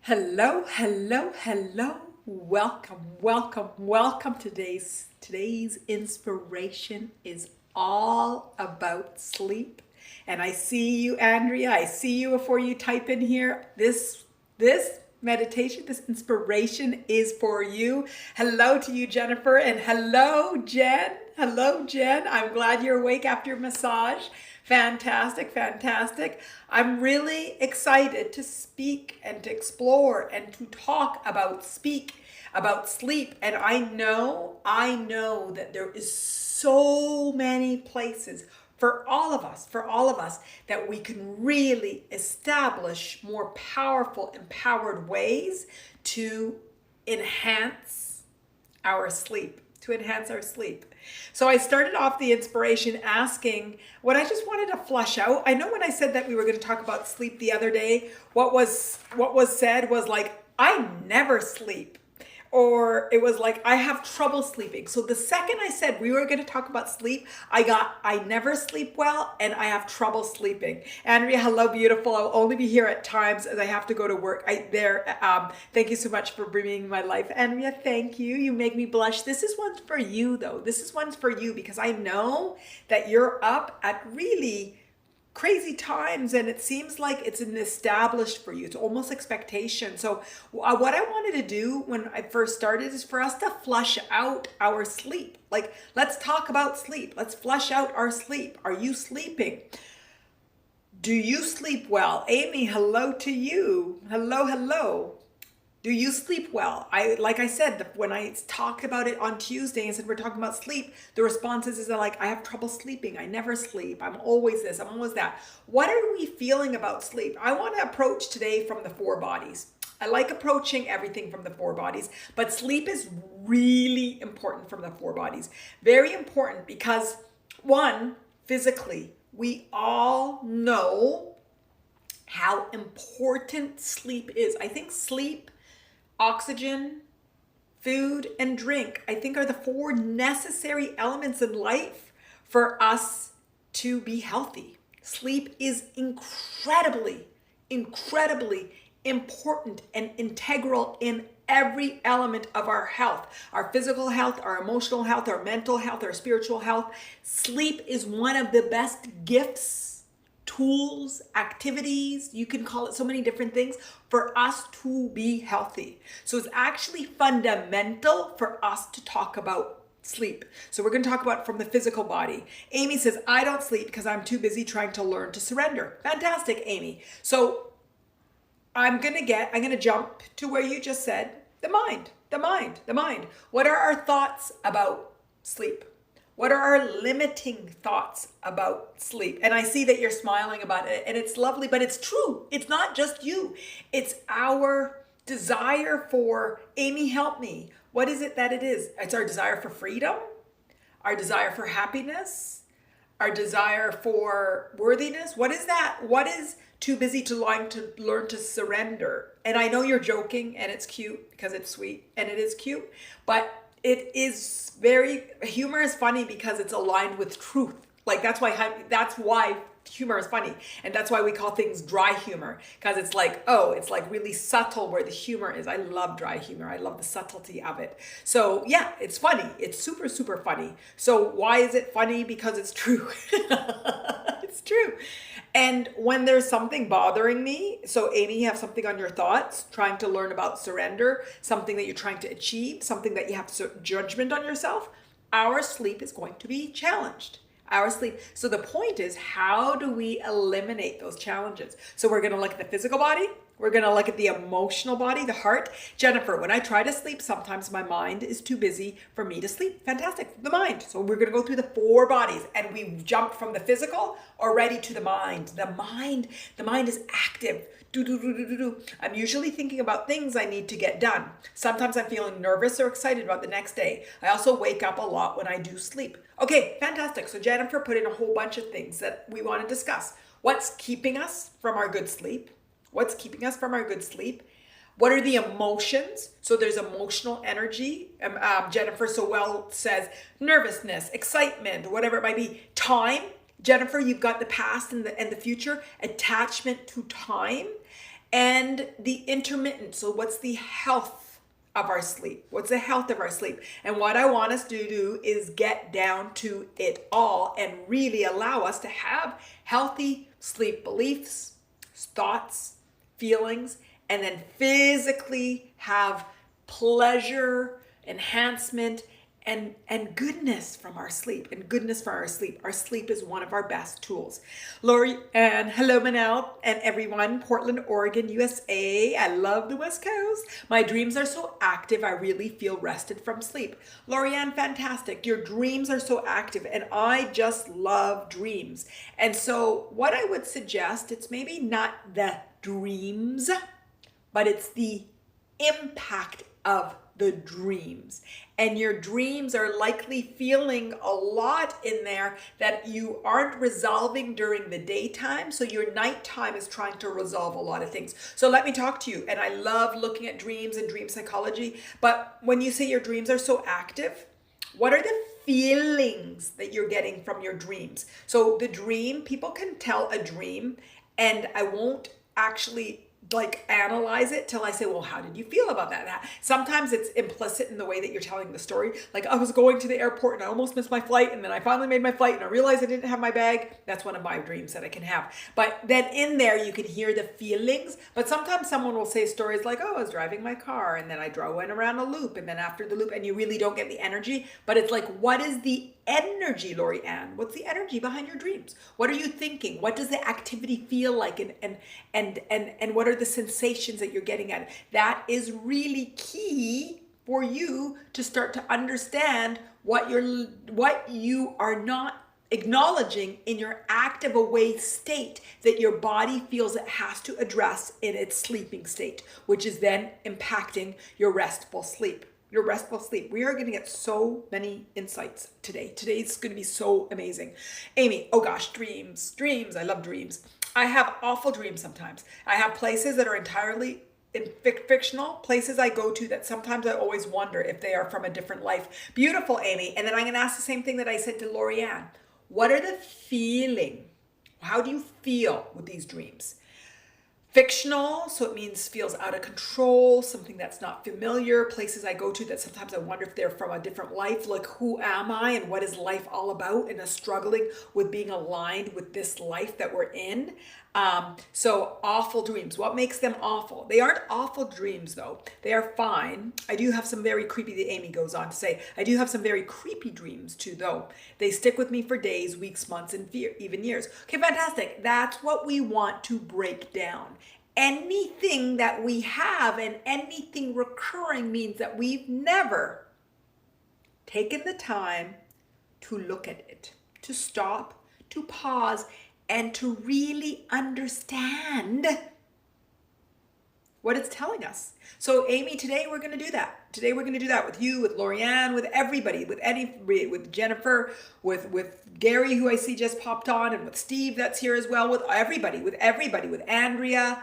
Hello, hello, hello. Welcome. Today's inspiration is all about sleep. And I see you, Andrea. I see you before you type in here. This meditation, this inspiration is for you. Hello to you, Jennifer, and hello, Jen. Hello, Jen. I'm glad you're awake after your massage. Fantastic. I'm really excited to speak and to explore and to talk about sleep. And I know that there is so many places for all of us that we can really establish more powerful, empowered ways to enhance our sleep, So I started off the inspiration asking what I just wanted to flush out. I know when I said that we were going to talk about sleep the other day, what was said was like, I never sleep. Or it was like, I have trouble sleeping. So the second I said we were going to talk about sleep, I never sleep well and I have trouble sleeping. Andrea, hello, beautiful. I'll only be here at times as I have to go to work. Thank you so much for bringing my life. Andrea, thank you. You make me blush. This is one for you though. This is one for you because I know that you're up at really crazy times and it seems like it's an established for you. It's almost expectation. So what I wanted to do when I first started is for us to flush out our sleep. Like, let's talk about sleep. Let's flush out our sleep. Are you sleeping? Do you sleep well? Amy, hello to you. Hello. Do you sleep well? Like I said, when I talked about it on Tuesday and said we're talking about sleep, the responses is like, I have trouble sleeping. I never sleep. I'm always this. I'm always that. What are we feeling about sleep? I want to approach today from the four bodies. I like approaching everything from the four bodies, but sleep is really important from the four bodies. Very important because, one, physically, we all know how important sleep is. I think sleep, oxygen, food, and drink, I think are the four necessary elements in life for us to be healthy. Sleep is incredibly important and integral in every element of our health, our physical health, our emotional health, our mental health, our spiritual health. Sleep is one of the best gifts, tools, activities, you can call it so many different things, for us to be healthy. So it's actually fundamental for us to talk about sleep. So we're going to talk about from the physical body. Amy says, I don't sleep because I'm too busy trying to learn to surrender. Fantastic, Amy. So I'm going to jump to where you just said, the mind. What are our thoughts about sleep? What are our limiting thoughts about sleep? And I see that you're smiling about it and it's lovely, but it's true. It's not just you. It's our desire for, Amy, help me. What is it that it is? It's our desire for freedom, our desire for happiness, our desire for worthiness. What is that? What is too busy to learn to surrender? And I know you're joking and it's cute because it's sweet and it is cute, but humor is funny because it's aligned with truth. Like that's why humor is funny. And that's why we call things dry humor, because it's like really subtle where the humor is. I love dry humor. I love the subtlety of it. So yeah, it's funny. It's super funny. So why is it funny? Because it's true. It's true. And when there's something bothering me, so Amy, you have something on your thoughts, trying to learn about surrender, something that you're trying to achieve, something that you have judgment on yourself, our sleep is going to be challenged. Our sleep. So the point is, how do we eliminate those challenges? So we're going to look at the physical body. We're going to look at the emotional body, the heart. Jennifer, when I try to sleep, sometimes my mind is too busy for me to sleep. Fantastic. The mind. So we're going to go through the four bodies and we jumped from the physical already to the mind. The mind is active. I'm usually thinking about things I need to get done. Sometimes I'm feeling nervous or excited about the next day. I also wake up a lot when I do sleep. Okay, fantastic. So Jennifer put in a whole bunch of things that we want to discuss. What's keeping us from our good sleep? What are the emotions? So there's emotional energy. Jennifer so well says nervousness, excitement, whatever it might be. Time. Jennifer, you've got the past and the future. Attachment to time. and the intermittent. So what's the health of our sleep? What's the health of our sleep? And what I want us to do is get down to it all and really allow us to have healthy sleep beliefs, thoughts, feelings, and then physically have pleasure, enhancement, and goodness from our sleep, and goodness for our sleep. Our sleep is one of our best tools. Lori and hello Manal and everyone, Portland, Oregon, USA. I love the West Coast. My dreams are so active, I really feel rested from sleep. Lorianne, fantastic. Your dreams are so active, and I just love dreams. And so what I would suggest, it's maybe not the dreams, but it's the impact of the dreams. And your dreams are likely feeling a lot in there that you aren't resolving during the daytime. So your nighttime is trying to resolve a lot of things. So let me talk to you. And I love looking at dreams and dream psychology. But when you say your dreams are so active, what are the feelings that you're getting from your dreams? So the dream, people can tell a dream, and I won't actually like analyze it till I say, well, how did you feel about that? Sometimes it's implicit in the way that you're telling the story. Like, I was going to the airport and I almost missed my flight, and then I finally made my flight and I realized I didn't have my bag. That's one of my dreams that I can have. But then in there you can hear the feelings. But sometimes someone will say stories like, oh, I was driving my car and then I went around a loop, and then after the loop, and you really don't get the energy. But it's like, what is the energy, Lori Ann? What's the energy behind your dreams? What are you thinking? What does the activity feel like? And what are the sensations that you're getting at? That is really key for you to start to understand what you are not acknowledging in your active awake state that your body feels it has to address in its sleeping state, which is then impacting your restful sleep. Your restful sleep. We are going to get so many insights today. Today's going to be so amazing. Amy, oh gosh, dreams. I love dreams. I have awful dreams sometimes. I have places that are entirely fictional, places I go to that sometimes I always wonder if they are from a different life. Beautiful, Amy. And then I'm going to ask the same thing that I said to Lorianne. What are the feeling? How do you feel with these dreams? Fictional, so it means feels out of control, something that's not familiar, places I go to that sometimes I wonder if they're from a different life, like who am I and what is life all about, and struggling with being aligned with this life that we're in. So awful dreams. What makes them awful? They aren't awful dreams though. They are fine. I do have some very creepy, the Amy goes on to say, I do have some very creepy dreams too though. They stick with me for days, weeks, months, and even years. Okay, fantastic. That's what we want to break down. Anything that we have and anything recurring means that we've never taken the time to look at it, to stop, to pause, and to really understand what it's telling us. So Amy, today we're going to do that. Today we're going to do that with you, with Lorianne, with everybody, with Jennifer, with Gary, who I see just popped on, and with Steve that's here as well, with everybody, with Andrea,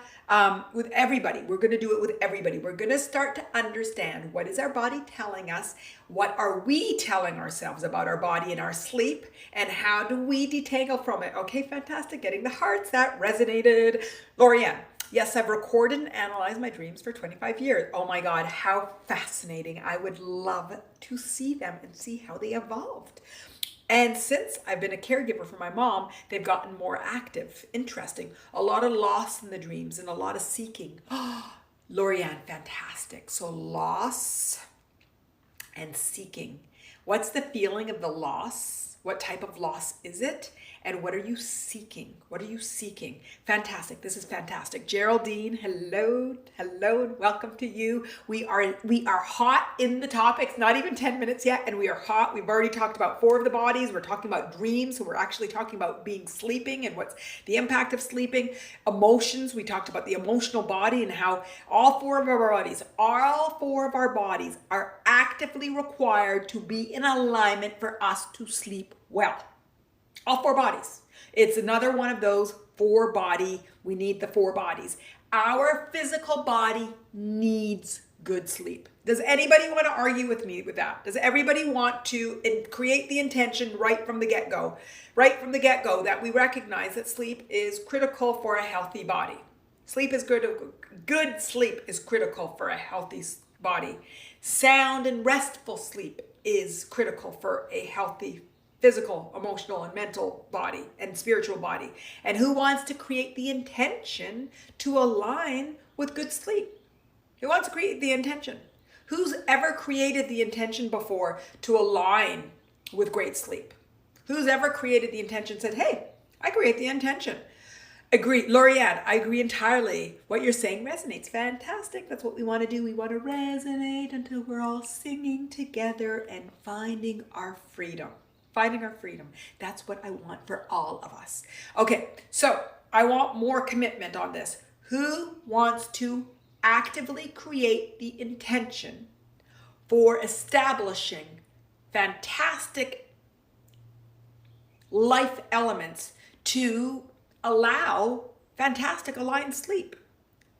with everybody. We're going to do it with everybody. We're going to start to understand, what is our body telling us? What are we telling ourselves about our body and our sleep? And how do we detangle from it? Okay, fantastic. Getting the hearts. That resonated. Lorianne. Yes, I've recorded and analyzed my dreams for 25 years. Oh my God, how fascinating. I would love to see them and see how they evolved. And since I've been a caregiver for my mom, they've gotten more active, interesting. A lot of loss in the dreams and a lot of seeking. Oh, Lorianne, fantastic. So loss and seeking. What's the feeling of the loss? What type of loss is it? And what are you seeking? What are you seeking? Fantastic. This is fantastic. Geraldine, hello, and welcome to you. We are hot in the topics, not even 10 minutes yet, and we are hot. We've already talked about 4 of the bodies. We're talking about dreams, so we're actually talking about being sleeping and what's the impact of sleeping. Emotions, we talked about the emotional body and how all 4 of our bodies are actively required to be in alignment for us to sleep well. All 4 bodies. It's another one of those 4 body. We need the 4 bodies. Our physical body needs good sleep. Does anybody want to argue with me with that? Does everybody want to create the intention right from the get-go? Right from the get-go that we recognize that sleep is critical for a healthy body. Sleep is good. Good sleep is critical for a healthy body. Sound and restful sleep is critical for a healthy physical, emotional, and mental body and spiritual body. And who wants to create the intention to align with good sleep? Who wants to create the intention? Who's ever created the intention before to align with great sleep? Who's ever created the intention, said, hey, I create the intention. Agree. Lorianne, I agree entirely. What you're saying resonates. Fantastic. That's what we want to do. We want to resonate until we're all singing together and finding our freedom. Finding our freedom. That's what I want for all of us. Okay, so I want more commitment on this. Who wants to actively create the intention for establishing fantastic life elements to allow fantastic aligned sleep?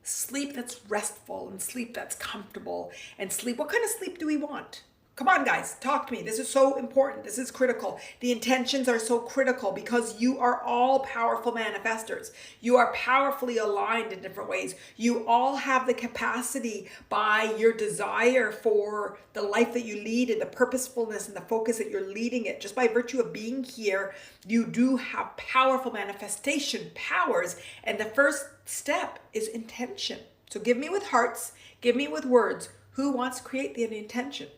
Sleep that's restful and sleep that's comfortable and sleep. What kind of sleep do we want? Come on, guys, talk to me. This is so important. This is critical. The intentions are so critical because you are all powerful manifestors. You are powerfully aligned in different ways. You all have the capacity by your desire for the life that you lead and the purposefulness and the focus that you're leading it. Just by virtue of being here, you do have powerful manifestation powers. And the first step is intention. So give me with hearts, give me with words. Who wants to create the intention?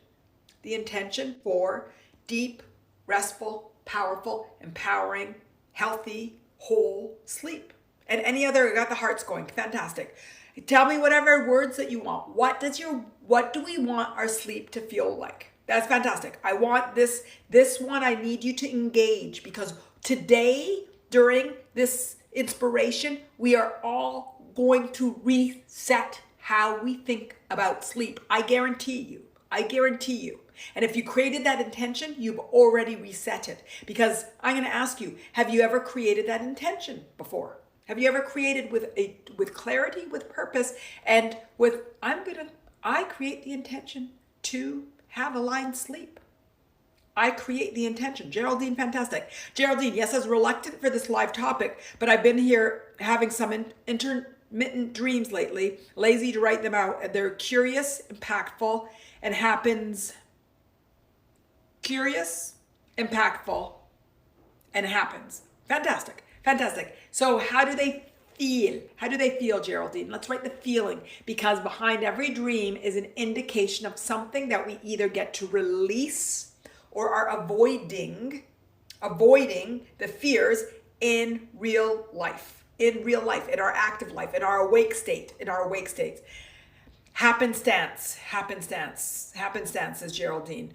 The intention for deep, restful, powerful, empowering, healthy, whole sleep. And any other, I got the hearts going. Fantastic. Tell me whatever words that you want. What do we want our sleep to feel like? That's fantastic. I want this one. I need you to engage because today, during this inspiration, we are all going to reset how we think about sleep. I guarantee you. And if you created that intention, you've already reset it. Because I'm going to ask you, have you ever created that intention before? Have you ever created with clarity, with purpose, and with, I create the intention to have aligned sleep. I create the intention. Geraldine, fantastic. Geraldine, yes, I was reluctant for this live topic, but I've been here having some intermittent dreams lately, lazy to write them out. They're curious, impactful, and happens. Curious, impactful, and happens. Fantastic. So how do they feel? How do they feel, Geraldine? Let's write the feeling, because behind every dream is an indication of something that we either get to release or are avoiding the fears in real life, in our active life, in our awake state, Happenstance, says Geraldine.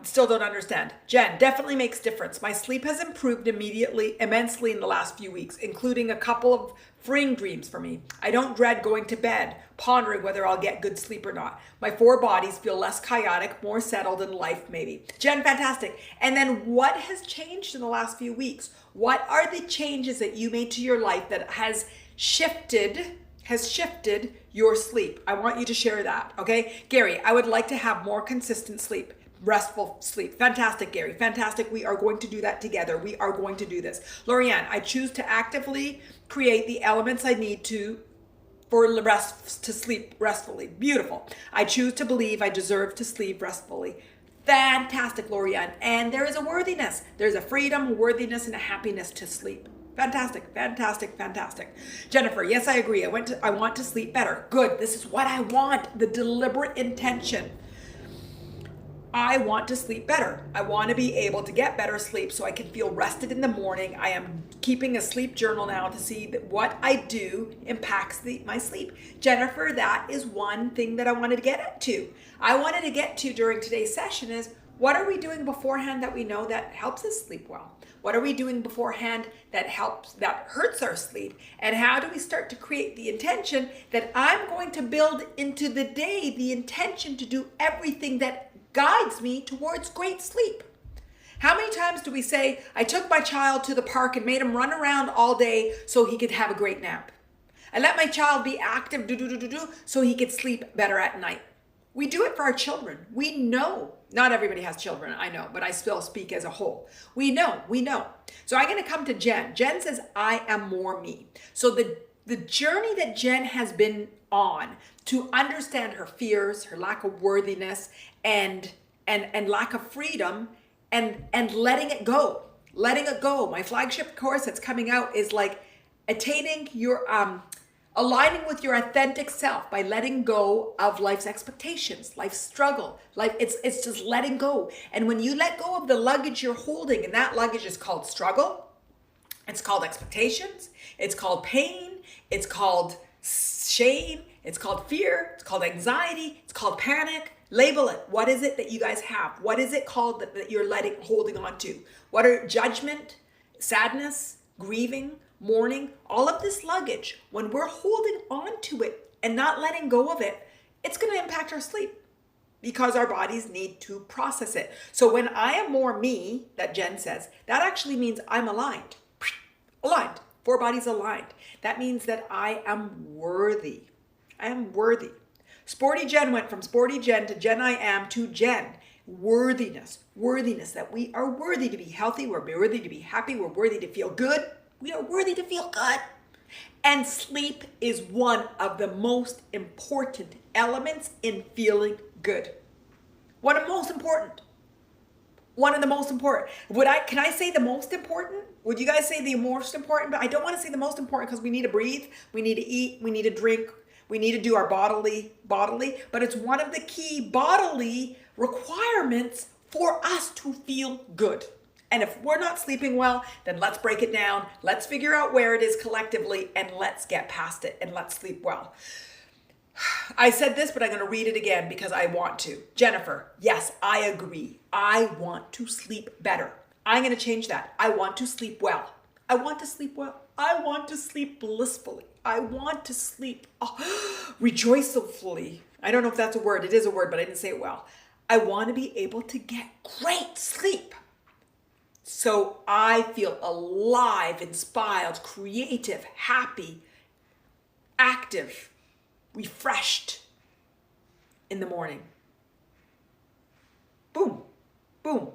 Still don't understand. Jen, definitely makes difference. My sleep has improved immensely in the last few weeks, including a couple of freeing dreams for me. I don't dread going to bed, pondering whether I'll get good sleep or not. My 4 bodies feel less chaotic, more settled in life, maybe. Jen, fantastic. And then what has changed in the last few weeks? What are the changes that you made to your life that has shifted your sleep? I want you to share that, okay? Gary, I would like to have more consistent sleep. Restful sleep. Fantastic, Gary. Fantastic. We are going to do that together. We are going to do this. Lorianne, I choose to actively create the elements I need to sleep restfully. Beautiful. I choose to believe I deserve to sleep restfully. Fantastic, Lorianne. And there is a worthiness. There's a freedom, a worthiness, and a happiness to sleep. Fantastic. Jennifer, yes, I agree. I want to sleep better. Good. This is what I want. The deliberate intention. I want to sleep better. I want to be able to get better sleep so I can feel rested in the morning. I am keeping a sleep journal now to see that what I do impacts my sleep. Jennifer, that is one thing that I wanted to get to. I wanted to get to during today's session is, what are we doing beforehand that we know that helps us sleep well? What are we doing beforehand that hurts our sleep? And how do we start to create the intention that I'm going to build into the day, the intention to do everything that guides me towards great sleep? How many times do we say, I took my child to the park and made him run around all day so he could have a great nap. I let my child be active, so he could sleep better at night. We do it for our children. We know, not everybody has children, I know, but I still speak as a whole. We know. So I'm going to come to Jen. Jen says, I am more me. So the journey that Jen has been on to understand her fears, her lack of worthiness, and lack of freedom, and letting it go. Letting it go. My flagship course that's coming out is like attaining your aligning with your authentic self by letting go of life's expectations, life's struggle. It's just letting go. And when you let go of the luggage you're holding, and that luggage is called struggle, it's called expectations, it's called pain, it's called shame, it's called fear, it's called anxiety, it's called panic. Label it. What is it that you guys have? What is it called that you're holding on to? What are judgment, sadness, grieving, mourning, all of this luggage? When we're holding on to it and not letting go of it, it's going to impact our sleep because our bodies need to process it. So when I am more me, that Jen says, that actually means I'm aligned. Aligned. 4 bodies aligned. That means that I am worthy. I am worthy. Sporty Jen went from Sporty Jen to Jen I am to Jen. Worthiness, that we are worthy to be healthy, we're worthy to be happy, we're worthy to feel good. We are worthy to feel good. And sleep is one of the most important elements in feeling good. One of the most important. One of the most important. Can I say the most important? Would you guys say the most important? But I don't want to say the most important because we need to breathe, we need to eat, we need to drink, we need to do our bodily, but it's one of the key bodily requirements for us to feel good. And if we're not sleeping well, then let's break it down. Let's figure out where it is collectively and let's get past it and let's sleep well. I said this, but I'm going to read it again because I want to. Jennifer, yes, I agree. I want to sleep better. I'm going to change that. I want to sleep well. I want to sleep well. I want to sleep blissfully. I want to sleep rejoicefully. I don't know if that's a word. It is a word, but I didn't say it well. I want to be able to get great sleep. So I feel alive, inspired, creative, happy, active, refreshed in the morning. Boom, boom.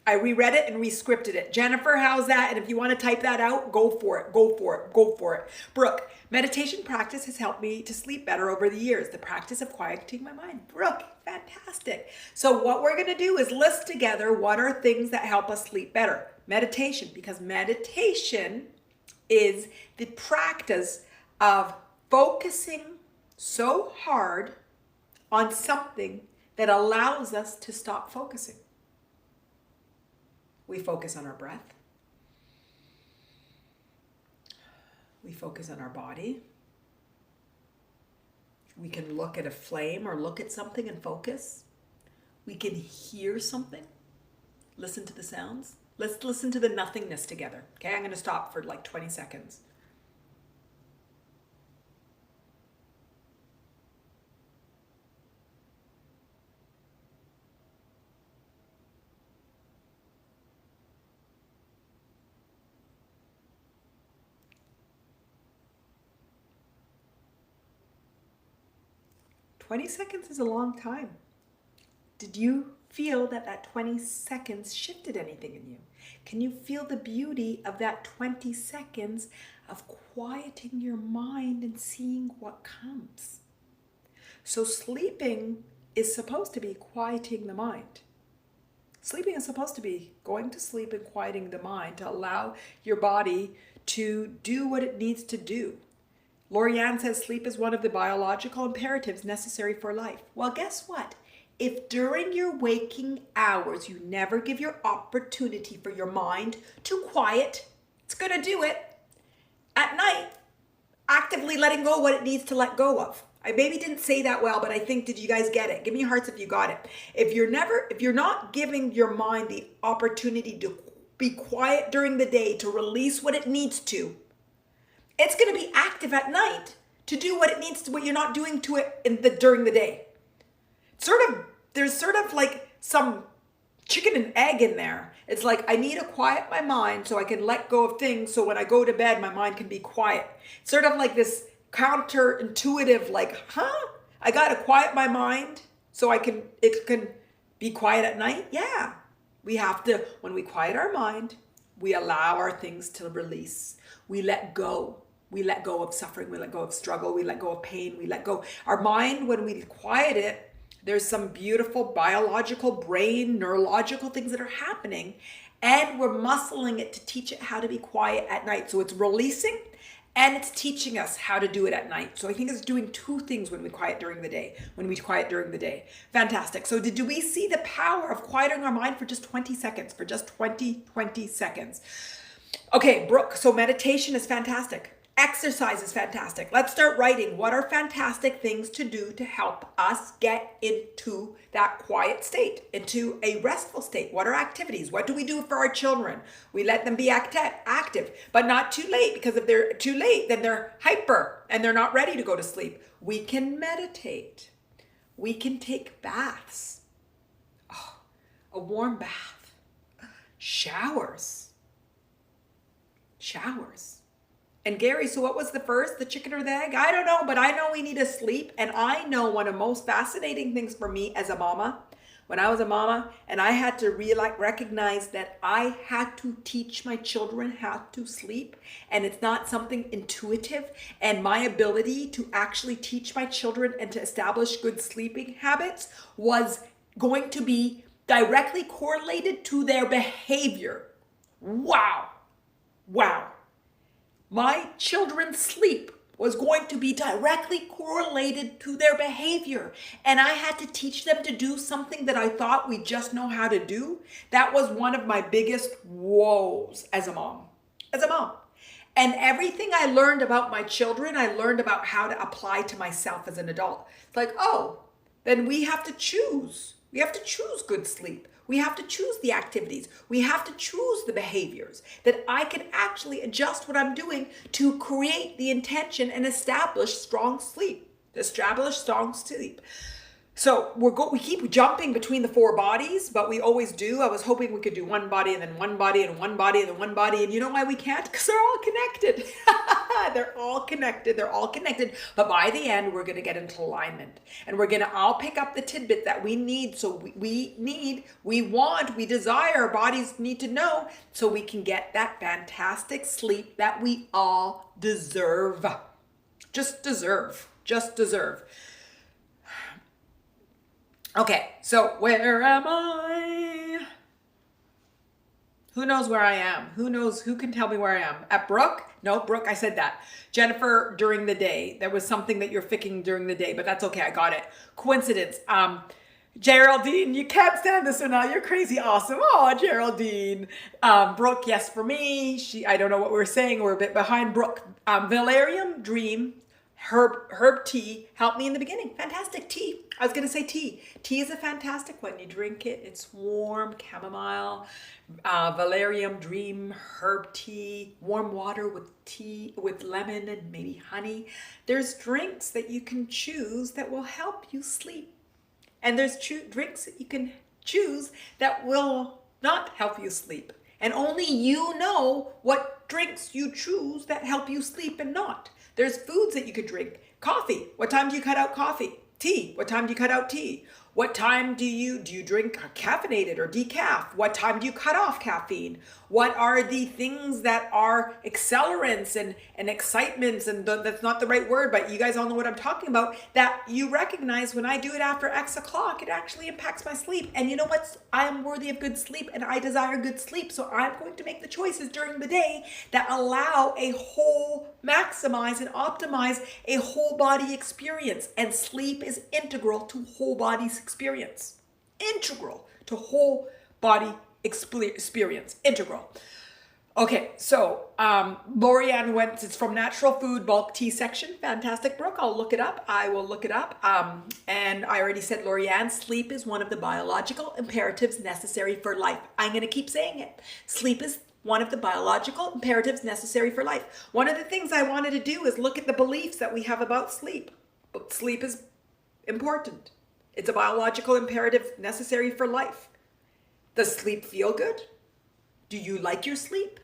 I reread it and re-scripted it. Jennifer, how's that? And if you want to type that out, go for it, go for it, go for it. Brooke, meditation practice has helped me to sleep better over the years. The practice of quieting my mind. Brooke, fantastic. So what we're going to do is list together what are things that help us sleep better. Meditation, because meditation is the practice of focusing so hard on something that allows us to stop focusing. We focus on our breath. We focus on our body. We can look at a flame or look at something and focus. We can hear something. Listen to the sounds. Let's listen to the nothingness together. Okay, I'm going to stop for like 20 seconds. "20 seconds is a long time. Did you feel that 20 seconds shifted anything in you? Can you feel the beauty of that 20 seconds of quieting your mind and seeing what comes? So sleeping is supposed to be quieting the mind. Sleeping is supposed to be going to sleep and quieting the mind to allow your body to do what it needs to do. Lorianne says sleep is one of the biological imperatives necessary for life. Well, guess what? If during your waking hours you never give your opportunity for your mind to quiet, it's going to do it. At night, actively letting go what it needs to let go of. I maybe didn't say that well, but I think, did you guys get it? Give me hearts if you got it. If you're not giving your mind the opportunity to be quiet during the day, to release what it needs to, it's going to be active at night to do what it needs to, what you're not doing to it during the day. There's sort of like some chicken and egg in there. It's like, I need to quiet my mind so I can let go of things so when I go to bed, my mind can be quiet. It's sort of like this counterintuitive, like, I got to quiet my mind so it can be quiet at night. Yeah, we have to, when we quiet our mind, we allow our things to release. We let go. We let go of suffering, we let go of struggle, we let go of pain, we let go. Our mind, when we quiet it, there's some beautiful biological, brain, neurological things that are happening, and we're muscling it to teach it how to be quiet at night. So it's releasing and it's teaching us how to do it at night. So I think it's doing two things when we quiet during the day. Fantastic. So do we see the power of quieting our mind for just 20 seconds, for just 20 seconds? Okay, Brooke, so meditation is fantastic. Exercise is fantastic. Let's start writing. What are fantastic things to do to help us get into that quiet state, into a restful state? What are activities? What do we do for our children? We let them be active, but not too late, because if they're too late, then they're hyper and they're not ready to go to sleep. We can meditate. We can take baths. Oh, a warm bath. Showers. And Gary, so what was the first, the chicken or the egg? I don't know, but I know we need to sleep. And I know one of the most fascinating things for me as a mama, when I was a mama, and I had to recognize that I had to teach my children how to sleep. And it's not something intuitive. And my ability to actually teach my children and to establish good sleeping habits was going to be directly correlated to their behavior. Wow. My children's sleep was going to be directly correlated to their behavior. And I had to teach them to do something that I thought we just know how to do. That was one of my biggest woes as a mom. And everything I learned about my children, I learned about how to apply to myself as an adult. It's like, oh, then we have to choose. We have to choose good sleep. We have to choose the activities. We have to choose the behaviors that I can actually adjust what I'm doing to create the intention and establish strong sleep. So we keep jumping between the four bodies, but we always do. I was hoping we could do one body and then one body and one body and then one body. And you know why we can't? Because they're all connected. They're all connected. But by the end, we're going to get into alignment. And we're going to all pick up the tidbit that we need. So we desire, our bodies need to know, so we can get that fantastic sleep that we all deserve. Just deserve. Okay, so where am I? Who knows where I am? Who can tell me where I am? At Brooke? No, Brooke, I said that. Jennifer, during the day. There was something that you're ficking during the day, but that's okay, I got it. Coincidence. Geraldine, you can't stand this or not. You're crazy awesome. Oh, Geraldine. Brooke, yes, for me. I don't know what we're saying. We're a bit behind Brooke. Valerium, dream. Herb tea helped me in the beginning. Fantastic tea. I was going to say tea. Tea is a fantastic one. You drink it. It's warm, chamomile, valerium, dream, herb tea, warm water with tea, with lemon and maybe honey. There's drinks that you can choose that will help you sleep. And there's drinks that you can choose that will not help you sleep. And only you know what drinks you choose that help you sleep and not. There's foods that you could drink. Coffee. What time do you cut out coffee? Tea. What time do you cut out tea? What time do you drink caffeinated or decaf? What time do you cut off caffeine? What are the things that are accelerants and excitements, and that's not the right word, but you guys all know what I'm talking about, that you recognize when I do it after X o'clock, it actually impacts my sleep. And you know what? I am worthy of good sleep and I desire good sleep. So I'm going to make the choices during the day that allow maximize and optimize a whole body experience. And sleep is integral to whole body's experience. Integral to whole body experience. Integral. Okay, so Lorianne went, it's from Natural Food Bulk Tea section. Fantastic, Brooke. I'll look it up. I will look it up. And I already said, Lorianne, sleep is one of the biological imperatives necessary for life. I'm going to keep saying it. Sleep is one of the biological imperatives necessary for life. One of the things I wanted to do is look at the beliefs that we have about sleep. But sleep is important. It's a biological imperative necessary for life. Does sleep feel good? Do you like your sleep?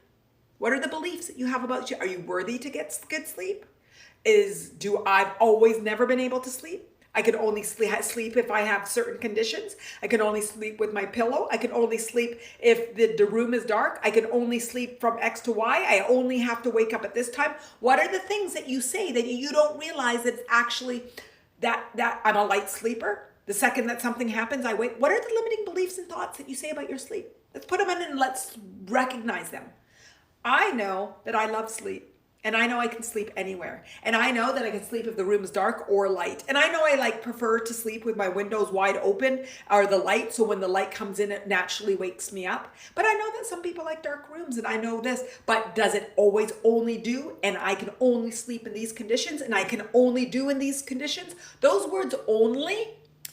What are the beliefs that you have about you? Are you worthy to get good sleep? I've always never been able to sleep? I can only sleep if I have certain conditions. I can only sleep with my pillow. I can only sleep if the room is dark. I can only sleep from X to Y. I only have to wake up at this time. What are the things that you say that you don't realize it's actually that I'm a light sleeper? The second that something happens, I wake. What are the limiting beliefs and thoughts that you say about your sleep? Let's put them in and let's recognize them. I know that I love sleep. And I know I can sleep anywhere. And I know that I can sleep if the room is dark or light. And I know I prefer to sleep with my windows wide open or the light. So when the light comes in, it naturally wakes me up. But I know that some people like dark rooms, and I know this. But does it always only do? And I can only sleep in these conditions, and I can only do in these conditions. Those words only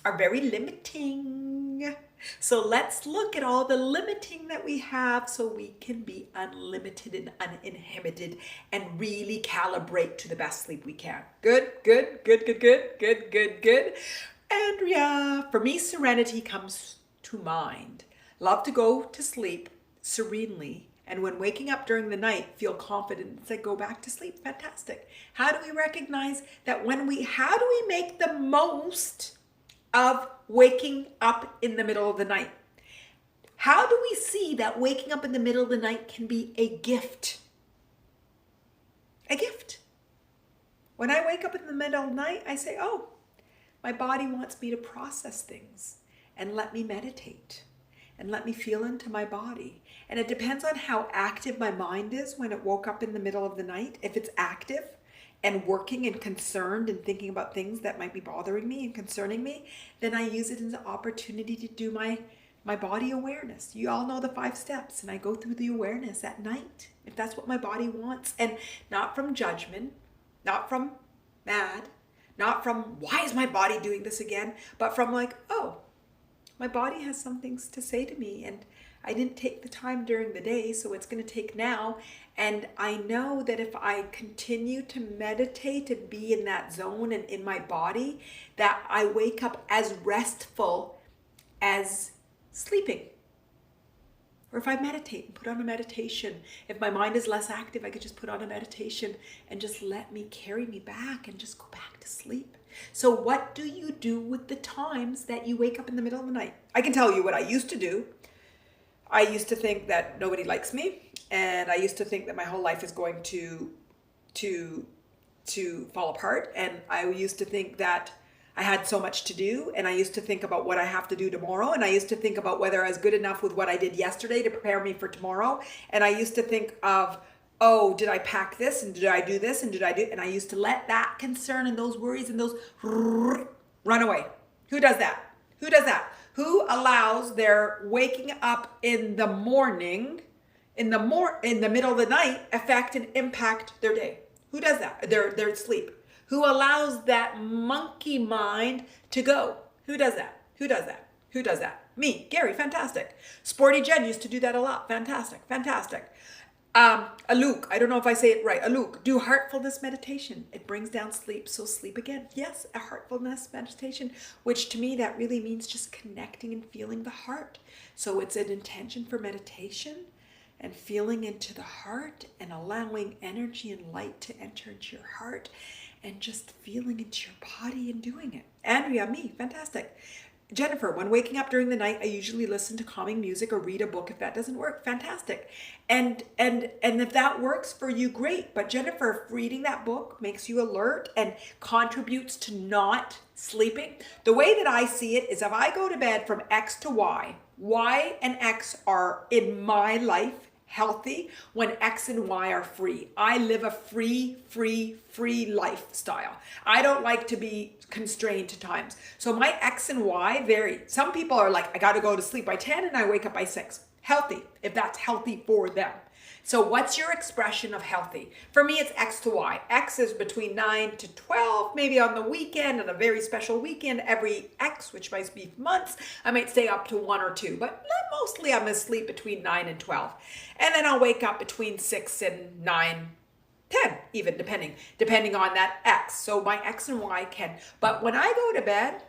are very limiting. So let's look at all the limiting that we have so we can be unlimited and uninhibited and really calibrate to the best sleep we can. Good. Andrea, for me, serenity comes to mind. Love to go to sleep serenely. And when waking up during the night, feel confident and say, go back to sleep. Fantastic. How do we recognize that how do we make the most of waking up in the middle of the night? How do we see that waking up in the middle of the night can be a gift? A gift. When I wake up in the middle of the night, I say, oh, my body wants me to process things, and let me meditate and let me feel into my body. And it depends on how active my mind is when it woke up in the middle of the night. If it's active and working and concerned and thinking about things that might be bothering me and concerning me, then I use it as an opportunity to do my body awareness. You all know the 5 steps, and I go through the awareness at night, if that's what my body wants. And not from judgment, not from mad, not from why is my body doing this again, but from oh, my body has some things to say to me, and I didn't take the time during the day, so it's going to take now. And I know that if I continue to meditate and be in that zone and in my body, that I wake up as restful as sleeping. Or if I meditate and put on a meditation, if my mind is less active, I could just put on a meditation and just let me carry me back and just go back to sleep. So what do you do with the times that you wake up in the middle of the night? I can tell you what I used to do. I used to think that nobody likes me, and I used to think that my whole life is going to fall apart, and I used to think that I had so much to do, and I used to think about what I have to do tomorrow, and I used to think about whether I was good enough with what I did yesterday to prepare me for tomorrow, and I used to think of, oh, did I pack this, and did I do this, and and I used to let that concern and those worries and those run away. Who does that? Who does that? Who allows their waking up in the morning, in the middle of the night, affect and impact their day? Who does that? Their sleep. Who allows that monkey mind to go? Who does that? Who does that? Who does that? Me, Gary, fantastic. Sporty Jen used to do that a lot. Fantastic. Aluk, I don't know if I say it right. Aluk, do heartfulness meditation. It brings down sleep, so sleep again. Yes, a heartfulness meditation, which to me, that really means just connecting and feeling the heart. So it's an intention for meditation and feeling into the heart and allowing energy and light to enter into your heart and just feeling into your body and doing it. Andrea, me, fantastic. Jennifer, when waking up during the night, I usually listen to calming music or read a book. If that doesn't work, fantastic. And if that works for you, great. But Jennifer, if reading that book makes you alert and contributes to not sleeping, the way that I see it is if I go to bed from X to Y and X are in my life healthy when X and Y are free. I live a free lifestyle. I don't like to be constrained to times. So my X and Y vary. Some people are like, I got to go to sleep by 10 and I wake up by 6. Healthy, if that's healthy for them. So what's your expression of healthy? For me, it's X to Y. X is between 9 to 12, maybe on the weekend, and a very special weekend, every X, which might be months, I might stay up to 1 or 2, but mostly I'm asleep between 9 and 12. And then I'll wake up between 6 and 9, 10, even depending on that X. So my X and Y can, but when I go to bed,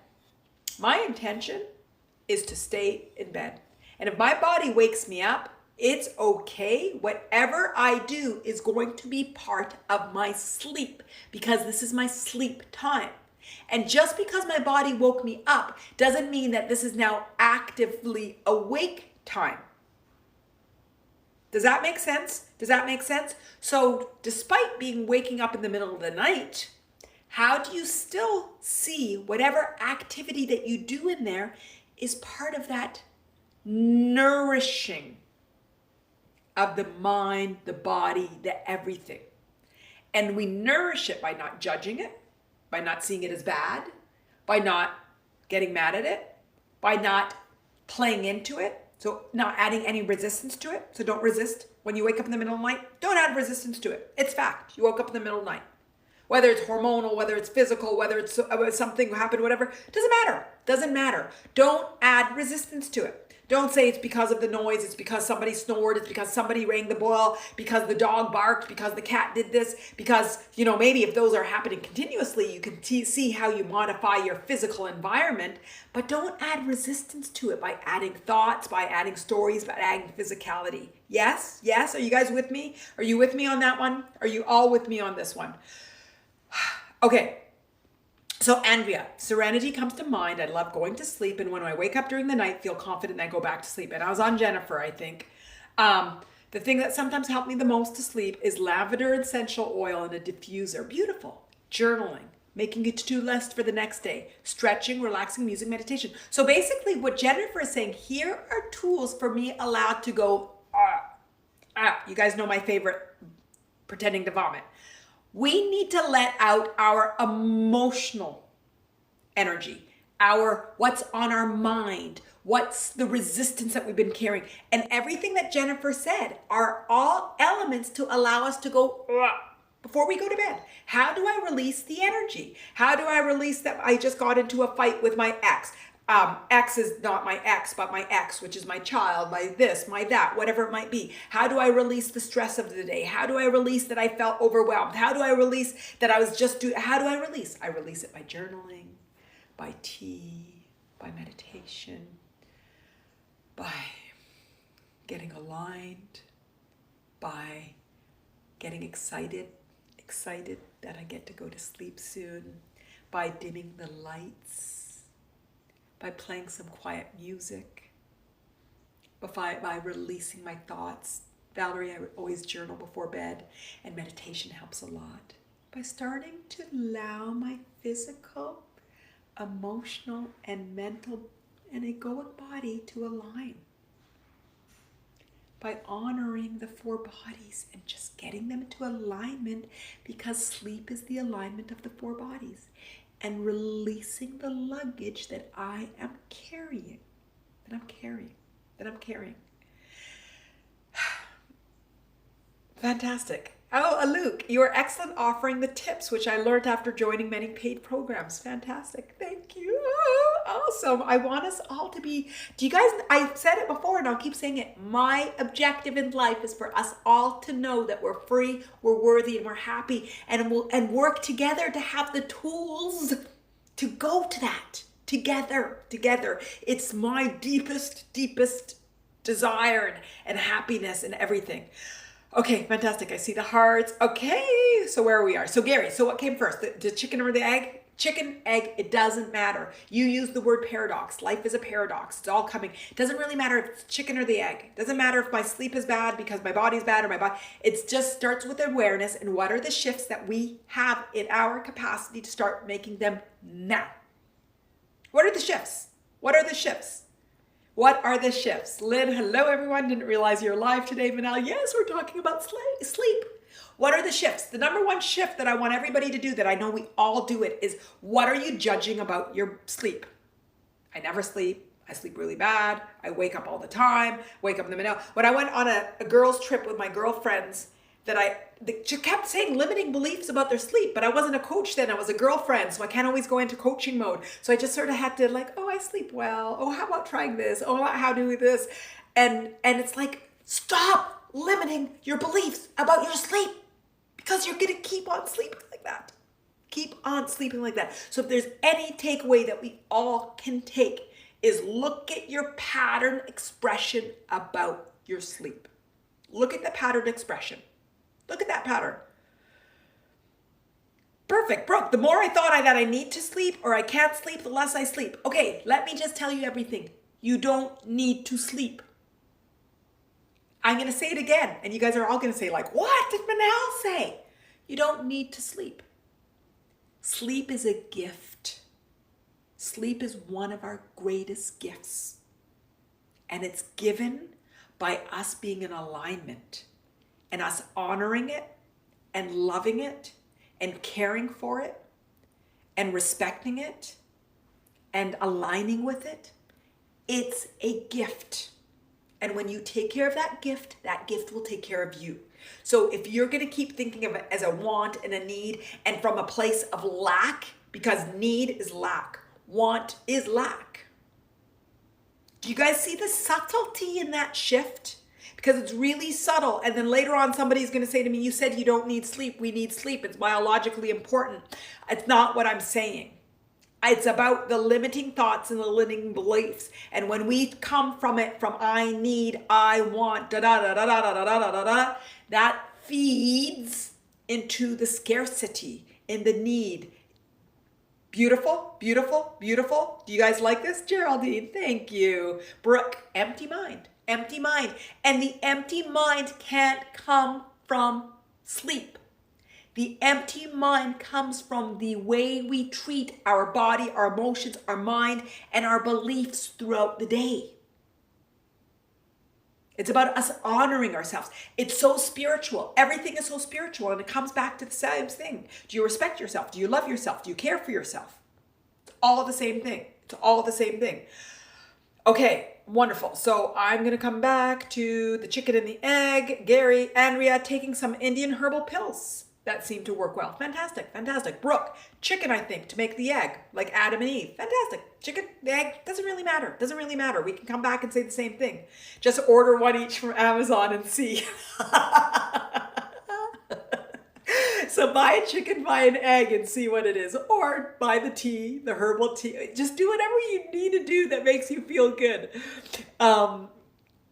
my intention is to stay in bed. And if my body wakes me up, it's okay. Whatever I do is going to be part of my sleep because this is my sleep time. And just because my body woke me up doesn't mean that this is now actively awake time. Does that make sense? Does that make sense? So despite waking up in the middle of the night, how do you still see whatever activity that you do in there is part of that nourishing of the mind, the body, the everything? And we nourish it by not judging it, by not seeing it as bad, by not getting mad at it, by not playing into it. So not adding any resistance to it. So don't resist. When you wake up in the middle of the night, don't add resistance to it. It's fact. You woke up in the middle of the night. Whether it's hormonal, whether it's physical, whether it's something happened, whatever, doesn't matter. Doesn't matter. Don't add resistance to it. Don't say it's because of the noise, it's because somebody snored, it's because somebody rang the bell, because the dog barked, because the cat did this, because, maybe if those are happening continuously, you can see how you modify your physical environment, but don't add resistance to it by adding thoughts, by adding stories, by adding physicality. Yes? Yes? Are you guys with me? Are you with me on that one? Are you all with me on this one? Okay. So Andrea, serenity comes to mind. I love going to sleep. And when I wake up during the night, feel confident and I go back to sleep. And I was on Jennifer, I think. The thing that sometimes helped me the most to sleep is lavender essential oil in a diffuser. Beautiful. Journaling. Making a to-do list for the next day. Stretching, relaxing, music, meditation. So basically what Jennifer is saying, here are tools for me allowed to go, you guys know my favorite, pretending to vomit. We need to let out our emotional energy, what's on our mind, what's the resistance that we've been carrying. And everything that Jennifer said are all elements to allow us to go before we go to bed. How do I release the energy? How do I release that I just got into a fight with my ex? Ex is not my ex, but my ex, which is my child, my this, my that, whatever it might be. How do I release the stress of the day? How do I release that I felt overwhelmed? How do I release that I was how do I release? I release it by journaling, by tea, by meditation, by getting aligned, by getting excited that I get to go to sleep soon, by dimming the lights, by playing some quiet music, by releasing my thoughts. Valerie, I would always journal before bed, and meditation helps a lot. By starting to allow my physical, emotional, and mental and egoic body to align. By honoring the four bodies and just getting them into alignment, because sleep is the alignment of the four bodies. And releasing the luggage that I am carrying, that I'm carrying. Fantastic. Oh, Luke, you are excellent offering the tips, which I learned after joining many paid programs. Fantastic. Thank you. Oh, awesome. I want us all to be, I said it before and I'll keep saying it. My objective in life is for us all to know that we're free, we're worthy, and we're happy, and work together to have the tools to go to that together. It's my deepest desire and happiness and everything. Okay, fantastic. I see the hearts. Okay, so where we are. So Gary, so what came first? The chicken or the egg? Chicken, egg, it doesn't matter. You use the word paradox. Life is a paradox. It's all coming. It doesn't really matter if it's chicken or the egg. It doesn't matter if my sleep is bad because my body's bad or my body. It just starts with awareness and what are the shifts that we have in our capacity to start making them now. What are the shifts? What are the shifts? What are the shifts? Lynn, hello everyone. Didn't realize you're live today, Manal. Yes, we're talking about sleep. What are the shifts? The number one shift that I want everybody to do, that I know we all do it, is what are you judging about your sleep? I never sleep. I sleep really bad. I wake up all the time. Wake up in the middle. When I went on a girls' trip with my girlfriends, she kept saying limiting beliefs about their sleep, but I wasn't a coach then. I was a girlfriend, so I can't always go into coaching mode. So I just sort of had to I sleep well. Oh, how about trying this? Oh, how do we do this? And it's like, stop limiting your beliefs about your sleep, because you're going to keep on sleeping like that. Keep on sleeping like that. So if there's any takeaway that we all can take, is look at your pattern expression about your sleep. Look at the pattern expression. Look at that pattern. Perfect, Brooke. The more I thought that I need to sleep or I can't sleep, the less I sleep. Okay, let me just tell you everything. You don't need to sleep. I'm going to say it again, and you guys are all going to say, like, what did Manal say? You don't need to sleep. Sleep is a gift. Sleep is one of our greatest gifts. And it's given by us being in alignment and us honoring it and loving it and caring for it and respecting it and aligning with it. It's a gift. And when you take care of that gift will take care of you. So if you're going to keep thinking of it as a want and a need and from a place of lack, because need is lack, want is lack. Do you guys see the subtlety in that shift? Because it's really subtle. And then later on, somebody's going to say to me, you said you don't need sleep. We need sleep. It's biologically important. It's not what I'm saying. It's about the limiting thoughts and the limiting beliefs. And when we come from it, from I need, I want, that feeds into the scarcity in the need. Beautiful, beautiful, beautiful. Do you guys like this? Geraldine, thank you. Brooke, empty mind, empty mind. And the empty mind can't come from sleep. The empty mind comes from the way we treat our body, our emotions, our mind, and our beliefs throughout the day. It's about us honoring ourselves. It's so spiritual. Everything is so spiritual, and it comes back to the same thing. Do you respect yourself? Do you love yourself? Do you care for yourself? It's all the same thing. It's all the same thing. Okay, wonderful. So I'm going to come back to the chicken and the egg. Gary, Andrea, taking some Indian herbal pills. That seemed to work well. Fantastic, fantastic. Brooke, chicken, I think, to make the egg, like Adam and Eve. Fantastic. Chicken, the egg, doesn't really matter. Doesn't really matter. We can come back and say the same thing. Just order one each from Amazon and see. So buy a chicken, buy an egg and see what it is. Or buy the tea, the herbal tea. Just do whatever you need to do that makes you feel good.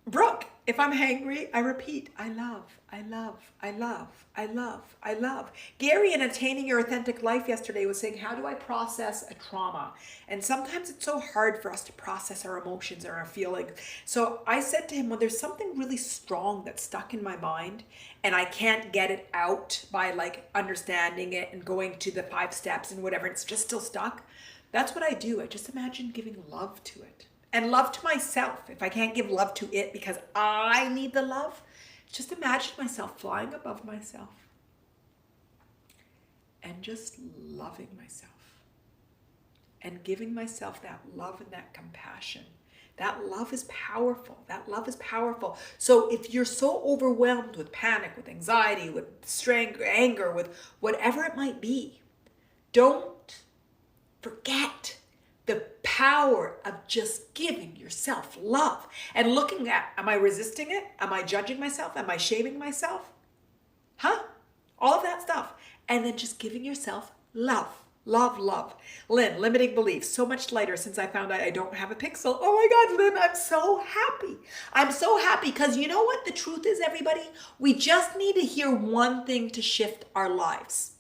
Brooke, if I'm hangry, I repeat, I love, I love, I love, I love, I love. Gary in Attaining Your Authentic Life yesterday was saying, how do I process a trauma? And sometimes it's so hard for us to process our emotions or our feelings. So I said to him, well, there's something really strong that's stuck in my mind and I can't get it out by like understanding it and going to the 5 steps and whatever. It's just still stuck. That's what I do. I just imagine giving love to it. And love to myself. If I can't give love to it because I need the love, just imagine myself flying above myself and just loving myself and giving myself that love and that compassion. That love is powerful. That love is powerful. So if you're so overwhelmed with panic, with anxiety, with strength, anger, with whatever it might be, don't forget the power of just giving yourself love and looking at, am I resisting it? Am I judging myself? Am I shaming myself? All of that stuff. And then just giving yourself love, love, love. Lynn, limiting beliefs, so much lighter since I found out I don't have a pixel. Oh my God, Lynn, I'm so happy. I'm so happy because you know what the truth is, everybody? We just need to hear one thing to shift our lives.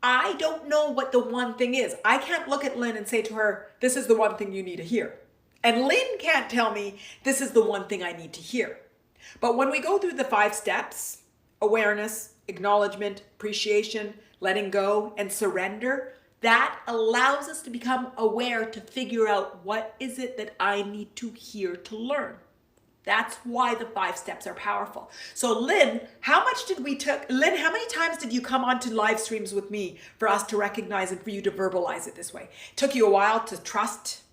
I don't know what the one thing is. I can't look at Lynn and say to her, this is the one thing you need to hear. And Lynn can't tell me, this is the one thing I need to hear. But when we go through the 5 steps, awareness, acknowledgement, appreciation, letting go, and surrender, that allows us to become aware to figure out what is it that I need to hear to learn. That's why the 5 steps are powerful. So Lynn, how many times did you come onto live streams with me for us to recognize and for you to verbalize it this way? It took you a while to trust.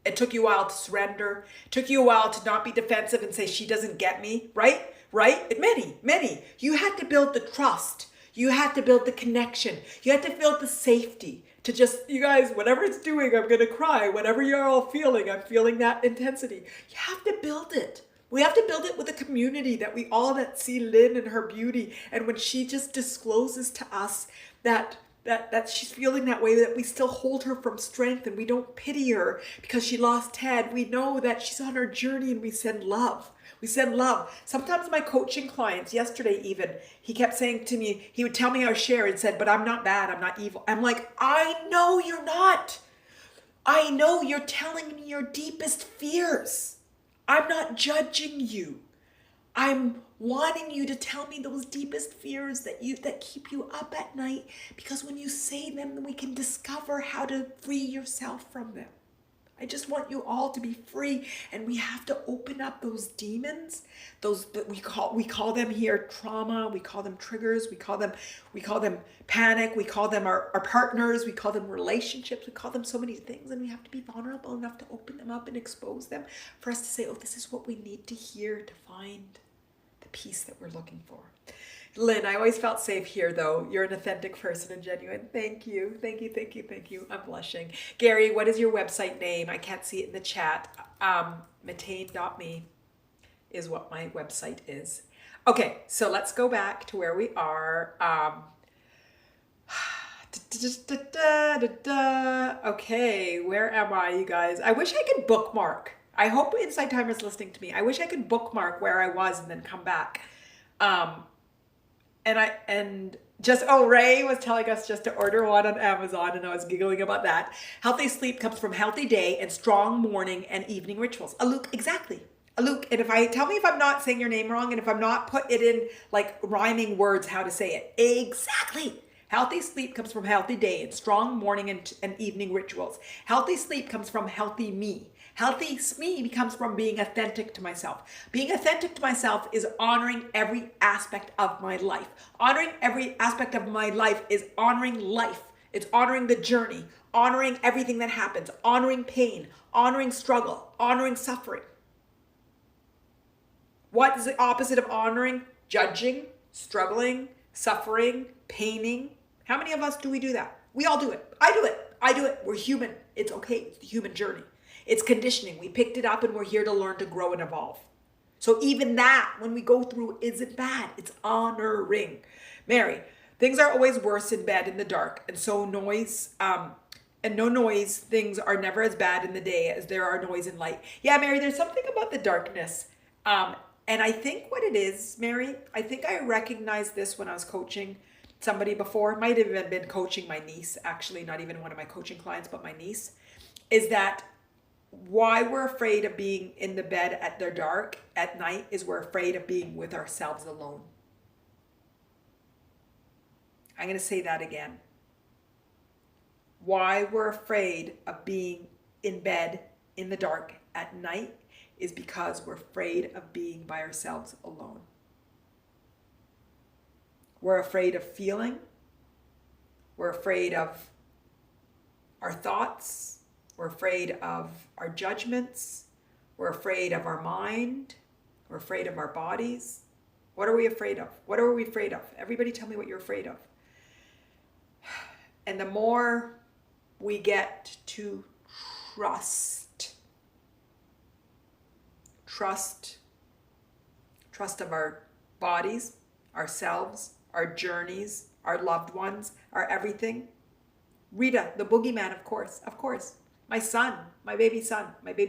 It took you a while to surrender. It took you a while to not be defensive and say, she doesn't get me, right? Right? Many. You had to build the trust. You had to build the connection. You had to build the safety to just, you guys, whatever it's doing, I'm going to cry. Whatever you're all feeling, I'm feeling that intensity. You have to build it. We have to build it with a community that we all that see Lynn and her beauty. And when she just discloses to us that she's feeling that way, that we still hold her from strength and we don't pity her because she lost Ted. We know that she's on her journey and we send love. We send love. Sometimes my coaching clients, yesterday even, he kept saying to me, he would tell me how to share and said, but I'm not bad, I'm not evil. I'm like, I know you're not. I know you're telling me your deepest fears. I'm not judging you. I'm wanting you to tell me those deepest fears that keep you up at night, because when you say them, then we can discover how to free yourself from them. I just want you all to be free, and we have to open up those demons, those that we call them here trauma, we call them triggers, we call them panic, we call them our partners, we call them relationships, we call them so many things, and we have to be vulnerable enough to open them up and expose them for us to say, oh, this is what we need to hear to find the peace that we're looking for. Lynn, I always felt safe here, though. You're an authentic person and genuine. Thank you. Thank you, thank you, thank you. I'm blushing. Gary, what is your website name? I can't see it in the chat. Mattain.me is what my website is. Okay, so let's go back to where we are. Okay, where am I, you guys? I wish I could bookmark. I hope Inside Timer is listening to me. I wish I could bookmark where I was and then come back. Ray was telling us just to order one on Amazon, and I was giggling about that. Healthy sleep comes from healthy day and strong morning and evening rituals. Aluk, exactly. Aluk, and tell me if I'm not saying your name wrong, and if I'm not put it in like rhyming words how to say it. Exactly. Healthy sleep comes from healthy day and strong morning and evening rituals. Healthy sleep comes from healthy me. Healthy me comes from being authentic to myself. Being authentic to myself is honoring every aspect of my life. Honoring every aspect of my life is honoring life. It's honoring the journey, honoring everything that happens, honoring pain, honoring struggle, honoring suffering. What is the opposite of honoring? Judging, struggling, suffering, paining. How many of us do we do that? We all do it. I do it. I do it. We're human. It's okay. It's the human journey. It's conditioning. We picked it up and we're here to learn, to grow, and evolve. So even that, when we go through, isn't bad. It's honoring. Mary, things are always worse in bed in the dark. And so no noise, things are never as bad in the day as there are noise and light. Yeah, Mary, there's something about the darkness. And I think what it is, Mary, I think I recognized this when I was coaching somebody before. Might have even been coaching my niece, actually, not even one of my coaching clients, but my niece, is that why we're afraid of being in the bed at the dark at night is we're afraid of being with ourselves alone. I'm going to say that again. Why we're afraid of being in bed in the dark at night is because we're afraid of being by ourselves alone. We're afraid of feeling. We're afraid of our thoughts. We're afraid of our judgments. We're afraid of our mind. We're afraid of our bodies. What are we afraid of? What are we afraid of? Everybody tell me what you're afraid of. And the more we get to trust of our bodies, ourselves, our journeys, our loved ones, our everything. Rita, the boogeyman, of course. My son, my baby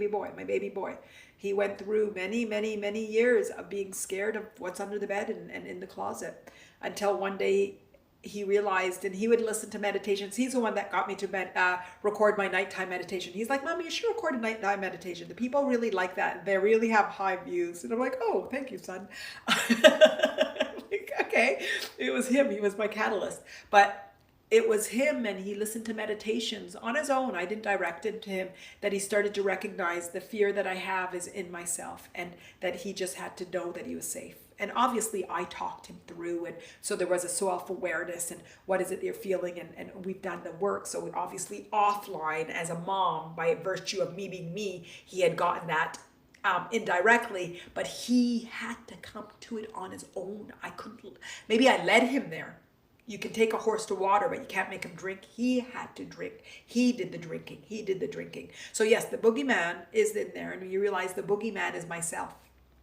boy. He went through many, many, many years of being scared of what's under the bed and in the closet, until one day he realized, and he would listen to meditations. He's the one that got me to record my nighttime meditation. He's like, Mom, you should record a nighttime meditation. The people really like that. They really have high views. And I'm like, oh, thank you, son. Like, okay. It was him. He was my catalyst. But it was him, and he listened to meditations on his own. I didn't direct it to him, that he started to recognize the fear that I have is in myself, and that he just had to know that he was safe. And obviously I talked him through, and so there was a self-awareness and what is it you're feeling, and we've done the work. So obviously offline, as a mom, by virtue of me being me, he had gotten that indirectly, but he had to come to it on his own. I couldn't, maybe I led him there. You can take a horse to water, but you can't make him drink. He had to drink. He did the drinking. So yes, the boogeyman is in there, and you realize the boogeyman is myself.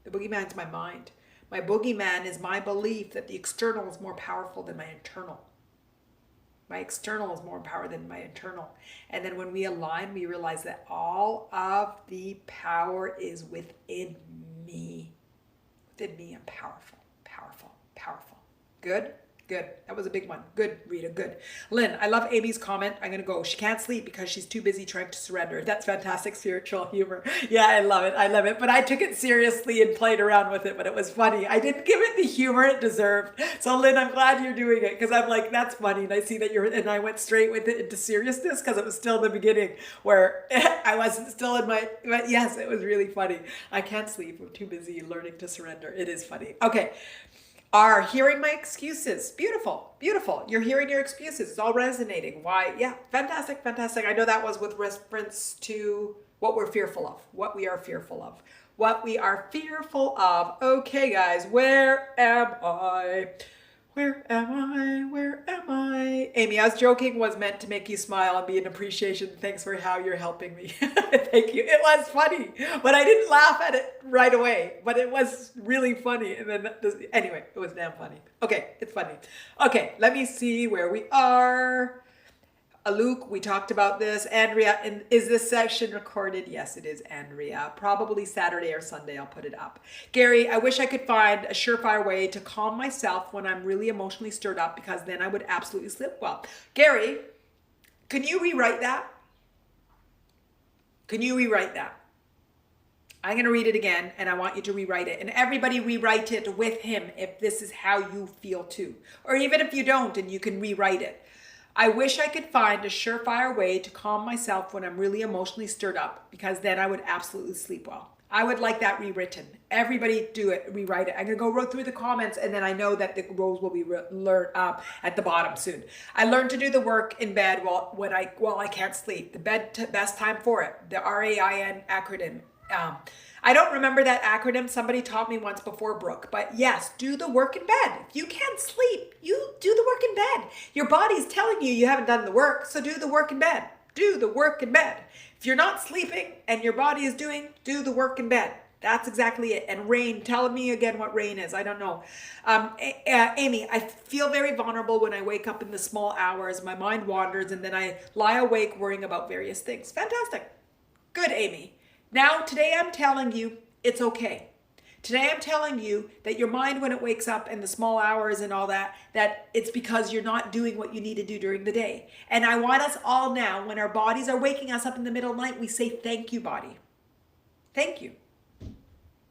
The boogeyman is my mind. My boogeyman is my belief that the external is more powerful than my internal. My external is more powerful than my internal. And then when we align, we realize that all of the power is within me. in me and powerful, powerful, powerful. Good? Good. That was a big one. Good, Rita. Good. Lynn, I love Amy's comment. I'm going to go. She can't sleep because she's too busy trying to surrender. That's fantastic spiritual humor. Yeah, I love it. I love it. But I took it seriously and played around with it, but it was funny. I didn't give it the humor it deserved. So Lynn, I'm glad you're doing it because I'm like, that's funny. And I see that and I went straight with it into seriousness because it was still in the beginning where I wasn't still in but yes, it was really funny. I can't sleep. I'm too busy learning to surrender. It is funny. Okay. Are hearing my excuses. Beautiful, beautiful. You're hearing your excuses. It's all resonating. Why? Yeah, fantastic, fantastic. I know that was with reference to what we're fearful of, what we are fearful of, what we are fearful of. Okay, guys, where am I? Where am I? Where am I? Amy, I was joking, was meant to make you smile and be an appreciation. Thanks for how you're helping me. Thank you. It was funny, but I didn't laugh at it right away, but it was really funny. And then, anyway, it was damn funny. Okay, it's funny. Okay, let me see where we are. Luke, we talked about this. Andrea, and is this section recorded? Yes, it is, Andrea. Probably Saturday or Sunday, I'll put it up. Gary, I wish I could find a surefire way to calm myself when I'm really emotionally stirred up because then I would absolutely sleep well. Gary, can you rewrite that? Can you rewrite that? I'm going to read it again and I want you to rewrite it. And everybody rewrite it with him if this is how you feel too. Or even if you don't and you can rewrite it. I wish I could find a surefire way to calm myself when I'm really emotionally stirred up because then I would absolutely sleep well. I would like that rewritten. Everybody do it, rewrite it. I'm going to go through the comments and then I know that the rows will be learned at the bottom soon. I learned to do the work in bed while I can't sleep. The best time for it. The RAIN acronym. I don't remember that acronym. Somebody taught me once before, Brooke. But yes, do the work in bed. If you can't sleep, you do the work in bed. Your body's telling you haven't done the work, so do the work in bed. Do the work in bed. If you're not sleeping and your body is do the work in bed. That's exactly it. And rain, tell me again what rain is. I don't know. Amy, I feel very vulnerable when I wake up in the small hours. My mind wanders and then I lie awake worrying about various things. Fantastic. Good, Amy. Now, today I'm telling you it's okay. Today I'm telling you that your mind, when it wakes up in the small hours and all that, that it's because you're not doing what you need to do during the day. And I want us all now, when our bodies are waking us up in the middle of the night, we say, thank you, body. Thank you.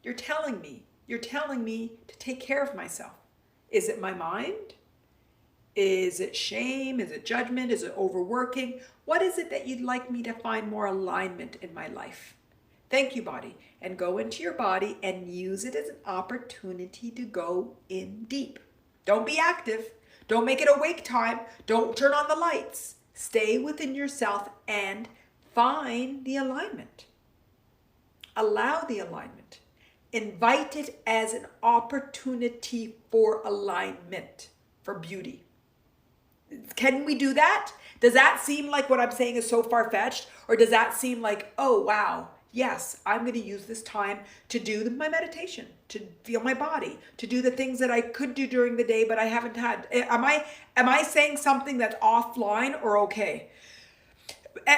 You're telling me to take care of myself. Is it my mind? Is it shame? Is it judgment? Is it overworking? What is it that you'd like me to find more alignment in my life? Thank you, body. And go into your body and use it as an opportunity to go in deep. Don't be active. Don't make it a wake time. Don't turn on the lights. Stay within yourself and find the alignment. Allow the alignment. Invite it as an opportunity for alignment, for beauty. Can we do that? Does that seem like what I'm saying is so far-fetched? Or does that seem like, oh, wow, yes, I'm going to use this time to do my meditation, to feel my body, to do the things that I could do during the day, but I haven't had. Am I saying something that's offline or okay?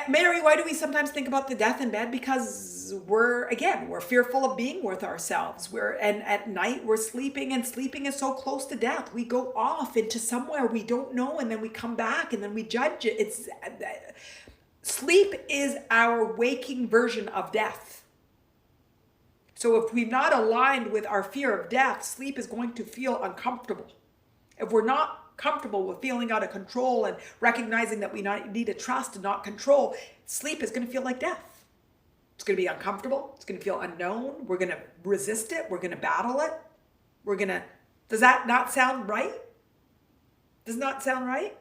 Mary, why do we sometimes think about the death in bed? Because we're fearful of being with ourselves. And at night we're sleeping and sleeping is so close to death. We go off into somewhere we don't know and then we come back and then we judge it. Sleep is our waking version of death. So if we're not aligned with our fear of death, sleep is going to feel uncomfortable. If we're not comfortable with feeling out of control and recognizing that we need to trust and not control, sleep is going to feel like death. It's going to be uncomfortable. It's going to feel unknown. We're going to resist it. We're going to battle it. Does that not sound right? Does not sound right?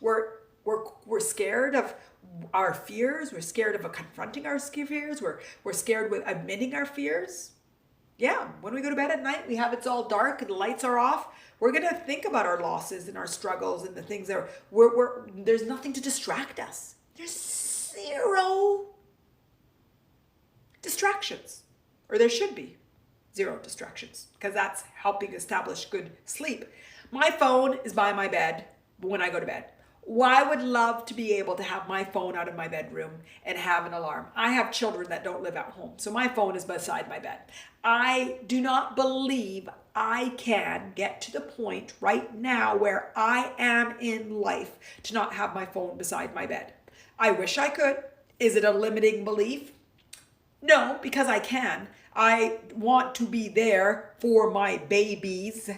We're scared of our fears. We're scared of confronting our fears. We're scared with admitting our fears. Yeah, when we go to bed at night, it's all dark and the lights are off. We're going to think about our losses and our struggles and the things that there's nothing to distract us. There's zero distractions, or there should be zero distractions because that's helping establish good sleep. My phone is by my bed when I go to bed. I would love to be able to have my phone out of my bedroom and have an alarm. I have children that don't live at home, so my phone is beside my bed. I do not believe I can get to the point right now where I am in life to not have my phone beside my bed. I wish I could. Is it a limiting belief? No, because I can. I want to be there for my babies.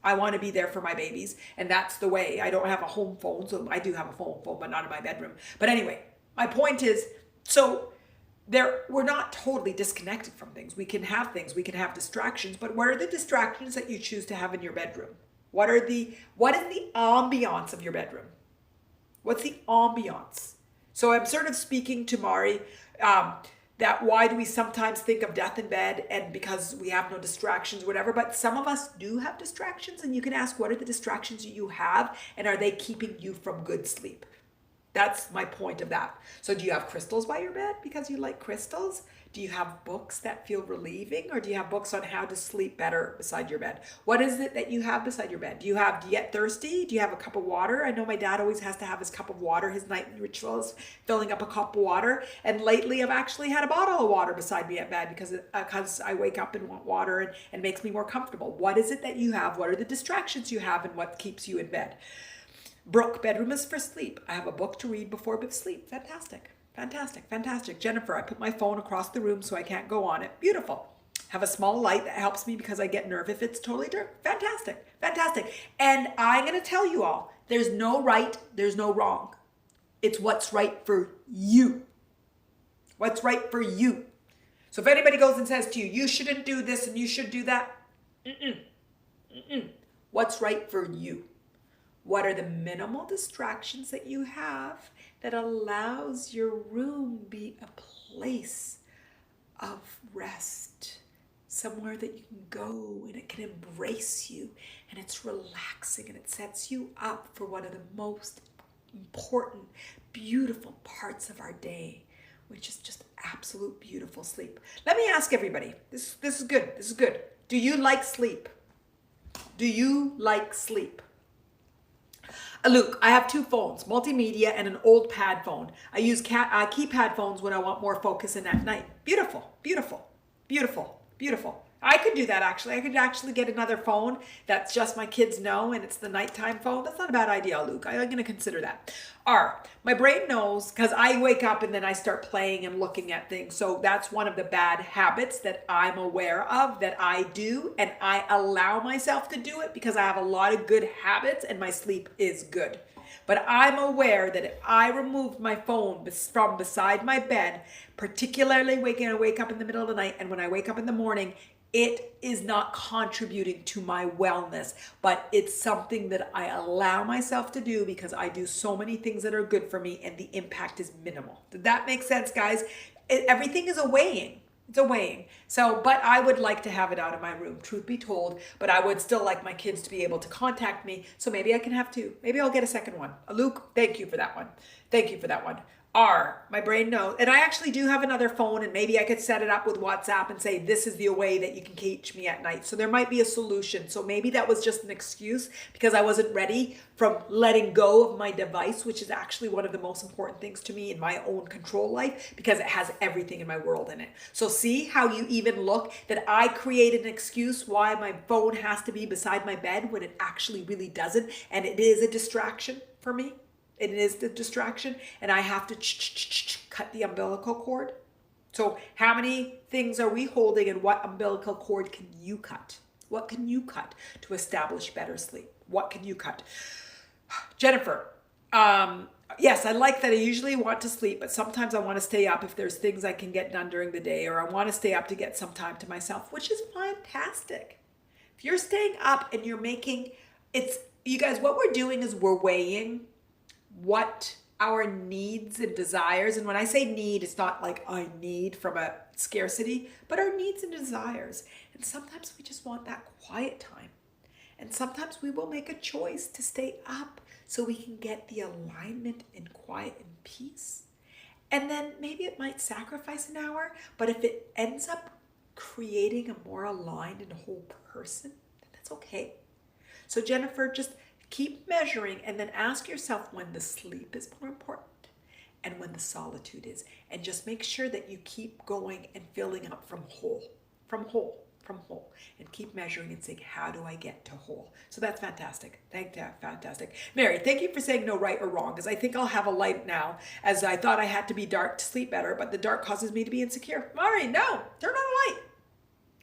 I want to be there for my babies. And that's the way. I don't have a home phone. So I do have a phone, but not in my bedroom. But anyway, my point is, so we're not totally disconnected from things. We can have things. We can have distractions. But what are the distractions that you choose to have in your bedroom? What is the ambiance of your bedroom? What's the ambiance? So I'm sort of speaking to Mari, that why do we sometimes think of death in bed, and because we have no distractions, whatever, but some of us do have distractions, and you can ask, what are the distractions you have, and are they keeping you from good sleep? That's my point of that. So do you have crystals by your bed because you like crystals? Do you have books that feel relieving, or do you have books on how to sleep better beside your bed? What is it that you have beside your bed? Do you get thirsty? Do you have a cup of water? I know my dad always has to have his cup of water. His night ritual is filling up a cup of water. And lately I've actually had a bottle of water beside me at bed because I wake up and want water and makes me more comfortable. What is it that you have? What are the distractions you have, and what keeps you in bed? Brooke, bedroom is for sleep. I have a book to read before sleep. Fantastic. Fantastic, fantastic. Jennifer, I put my phone across the room so I can't go on it. Beautiful. Have a small light that helps me because I get nerve if it's totally dark. Fantastic, fantastic. And I'm going to tell you all, there's no right, there's no wrong. It's what's right for you. What's right for you. So if anybody goes and says to you, you shouldn't do this and you should do that, what's right for you? What are the minimal distractions that you have that allows your room be a place of rest, somewhere that you can go and it can embrace you, and it's relaxing, and it sets you up for one of the most important, beautiful parts of our day, which is just absolute beautiful sleep. Let me ask everybody, this is good, this is good. Do you like sleep? Do you like sleep? Luke, I have two phones, multimedia and an old pad phone. I use keypad phones when I want more focus in at night. Beautiful, beautiful, beautiful, beautiful. I could do that actually. I could actually get another phone that's just my kids know, and it's the nighttime phone. That's not a bad idea, Luke. I'm going to consider that. My brain knows because I wake up and then I start playing and looking at things. So that's one of the bad habits that I'm aware of that I do, and I allow myself to do it because I have a lot of good habits and my sleep is good. But I'm aware that if I removed my phone from beside my bed, particularly when I wake up in the middle of the night and when I wake up in the morning, it is not contributing to my wellness, but it's something that I allow myself to do because I do so many things that are good for me and the impact is minimal. Did that make sense, guys? Everything is a weighing. It's a weighing. So, but I would like to have it out of my room, truth be told, but I would still like my kids to be able to contact me. So maybe I can have two. Maybe I'll get a second one. Luke, thank you for that one. Thank you for that one. My brain knows. And I actually do have another phone, and maybe I could set it up with WhatsApp and say, this is the way that you can catch me at night. So there might be a solution. So maybe that was just an excuse because I wasn't ready from letting go of my device, which is actually one of the most important things to me in my own control life because it has everything in my world in it. So see how you even look that I created an excuse why my phone has to be beside my bed when it actually really doesn't. And it is a distraction for me. It is the distraction, and I have to cut the umbilical cord. So how many things are we holding, and what umbilical cord can you cut? What can you cut to establish better sleep? What can you cut? Jennifer, yes, I like that. I usually want to sleep, but sometimes I want to stay up if there's things I can get done during the day, or I want to stay up to get some time to myself, which is fantastic. If you're staying up and you're you guys, what we're doing is we're weighing what our needs and desires, and when I say need, it's not like I need from a scarcity, but our needs and desires. And sometimes we just want that quiet time. And sometimes we will make a choice to stay up so we can get the alignment and quiet and peace. And then maybe it might sacrifice an hour, but if it ends up creating a more aligned and whole person, then that's okay. So Jennifer, just Keep measuring and then ask yourself when the sleep is more important and when the solitude is. And just make sure that you keep going and filling up from whole, from whole. And keep measuring and saying, how do I get to whole? So that's fantastic. Fantastic. Mary, thank you for saying no right or wrong, because I think I'll have a light now, as I thought I had to be dark to sleep better, but the dark causes me to be insecure. Mari, no, turn on the light.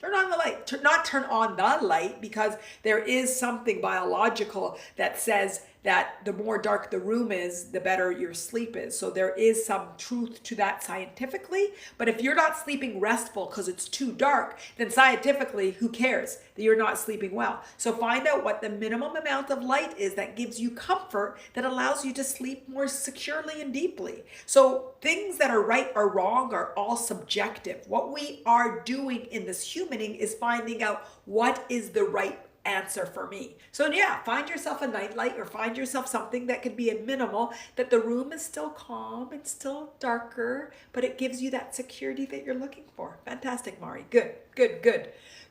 Turn on the light. Not turn on the light, because there is something biological that says that the more dark the room is, the better your sleep is. So there is some truth to that scientifically. But if you're not sleeping restful because it's too dark, then scientifically, who cares that you're not sleeping well? So find out what the minimum amount of light is that gives you comfort, that allows you to sleep more securely and deeply. So things that are right or wrong are all subjective. What we are doing in this humaning is finding out what is the right answer for me. So yeah, find yourself a nightlight, or find yourself something that could be a minimal, that the room is still calm and still darker, but it gives you that security that you're looking for. Fantastic, Mari. Good.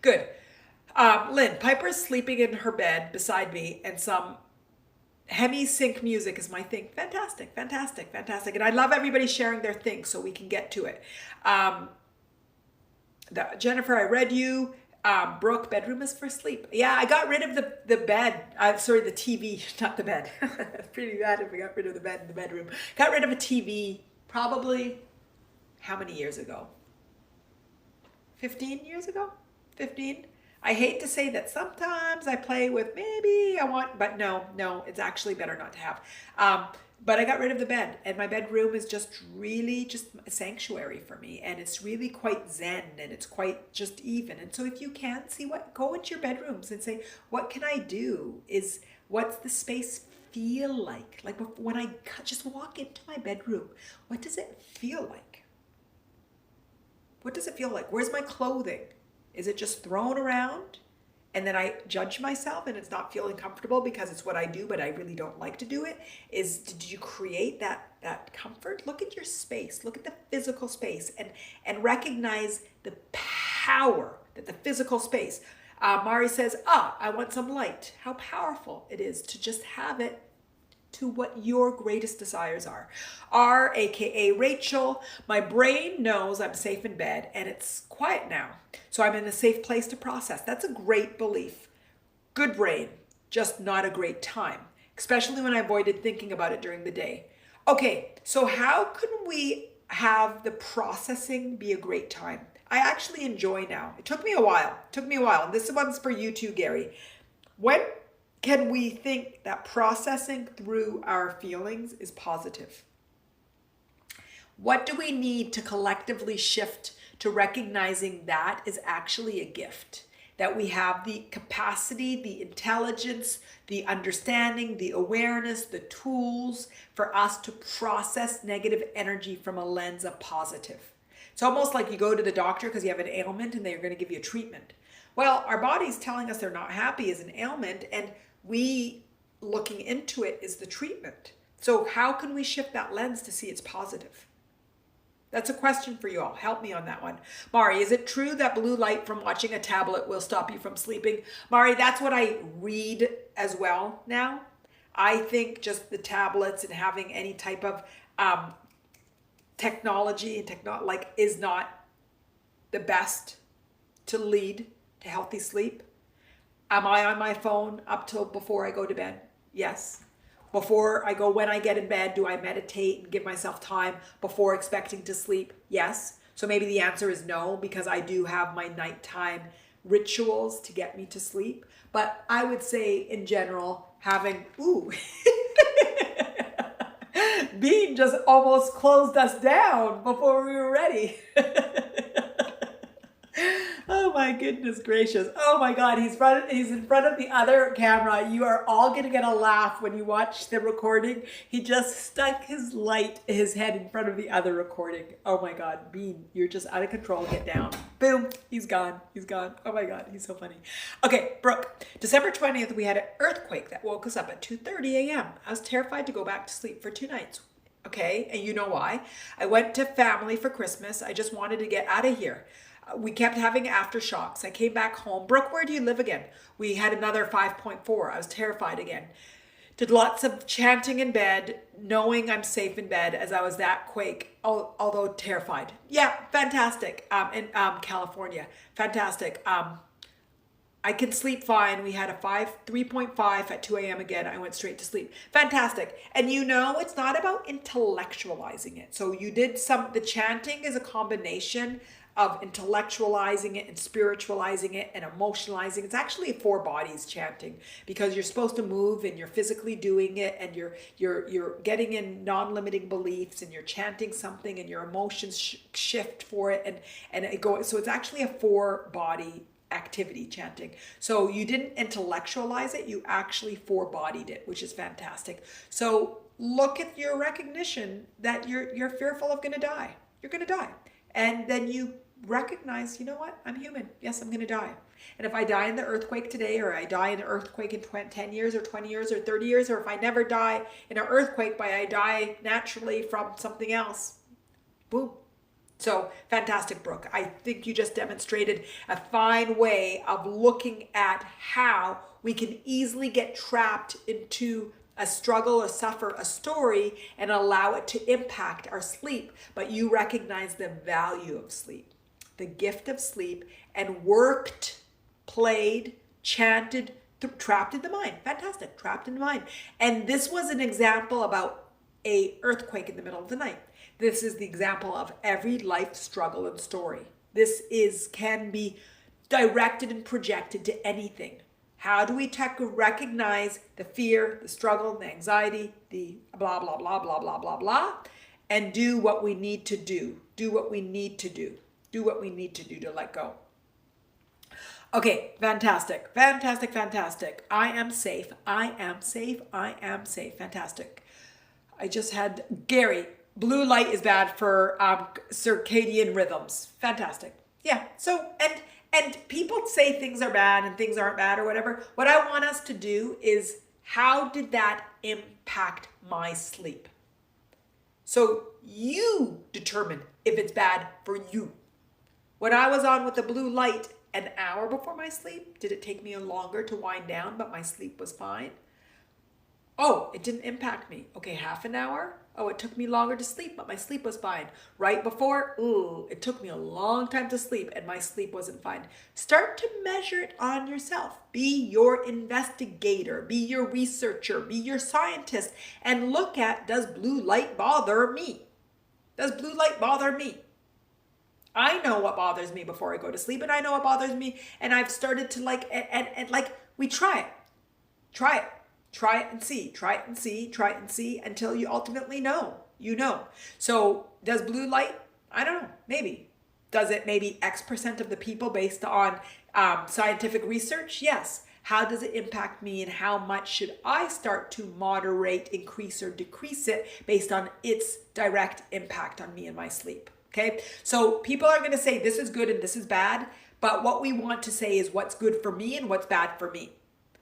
Lynn, Piper's sleeping in her bed beside me, and some hemi-sync music is my thing. Fantastic. And I love everybody sharing their things so we can get to it. Jennifer, I read you. Brooke, bedroom is for sleep. Yeah, I got rid of the bed. Sorry, the TV, not the bed. It's pretty bad if I got rid of the bed in the bedroom. Got rid of a TV probably, how many years ago? 15 years ago? 15? I hate to say that sometimes I play with maybe I want, but no, it's actually better not to have. But I got rid of the bed, and my bedroom is just really just a sanctuary for me. And it's really quite zen, and it's quite just even. And so if you can go into your bedrooms and say, what can I do? What's the space feel like? Like when I just walk into my bedroom, what does it feel like? What does it feel like? Where's my clothing? Is it just thrown around? And then I judge myself and it's not feeling comfortable because it's what I do, but I really don't like to do it. Did you create that comfort? Look at your space. Look at the physical space and recognize the power that the physical space. Mari says, I want some light. How powerful it is to just have it to what your greatest desires are. aka Rachel, my brain knows I'm safe in bed and it's quiet now. So I'm in a safe place to process. That's a great belief. Good brain, just not a great time, especially when I avoided thinking about it during the day. Okay, so how can we have the processing be a great time? I actually enjoy now. It took me a while. And this one's for you too, Gary. When can we think that processing through our feelings is positive? What do we need to collectively shift to recognizing that is actually a gift? That we have the capacity, the intelligence, the understanding, the awareness, the tools for us to process negative energy from a lens of positive. It's almost like you go to the doctor because you have an ailment and they're going to give you a treatment. Well, our body's telling us they're not happy is an ailment, and we looking into it is the treatment. So how can we shift that lens to see it's positive? That's a question for you all. Help me on that one. Mari, is it true that blue light from watching a tablet will stop you from sleeping? Mari, that's what I read as well now. I think just the tablets and having any type of technology and is not the best to lead to healthy sleep. Am I on my phone up till before I go to bed? Yes. When I get in bed, do I meditate and give myself time before expecting to sleep? Yes. So maybe the answer is no, because I do have my nighttime rituals to get me to sleep. But I would say in general, Bean just almost closed us down before we were ready. Oh my goodness gracious. Oh my God, he's in front of the other camera. You are all going to get a laugh when you watch the recording. He just stuck his head in front of the other recording. Oh my God, Bean, you're just out of control. Get down. Boom, he's gone. Oh my God, he's so funny. Okay, Brooke, December 20th, we had an earthquake that woke us up at 2:30 a.m. I was terrified to go back to sleep for 2 nights. Okay, and you know why? I went to family for Christmas. I just wanted to get out of here. We kept having aftershocks. I came back home. Brooke, where do you live again? We had another 5.4. I was terrified again. Did lots of chanting in bed, knowing I'm safe in bed as I was that quake, although terrified. Yeah, fantastic. In California, fantastic. I can sleep fine. We had a 3.5 at 2 a.m. again. I went straight to sleep. Fantastic. And it's not about intellectualizing it. So the chanting is a combination of intellectualizing it and spiritualizing it and emotionalizing. It's actually 4 bodies chanting, because you're supposed to move and you're physically doing it, and you're getting in non-limiting beliefs, and you're chanting something, and your emotions shift for it, and it goes. So it's actually a 4 body activity, chanting. So you didn't intellectualize it, you actually 4-bodied it, which is fantastic. So look at your recognition that you're fearful of going to die. You're going to die. And then you recognize, you know what? I'm human. Yes, I'm going to die. And if I die in the earthquake today, or I die in an earthquake in 10 years or 20 years or 30 years, or if I never die in an earthquake, but I die naturally from something else, boom. So fantastic, Brooke. I think you just demonstrated a fine way of looking at how we can easily get trapped into a struggle or suffer a story and allow it to impact our sleep. But you recognize the value of sleep, the gift of sleep, and worked, played, chanted, trapped in the mind. Fantastic, trapped in the mind. And this was an example about a earthquake in the middle of the night. This is the example of every life struggle and story. Can be directed and projected to anything. How do we recognize the fear, the struggle, the anxiety, the blah, blah, blah, blah, blah, blah, blah, and do what we need to do. Do what we need to do. Do what we need to do to let go. Okay, fantastic, fantastic, fantastic. I am safe. I am safe. I am safe. Fantastic. I just had Gary. Blue light is bad for circadian rhythms. Fantastic. Yeah. So, and people say things are bad and things aren't bad or whatever. What I want us to do is, how did that impact my sleep? So you determine if it's bad for you. When I was on with the blue light an hour before my sleep, did it take me longer to wind down, but my sleep was fine? Oh, it didn't impact me. Okay, half an hour. Oh, it took me longer to sleep, but my sleep was fine. Right before, it took me a long time to sleep and my sleep wasn't fine. Start to measure it on yourself. Be your investigator, be your researcher, be your scientist, and look at, does blue light bother me? Does blue light bother me? I know what bothers me before I go to sleep, and I know what bothers me, and I've started to we try it. Try it. Try it and see, try it and see, try it and see, until you ultimately know, So does blue light? I don't know, maybe. Does it maybe X% of the people based on scientific research? Yes. How does it impact me, and how much should I start to moderate, increase, or decrease it based on its direct impact on me and my sleep? Okay, so people are going to say this is good and this is bad, but what we want to say is what's good for me and what's bad for me.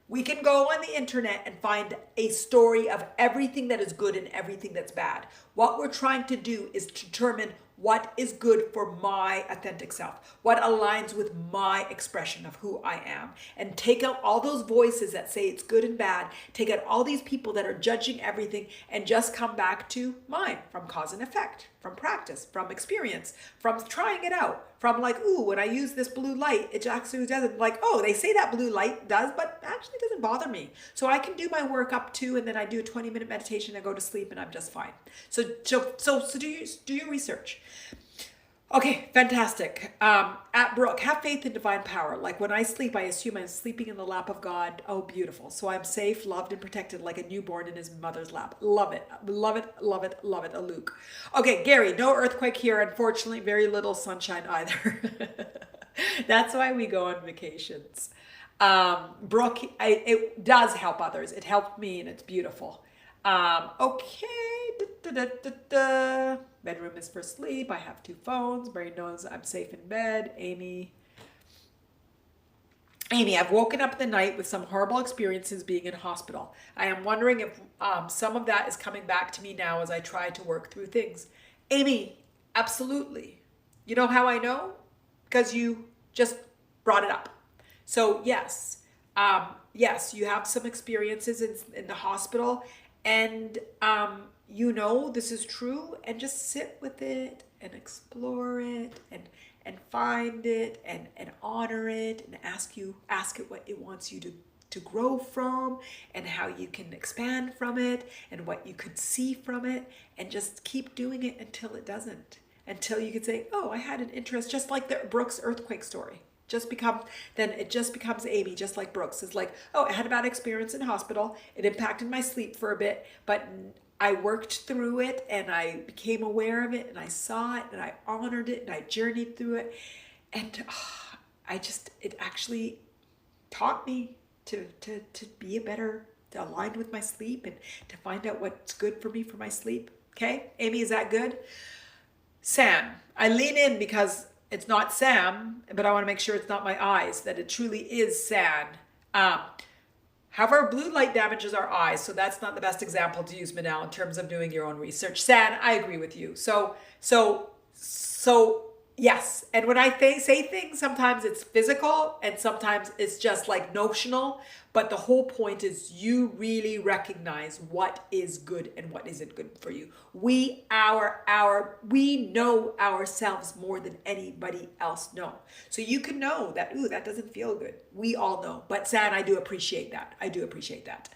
We can go on the internet and find a story of everything that is good and everything that's bad. What we're trying to do is determine what is good for my authentic self, what aligns with my expression of who I am, and take out all those voices that say it's good and bad, take out all these people that are judging everything, and just come back to mine, from cause and effect, from practice, from experience, from trying it out, from when I use this blue light, it actually doesn't, they say that blue light does, but actually doesn't bother me. So I can do my work up to, and then I do a 20-minute meditation and go to sleep, and I'm just fine. So do your research. Okay, fantastic. At Brooke, have faith in divine power. Like when I sleep, I assume I'm sleeping in the lap of God. Oh, beautiful. So I'm safe, loved, and protected like a newborn in his mother's lap. Love it. Love it. Love it. Love it. A Luke. Okay, Gary, no earthquake here. Unfortunately, very little sunshine either. That's why we go on vacations. Brooke, it does help others. It helped me, and it's beautiful. Okay. Bedroom is for sleep. I have 2 phones. Brain knows I'm safe in bed. Amy, I've woken up in the night with some horrible experiences being in hospital. I am wondering if some of that is coming back to me now as I try to work through things. Amy, absolutely. You know how I know? Because you just brought it up. So yes, Yes, you have some experiences in the hospital, and you know this is true, and just sit with it and explore it and find it and honor it and ask it what it wants you to grow from and how you can expand from it and what you could see from it, and just keep doing it until it doesn't, until you could say, oh, I had an interest, just like the Brooks earthquake story. Then it just becomes Amy, just like Brooks. It's like, oh, I had a bad experience in hospital. It impacted my sleep for a bit, but I worked through it and I became aware of it and I saw it and I honored it and I journeyed through it. And it actually taught me to be to align with my sleep and to find out what's good for me for my sleep. Okay, Amy, is that good? Sam, I lean in because it's not Sam, but I want to make sure it's not my eyes, that it truly is San. However, blue light damages our eyes, so that's not the best example to use, Manal, in terms of doing your own research. San, I agree with you. So yes. And when I say things, sometimes it's physical and sometimes it's just like notional. But the whole point is you really recognize what is good and what isn't good for you. We know ourselves more than anybody else know. So you can know that, ooh, that doesn't feel good. We all know. But San, I do appreciate that. I do appreciate that.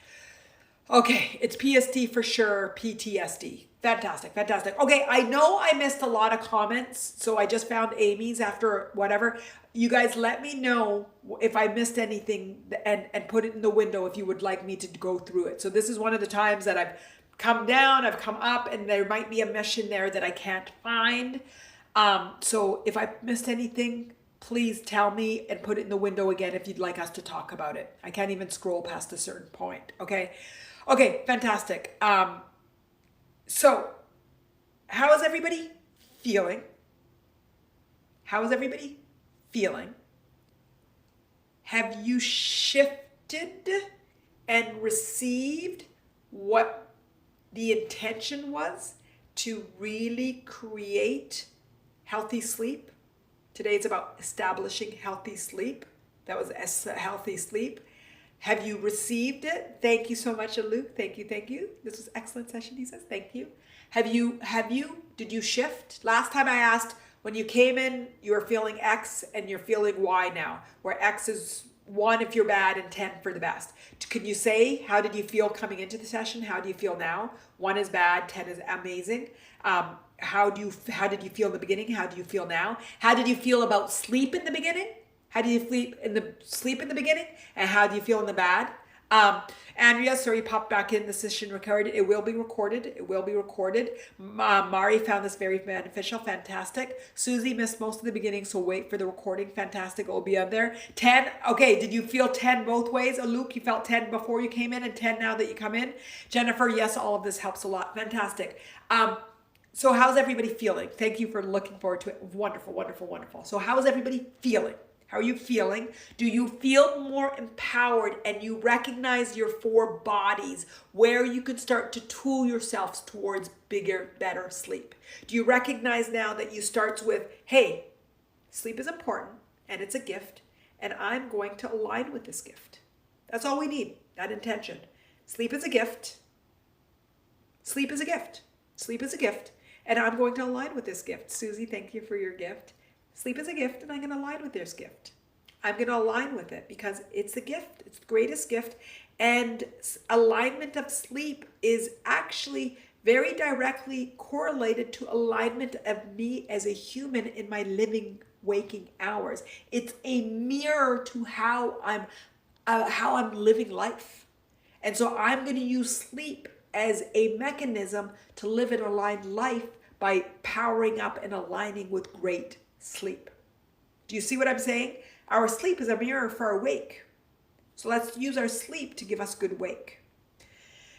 Okay, it's PST for sure, PTSD. Fantastic, fantastic. Okay, I know I missed a lot of comments, so I just found Amy's after whatever. You guys let me know if I missed anything and put it in the window if you would like me to go through it. So this is one of the times that I've come down, I've come up, and there might be a mesh in there that I can't find. So if I missed anything, please tell me and put it in the window again if you'd like us to talk about it. I can't even scroll past a certain point, okay? Okay, fantastic. So, how is everybody feeling? How is everybody feeling? Have you shifted and received what the intention was to really create healthy sleep? Today it's about establishing healthy sleep. That was healthy sleep. Have you received it? Thank you so much, Luke. Thank you, thank you. This was an excellent session, he says. Thank you. Did you shift? Last time I asked, when you came in, you were feeling X and you're feeling Y now, where X is 1 if you're bad and 10 for the best. Can you say, how did you feel coming into the session? How do you feel now? 1 is bad, 10 is amazing. How did you feel in the beginning? How do you feel now? How did you feel about sleep in the beginning? How do you sleep in the beginning? And how do you feel in the bad? Andrea, sorry, popped back in the session recorded. It will be recorded. It will be recorded. Mari found this very beneficial. Fantastic. Susie missed most of the beginning, so wait for the recording. Fantastic. It will be up there. 10. Okay. Did you feel 10 both ways? Luke, you felt 10 before you came in and 10 now that you come in. Jennifer, yes, all of this helps a lot. Fantastic. So how's everybody feeling? Thank you for looking forward to it. Wonderful, wonderful, wonderful. So how is everybody feeling? How are you feeling? Do you feel more empowered and you recognize your 4 bodies where you can start to tool yourselves towards bigger, better sleep? Do you recognize now that you starts with, hey, sleep is important and it's a gift and I'm going to align with this gift. That's all we need, that intention. Sleep is a gift. Sleep is a gift. Sleep is a gift and I'm going to align with this gift. Susie, thank you for your gift. Sleep is a gift and I'm going to align with this gift. I'm going to align with it because it's a gift. It's the greatest gift. And alignment of sleep is actually very directly correlated to alignment of me as a human in my living, waking hours. It's a mirror to how I'm living life. And so I'm going to use sleep as a mechanism to live an aligned life by powering up and aligning with great sleep. Do you see what I'm saying? Our sleep is a mirror for our wake. So let's use our sleep to give us good wake.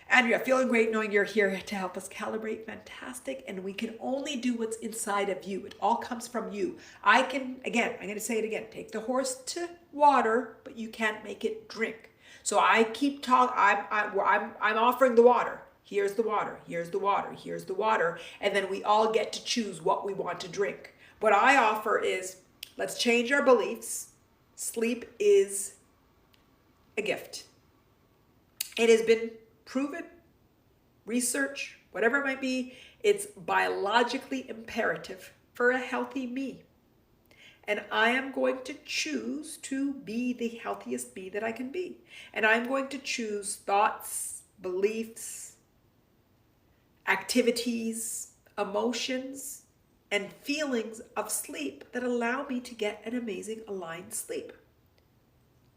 Andrea, feeling great knowing you're here to help us calibrate. Fantastic. And we can only do what's inside of you. It all comes from you. I'm going to say it again. Take the horse to water, but you can't make it drink. So I keep talking. I'm offering the water. Here's the water. Here's the water. Here's the water. And then we all get to choose what we want to drink. What I offer is, let's change our beliefs. Sleep is a gift. It has been proven, research, whatever it might be, it's biologically imperative for a healthy me. And I am going to choose to be the healthiest me that I can be. And I'm going to choose thoughts, beliefs, activities, emotions, and feelings of sleep that allow me to get an amazing aligned sleep.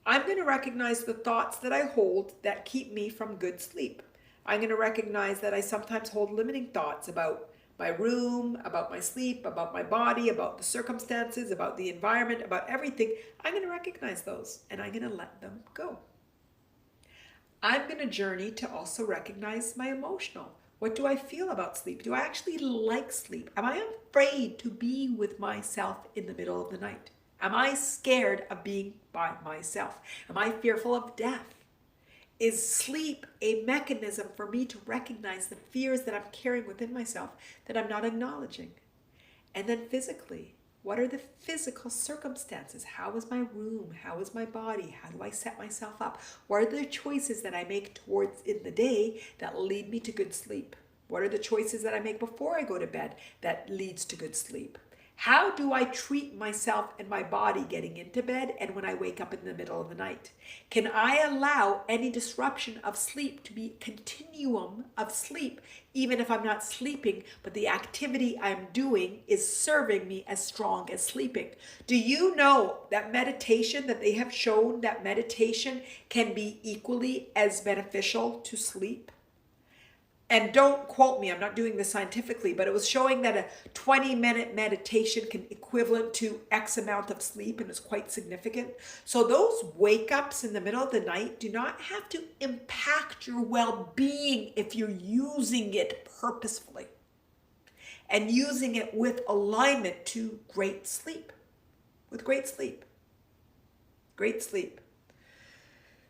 I'm going to recognize the thoughts that I hold that keep me from good sleep. I'm going to recognize that I sometimes hold limiting thoughts about my room, about my sleep, about my body, about the circumstances, about the environment, about everything. I'm going to recognize those and I'm going to let them go. I'm going to journey to also recognize my emotional. What do I feel about sleep? Do I actually like sleep? Am I afraid to be with myself in the middle of the night? Am I scared of being by myself? Am I fearful of death? Is sleep a mechanism for me to recognize the fears that I'm carrying within myself that I'm not acknowledging? And then physically, what are the physical circumstances? How is my room? How is my body? How do I set myself up? What are the choices that I make towards in the day that lead me to good sleep? What are the choices that I make before I go to bed that leads to good sleep? How do I treat myself and my body getting into bed and when I wake up in the middle of the night? Can I allow any disruption of sleep to be a continuum of sleep, even if I'm not sleeping, but the activity I'm doing is serving me as strong as sleeping? Do you know that meditation, that they have shown that meditation can be equally as beneficial to sleep? And don't quote me, I'm not doing this scientifically, but it was showing that a 20-minute meditation can equivalent to X amount of sleep, and it's quite significant. So those wake-ups in the middle of the night do not have to impact your well-being if you're using it purposefully and using it with alignment to great sleep. With great sleep. Great sleep.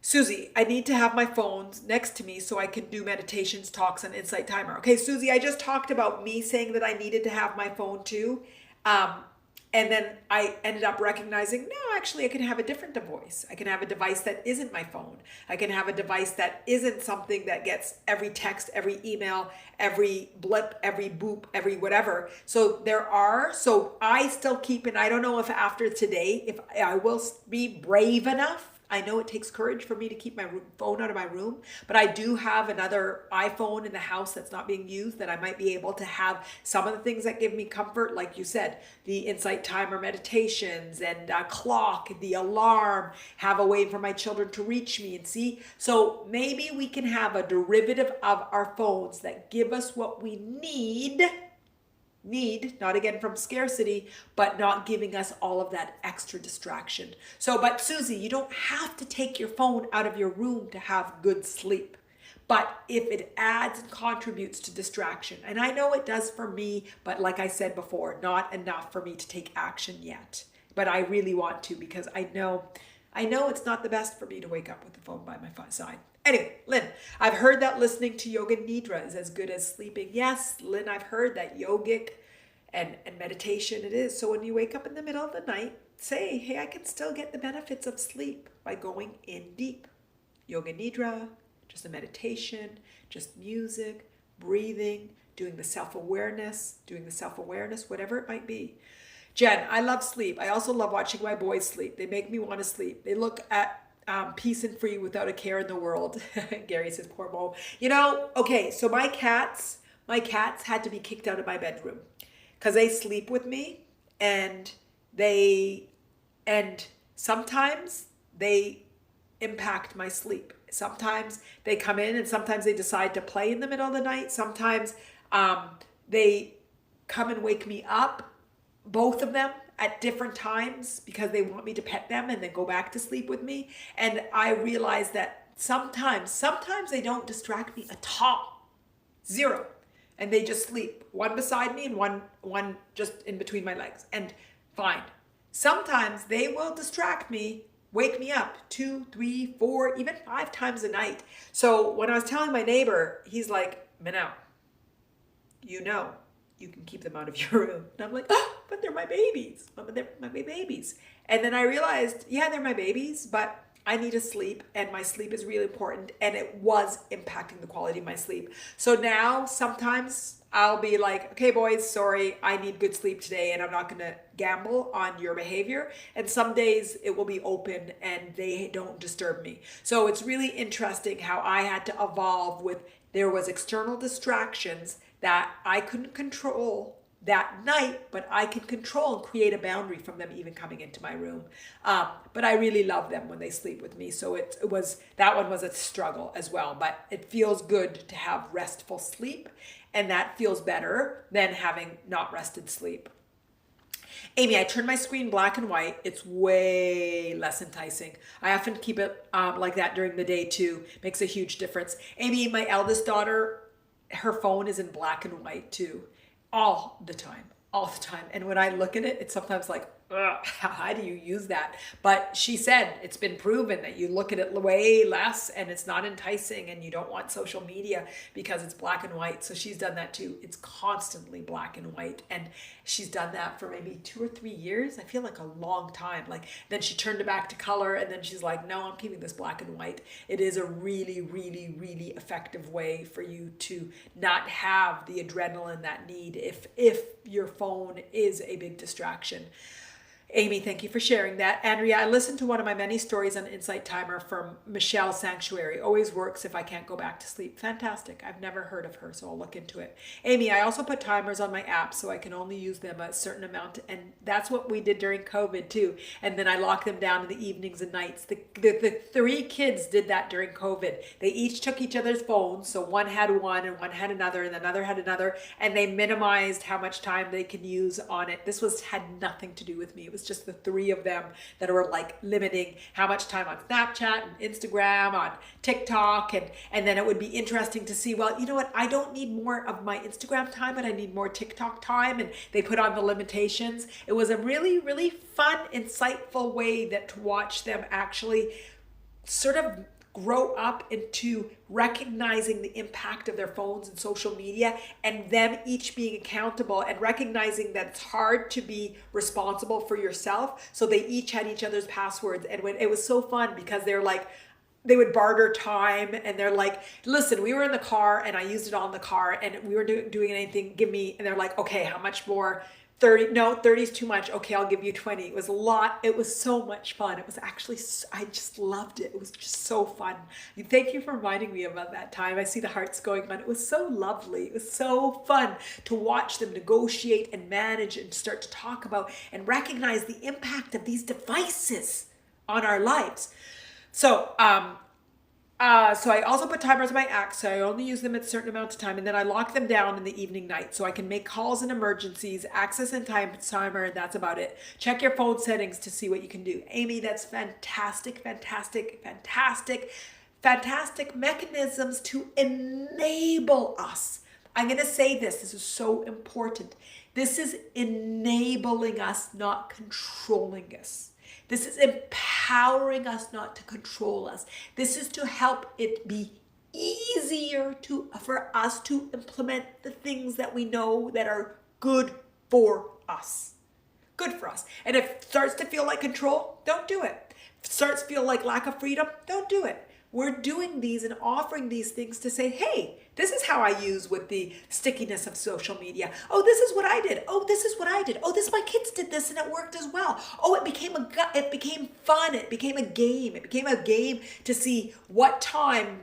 Susie, I need to have my phones next to me so I can do meditations, talks, and Insight Timer. Okay, Susie, I just talked about me saying that I needed to have my phone too. And then I ended up recognizing, no, actually I can have a different device. I can have a device that isn't my phone. I can have a device that isn't something that gets every text, every email, every blip, every boop, every whatever. So I still keep, and I don't know if after today, if I will be brave enough. I know it takes courage for me to keep my phone out of my room, but I do have another iPhone in the house that's not being used that I might be able to have some of the things that give me comfort, like you said, the Insight Timer meditations and a clock, the alarm, have a way for my children to reach me and see. So maybe we can have a derivative of our phones that give us what we need, not again from scarcity, but not giving us all of that extra distraction. So, but Susie, you don't have to take your phone out of your room to have good sleep. But if it adds and contributes to distraction, and I know it does for me, but like I said before, not enough for me to take action yet. But I really want to, because I know it's not the best for me to wake up with the phone by my side. Anyway, Lynn, I've heard that listening to yoga nidra is as good as sleeping. Yes, Lynn, I've heard that yogic and meditation it is. So when you wake up in the middle of the night, say, hey, I can still get the benefits of sleep by going in deep. Yoga nidra, just a meditation, just music, breathing, doing the self-awareness, whatever it might be. Jen, I love sleep. I also love watching my boys sleep. They make me want to sleep. They look at peace and free without a care in the world. Gary says, poor Mo. Okay, so my cats had to be kicked out of my bedroom because they sleep with me, and sometimes they impact my sleep. Sometimes they come in and sometimes they decide to play in the middle of the night. Sometimes they come and wake me up, both of them, at different times because they want me to pet them and then go back to sleep with me. And I realize that sometimes they don't distract me at all. Zero. And they just sleep, one beside me and one just in between my legs, and fine. Sometimes they will distract me, wake me up 2, 3, 4, even 5 times a night. So when I was telling my neighbor, he's like, Manal, you can keep them out of your room. And I'm like, oh, but they're my babies. They're my babies. And then I realized, yeah, they're my babies, but I need to sleep, and my sleep is really important, and it was impacting the quality of my sleep. So now sometimes I'll be like, okay, boys, sorry, I need good sleep today, and I'm not going to gamble on your behavior. And some days it will be open and they don't disturb me. So it's really interesting how I had to evolve with, there was external distractions that I couldn't control that night, but I can control and create a boundary from them even coming into my room. But I really love them when they sleep with me. So it was, that one was a struggle as well, but it feels good to have restful sleep, and that feels better than having not rested sleep. Amy, I turn my screen black and white. It's way less enticing. I often keep it like that during the day too. Makes a huge difference. Amy, my eldest daughter, her phone is in black and white too. All the time. And when I look at it, it's sometimes like, ugh, how do you use that? But she said it's been proven that you look at it way less and it's not enticing, and you don't want social media because it's black and white. So she's done that too. It's constantly black and white. And she's done that for maybe 2 or 3 years. I feel like a long time. Like, then she turned it back to color, and then she's like, no, I'm keeping this black and white. It is a really, really, really effective way for you to not have the adrenaline that need if your phone is a big distraction. Amy, thank you for sharing that. Andrea, I listened to one of my many stories on Insight Timer from Michelle Sanctuary. Always works if I can't go back to sleep. Fantastic. I've never heard of her, so I'll look into it. Amy, I also put timers on my app so I can only use them a certain amount. And that's what we did during COVID too. And then I locked them down in the evenings and nights. The 3 kids did that during COVID. They each took each other's phones. So one had one and one had another and another had another. And they minimized how much time they could use on it. This had nothing to do with me. It was just the 3 of them that were like limiting how much time on Snapchat and Instagram, on TikTok, and then it would be interesting to see, well, you know what, I don't need more of my Instagram time, but I need more TikTok time, and they put on the limitations. It was a really, really fun, insightful way that to watch them actually sort of grow up into recognizing the impact of their phones and social media, and them each being accountable and recognizing that it's hard to be responsible for yourself. So they each had each other's passwords, and when it was so fun because they're like, they would barter time, and they're like, listen, we were in the car and I used it all in the car, and we were doing anything, give me, and they're like, okay, how much more? 30, no, 30 is too much. Okay, I'll give you 20. It was a lot. It was so much fun. It was actually, I just loved it. It was just so fun. Thank you for reminding me about that time. I see the hearts going on. It was so lovely. It was so fun to watch them negotiate and manage and start to talk about and recognize the impact of these devices on our lives. So I also put timers on my app, so I only use them at a certain amount of time, and then I lock them down in the evening night so I can make calls in emergencies, access and timer, and that's about it. Check your phone settings to see what you can do. Amy, that's fantastic mechanisms to enable us. I'm going to say this is so important. This is enabling us, not controlling us. This is empowering us not to control us. This is to help it be easier for us to implement the things that we know that are good for us. Good for us. And if it starts to feel like control, don't do it. If it starts to feel like lack of freedom, don't do it. We're doing these and offering these things to say, hey, this is how I use with the stickiness of social media. Oh, this is what I did. Oh, this is what I did. Oh, my kids did this and it worked as well. Oh, it became fun. It became a game. It became a game to see what time,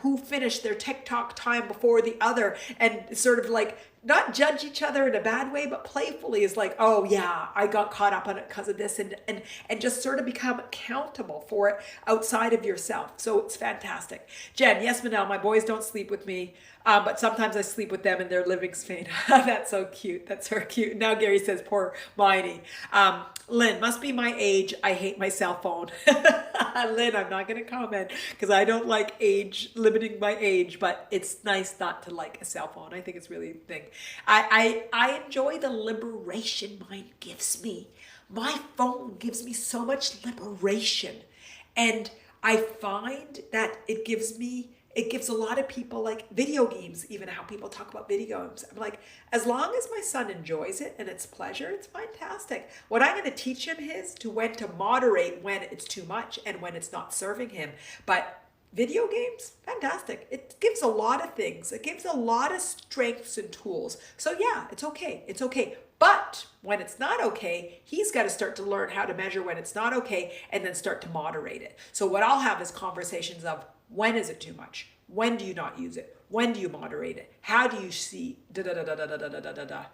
who finished their TikTok time before the other, and sort of like not judge each other in a bad way, but playfully is like, oh yeah, I got caught up on it because of this, and just sort of become accountable for it outside of yourself. So it's fantastic. Jen, yes, Manal, my boys don't sleep with me, but sometimes I sleep with them in their living space. That's so cute. That's so cute. Now Gary says, poor Miney. Lynn, must be my age. I hate my cell phone. Lynn, I'm not going to comment because I don't like limiting my age, but it's nice not to like a cell phone. I think it's really a thing. I enjoy the liberation mine gives me. My phone gives me so much liberation. And I find that it gives me It gives a lot of people, like video games, even how people talk about video games. I'm like, as long as my son enjoys it and it's pleasure, it's fantastic. What I'm going to teach him is to when to moderate when it's too much and when it's not serving him. But video games, fantastic. It gives a lot of things. It gives a lot of strengths and tools. So yeah, it's okay. It's okay. But when it's not okay, he's got to start to learn how to measure when it's not okay and then start to moderate it. So what I'll have is conversations of, when is it too much? When do you not use it? When do you moderate it? How do you see da da da da da da da da da da?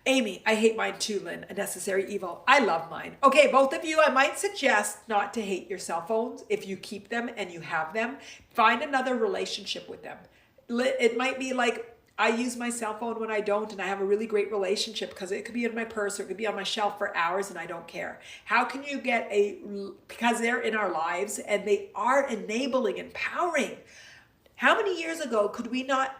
Amy, I hate mine too, Lynn. A necessary evil. I love mine. Okay, both of you, I might suggest not to hate your cell phones. If you keep them and you have them, find another relationship with them. It might be like, I use my cell phone when I don't, and I have a really great relationship because it could be in my purse or it could be on my shelf for hours and I don't care. How can you get because they're in our lives and they are enabling, empowering. How many years ago could we not,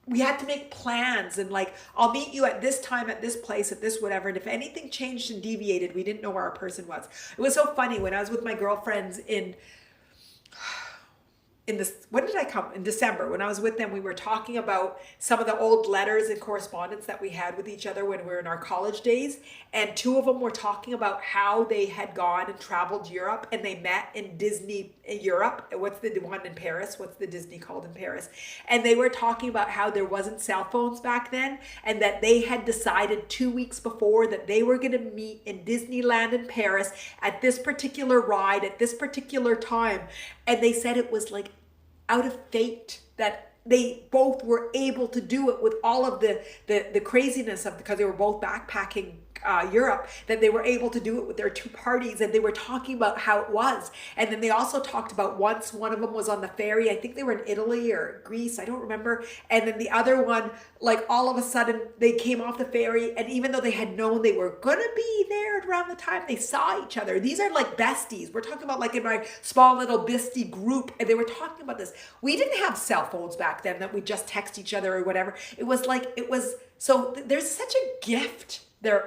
we had to make plans and like, I'll meet you at this time, at this place, at this whatever. And if anything changed and deviated, we didn't know where our person was. It was so funny when I was with my girlfriends in this, when did I come? In December, when I was with them, we were talking about some of the old letters and correspondence that we had with each other when we were in our college days. And two of them were talking about how they had gone and traveled Europe and they met in Disney Europe. What's the one in Paris? What's the Disney called in Paris? And they were talking about how there wasn't cell phones back then and that they had decided 2 weeks before that they were going to meet in Disneyland in Paris at this particular ride at this particular time. And they said it was like out of fate that they both were able to do it with all of the craziness of, because they were both backpacking Europe, that they were able to do it with their two parties, and they were talking about how it was. And then they also talked about once one of them was on the ferry, I think they were in Italy or Greece, I don't remember, and then the other one, like all of a sudden they came off the ferry, and even though they had known they were gonna be there around the time, they saw each other. These are like besties. We're talking about like in my small little bestie group, and they were talking about this. We didn't have cell phones back then that we just text each other or whatever. It was like, it was, so there's such a gift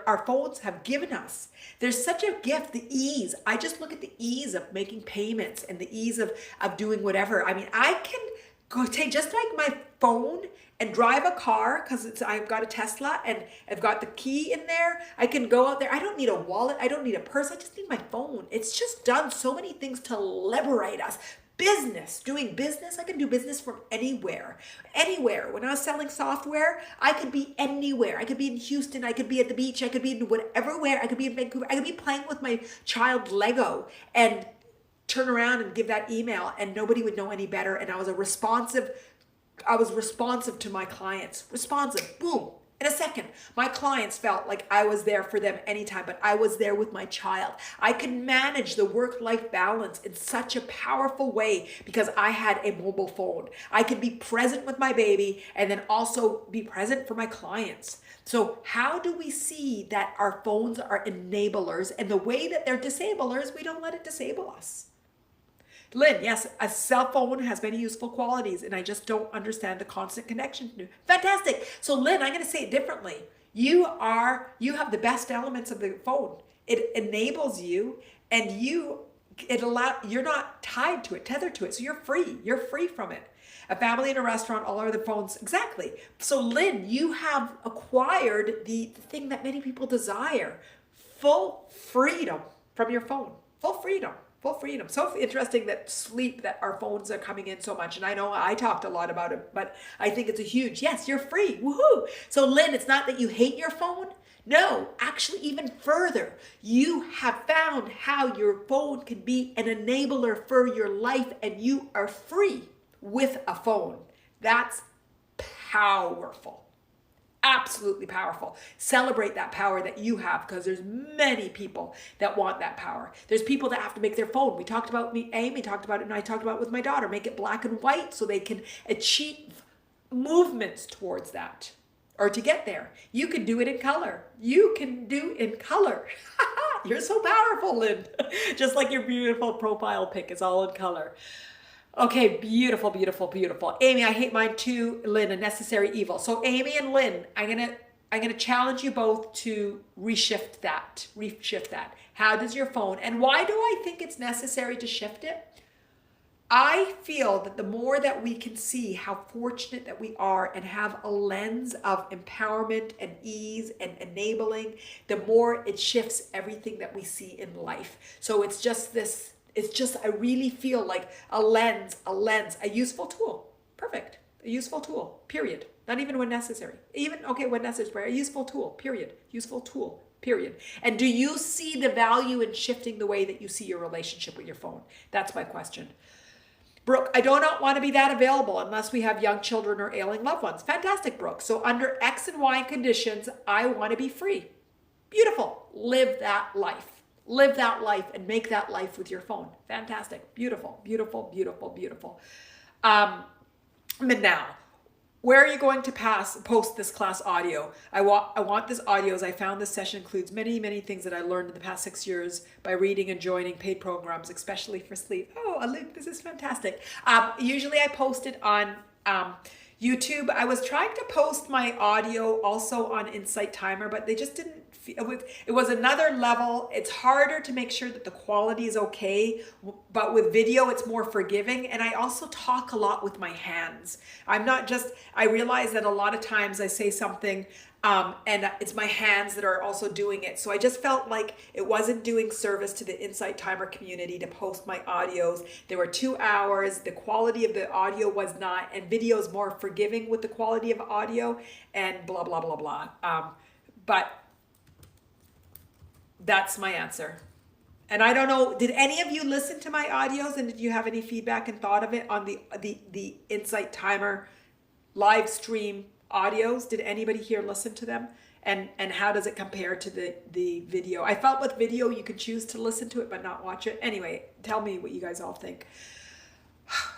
our phones have given us. There's such a gift, the ease. I just look at the ease of making payments and the ease of doing whatever. I mean, I can go take just like my phone and drive a car because I've got a Tesla and I've got the key in there. I can go out there. I don't need a wallet. I don't need a purse. I just need my phone. It's just done so many things to liberate us. Business, doing business, I can do business from anywhere. Anywhere. When I was selling software, I could be anywhere. I could be in Houston, I could be at the beach, I could be in whatever where, I could be in Vancouver, I could be playing with my child Lego and turn around and give that email and nobody would know any better. And I was responsive to my clients. Responsive, boom. In a second, my clients felt like I was there for them anytime, but I was there with my child. I could manage the work-life balance in such a powerful way because I had a mobile phone. I could be present with my baby and then also be present for my clients. So how do we see that our phones are enablers, and the way that they're disablers, we don't let it disable us? Lynn, yes, a cell phone has many useful qualities and I just don't understand the constant connection. Fantastic. So Lynn, I'm going to say it differently. You have the best elements of the phone. It enables you and you're not tied to it, tethered to it. So you're free from it. A family in a restaurant, all other phones, exactly. So Lynn, you have acquired the thing that many people desire, full freedom from your phone, full freedom. Full freedom. So interesting that our phones are coming in so much. And I know I talked a lot about it, but I think it's a huge, yes, you're free. Woohoo. So Lynn, it's not that you hate your phone. No, actually even further, you have found how your phone can be an enabler for your life and you are free with a phone. That's powerful. Absolutely powerful. Celebrate that power that you have because there's many people that want that power. There's people that have to make their phone. We talked about Amy talked about it and I talked about it with my daughter. Make it black and white so they can achieve movements towards that or to get there. You can do it in color. You can do in color. You're so powerful, Lynn. Just like your beautiful profile pic is all in color. Okay, beautiful, beautiful, beautiful. Amy, I hate mine too. Lynn, a necessary evil. So Amy and Lynn, I'm gonna challenge you both to reshift that. How does your phone, and why do I think it's necessary to shift it? I feel that the more that we can see how fortunate that we are and have a lens of empowerment and ease and enabling, the more it shifts everything that we see in life. So it's just this, I really feel like a lens, a useful tool. Perfect. A useful tool, period. Not even when necessary. Even, okay, when necessary, a useful tool, period. Useful tool, period. And do you see the value in shifting the way that you see your relationship with your phone? That's my question. Brooke, I do not want to be that available unless we have young children or ailing loved ones. Fantastic, Brooke. So under X and Y conditions, I want to be free. Beautiful. Live that life. Live that life and make that life with your phone. Fantastic. Beautiful, beautiful, beautiful, beautiful. But now, where are you going to post this class audio? I want this audio, as I found this session includes many, many things that I learned in the past 6 years by reading and joining paid programs, especially for sleep. Oh, Aluk, this is fantastic. Usually I post it on YouTube. I was trying to post my audio also on Insight Timer, but they just didn't. It was another level. It's harder to make sure that the quality is okay, but with video, it's more forgiving. And I also talk a lot with my hands. I realize that a lot of times I say something and it's my hands that are also doing it. So I just felt like it wasn't doing service to the Insight Timer community to post my audios. They were 2 hours. The quality of the audio was not, and video is more forgiving with the quality of audio and blah, blah, blah, blah. But that's my answer. And I don't know, did any of you listen to my audios and did you have any feedback and thought of it on the Insight Timer live stream audios? Did anybody here listen to them? And how does it compare to the video? I felt with video, you could choose to listen to it, but not watch it. Anyway, tell me what you guys all think.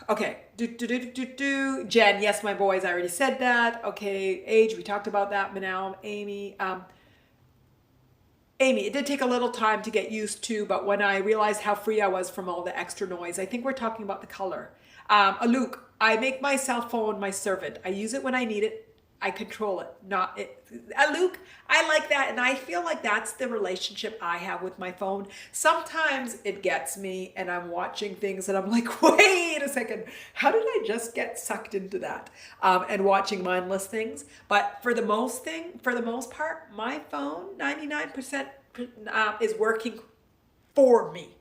Okay. Jen, yes, my boys, I already said that. Okay. Age, we talked about that. Manal, Amy, it did take a little time to get used to, but when I realized how free I was from all the extra noise, I think we're talking about the color. Aluk, I make my cell phone my servant. I use it when I need it. I control it, not it. Aluk, I like that. And I feel like that's the relationship I have with my phone. Sometimes it gets me and I'm watching things and I'm like, wait a second, how did I just get sucked into that? And watching mindless things. But for the most part, my phone, 99% is working for me.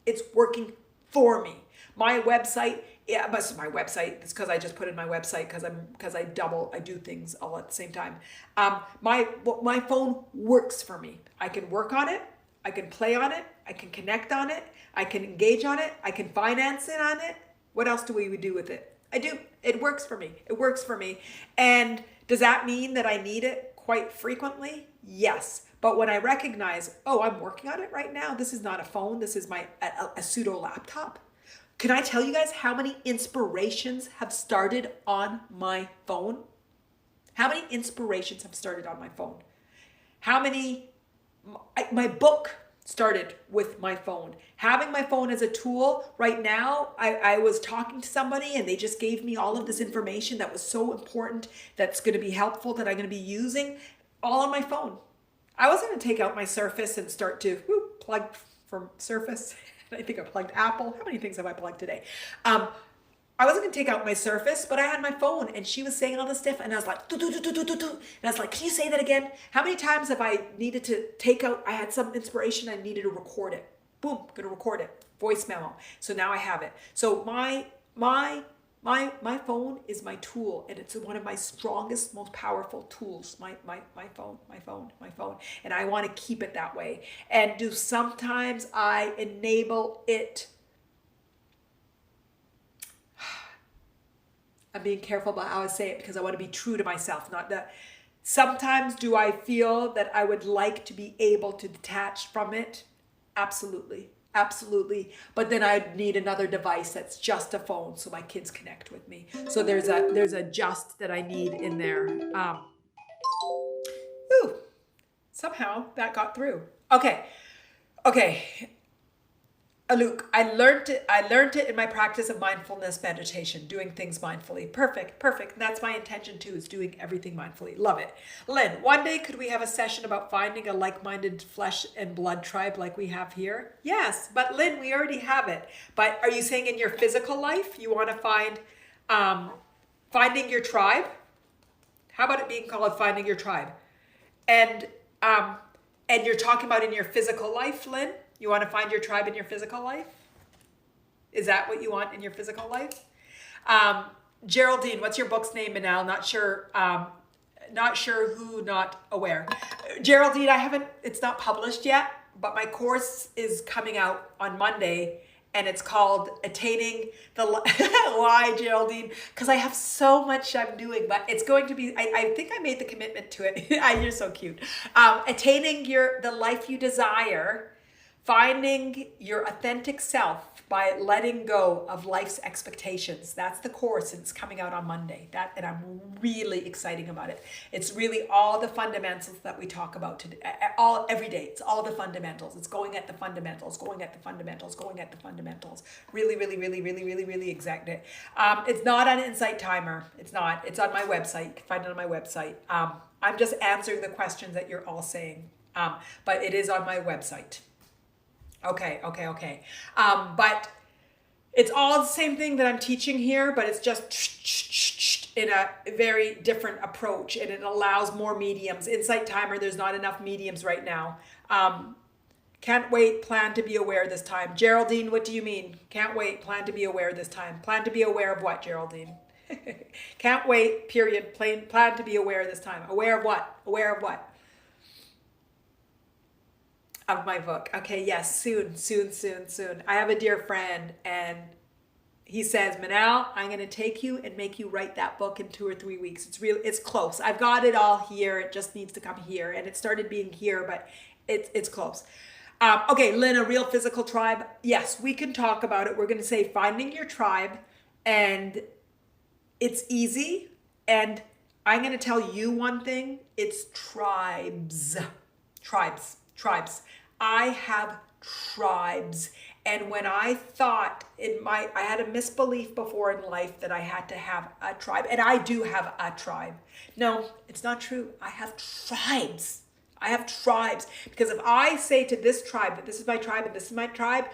It's working for me. My website, yeah, but it's my website. It's because I just put in my website because I do things all at the same time. My phone works for me. I can work on it. I can play on it. I can connect on it. I can engage on it. I can finance it on it. What else do we do with it? I do. It works for me. It works for me. And does that mean that I need it quite frequently? Yes. But when I recognize, oh, I'm working on it right now. This is not a phone. This is a pseudo laptop. Can I tell you guys how many inspirations have started on my phone? How many inspirations have started on my phone? My book started with my phone. Having my phone as a tool right now, I was talking to somebody and they just gave me all of this information that was so important, that's going to be helpful, that I'm going to be using all on my phone. I wasn't going to take out my Surface and start to plug from Surface. I think I plugged Apple. How many things have I plugged today? I wasn't going to take out my Surface, but I had my phone and she was saying all this stuff and I was like, do. And I was like, can you say that again? How many times have I needed to take out, I had some inspiration, I needed to record it. Boom, going to record it. Voice memo. So now I have it. So my phone is my tool, and it's one of my strongest, most powerful tools. My phone. And I want to keep it that way. And do sometimes I enable it. I'm being careful about how I say it because I want to be true to myself, not that. Sometimes do I feel that I would like to be able to detach from it? Absolutely. But then I'd need another device that's just a phone so my kids connect with me. So there's a just that I need in there. Somehow that got through. Okay. Luke, I learned it in my practice of mindfulness meditation, doing things mindfully. Perfect, perfect. And that's my intention too, is doing everything mindfully. Love it. Lynn, one day could we have a session about finding a like-minded flesh and blood tribe like we have here? Yes, but Lynn, we already have it. But are you saying in your physical life you want to find finding your tribe? How about it being called finding your tribe? And you're talking about in your physical life, Lynn? You want to find your tribe in your physical life? Is that what you want in your physical life? Geraldine, what's your book's name, Manal? Not sure. Not sure who, not aware. Geraldine, it's not published yet, but my course is coming out on Monday, and it's called Attaining the Why, Geraldine? Because I have so much I'm doing, but it's going to be, I think I made the commitment to it. You're so cute. Attaining the life you desire, finding your authentic self by letting go of life's expectations. That's the course, and it's coming out on Monday. And I'm really excited about it. It's really all the fundamentals that we talk about today, every day. It's all the fundamentals. It's going at the fundamentals, going at the fundamentals, going at the fundamentals. Really, really, really, really, really, really exact. It's not on Insight Timer. It's not. It's on my website. You can find it on my website. I'm just answering the questions that you're all saying, but it is on my website. Okay. But it's all the same thing that I'm teaching here, but it's just in a very different approach, and it allows more mediums. Insight Timer, there's not enough mediums right now. Can't wait, plan to be aware this time. Geraldine, what do you mean? Can't wait, plan to be aware this time. Plan to be aware of what, Geraldine? Can't wait, period. Plan to be aware this time. Aware of what? Aware of what? Of my book. Okay, yes, soon. I have a dear friend, and he says, Manal, I'm going to take you and make you write that book in 2 or 3 weeks. It's close. I've got it all here. It just needs to come here, and it started being here, but it's close. Okay, Lynn, a real physical tribe. Yes, we can talk about it. We're going to say finding your tribe, and it's easy. And I'm going to tell you one thing. It's tribes. I have tribes. And when I thought I had a misbelief before in life that I had to have a tribe, and I do have a tribe. No, it's not true. I have tribes. Because if I say to this tribe that this is my tribe and this is my tribe,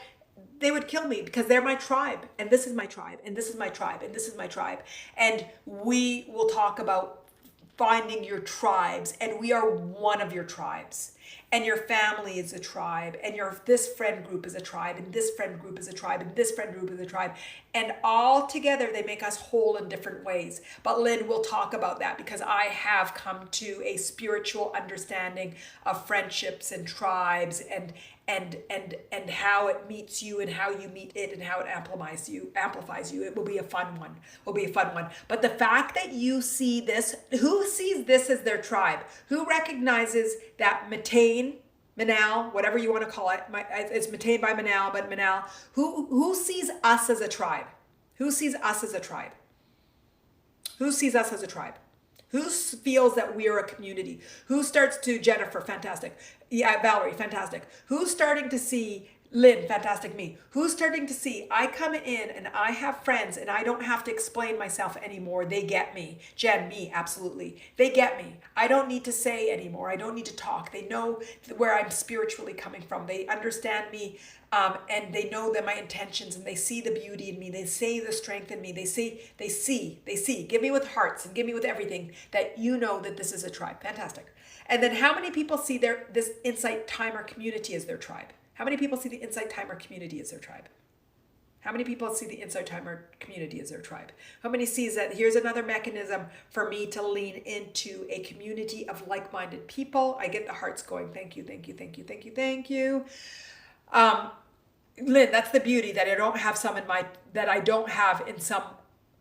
they would kill me, because they're my tribe, and this is my tribe, and this is my tribe, and this is my tribe. And we will talk about finding your tribes, and we are one of your tribes, and your family is a tribe, and this friend group is a tribe, and this friend group is a tribe, and this friend group is a tribe, and all together they make us whole in different ways. But Lynn will talk about that, because I have come to a spiritual understanding of friendships and tribes, and how it meets you and how you meet it and how it amplifies you. It will be a fun one. But the fact that you see this, who sees this as their tribe? Who recognizes that Mattain, Manal, whatever you want to call it, it's Mattain by Manal, but Manal, who sees us as a tribe? Who sees us as a tribe? Who sees us as a tribe? Who feels that we are a community? Who starts to, Jennifer, fantastic. Yeah, Valerie, fantastic. Who's starting to see, Lynn, fantastic, me. Who's starting to see, I come in and I have friends and I don't have to explain myself anymore. They get me. Jen, me, absolutely. They get me. I don't need to say anymore. I don't need to talk. They know where I'm spiritually coming from. They understand me, and they know that my intentions, and they see the beauty in me. They see the strength in me. They see. Give me with hearts and give me with everything, that you know that this is a tribe. Fantastic. And then how many people see this Insight Timer community as their tribe? How many people see the Insight Timer community as their tribe? How many people see the Insight Timer community as their tribe? How many sees that here's another mechanism for me to lean into a community of like-minded people? I get the hearts going. Thank you. Lynn, that's the beauty, that I don't have that I don't have in some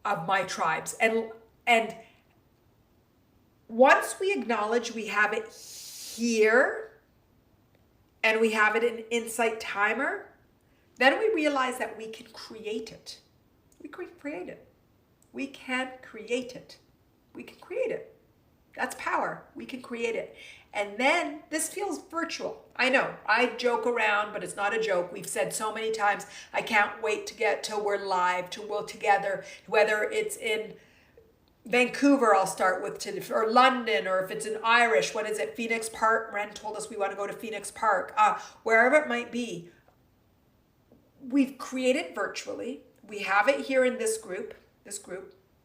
of my tribes. And once we acknowledge we have it here, and we have it in Insight Timer, then we realize that we can create it. We can create it. We can create it. That's power. We can create it. And then this feels virtual. I know, I joke around, but it's not a joke. We've said so many times, I can't wait to get till we're live, till we're together, whether it's in Vancouver, I'll start with, or London, or if it's in Irish, what is it? Phoenix Park. Ren told us we want to go to Phoenix Park. Wherever it might be, we've created virtually. We have it here in this group,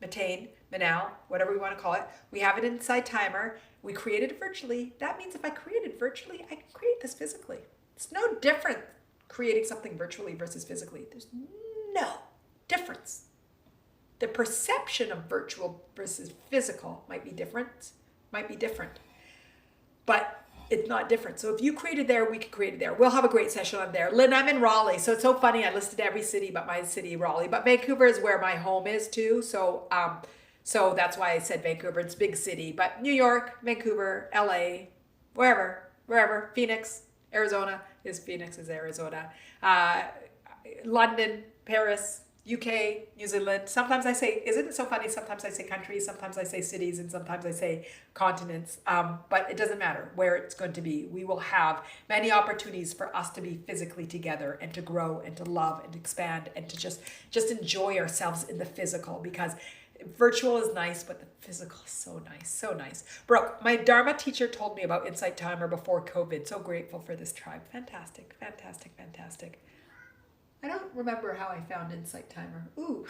Mattain, Manal, whatever we want to call it. We have it inside Timer. We created it virtually. That means if I create it virtually, I can create this physically. It's no different creating something virtually versus physically. There's no difference. The perception of virtual versus physical might be different, but it's not different. So if you created there, we could create it there. We'll have a great session on there. Lynn, I'm in Raleigh, so it's so funny. I listed every city but my city, Raleigh. But Vancouver is where my home is too. So that's why I said Vancouver. It's a big city. But New York, Vancouver, LA, wherever. Phoenix, Arizona is Arizona. London, Paris, UK, New Zealand. Sometimes I say, isn't it so funny? Sometimes I say countries, sometimes I say cities, and sometimes I say continents. But it doesn't matter where it's going to be. We will have many opportunities for us to be physically together and to grow and to love and expand and to just enjoy ourselves in the physical, because virtual is nice, but the physical is so nice. Brooke, my Dharma teacher told me about Insight Timer before COVID. So grateful for this tribe. Fantastic. I don't remember how I found Insight Timer. Ooh,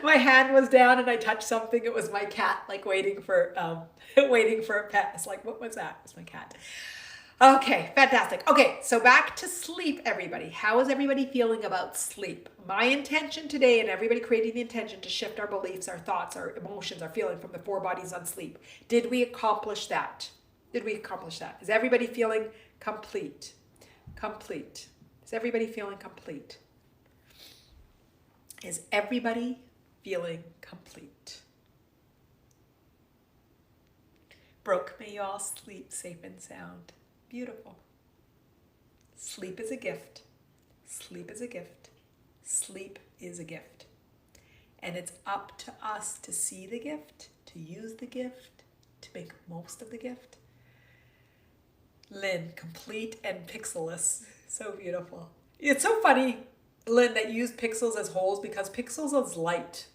my hand was down and I touched something. It was my cat, like waiting for a pet. It's like, what was that? It was my cat. Okay, fantastic. Okay, so back to sleep, everybody. How is everybody feeling about sleep? My intention today, and everybody creating the intention to shift our beliefs, our thoughts, our emotions, our feeling from the 4 bodies on sleep. Did we accomplish that? Is everybody feeling complete? Is everybody feeling complete? Is everybody feeling complete? Brooke, may you all sleep safe and sound. Beautiful. Sleep is a gift. Sleep is a gift. Sleep is a gift. And it's up to us to see the gift, to use the gift, to make most of the gift. Lynn, complete and pixelless. So beautiful. It's so funny, Lynn, that you use pixels as wholes, because pixels is light.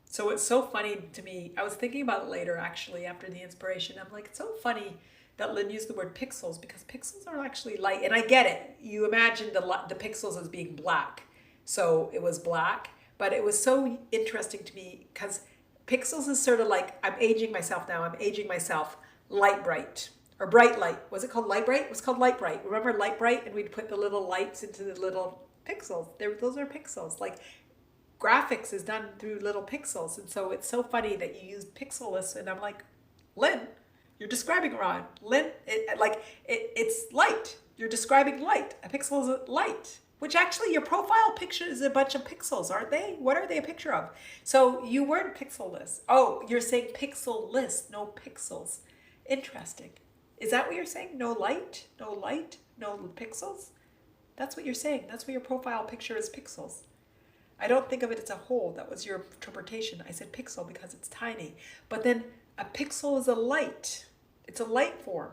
So it's so funny to me. I was thinking about it later, actually, after the inspiration. I'm like, it's so funny that Lynn used the word pixels, because pixels are actually light. And I get it. You imagine the pixels as being black. So it was black. But it was so interesting to me because pixels is sort of like, I'm aging myself now. Light bright. Or bright light. Was it called light bright? It was called light bright. Remember light bright? And we'd put the little lights into the little pixels. Those are pixels. Like graphics is done through little pixels. And so it's so funny that you use pixelless. And I'm like, Lynn, you're describing wrong. Lynn, it's light. You're describing light. A pixel is light. Which actually your profile picture is a bunch of pixels, aren't they? What are they a picture of? So you weren't pixelless. Oh, you're saying pixelless, no pixels. Interesting. Is that what you're saying? No light, no pixels? That's what you're saying. That's what your profile picture is, pixels. I don't think of it as a whole. That was your interpretation. I said pixel because it's tiny. But then a pixel is a light. It's a light form.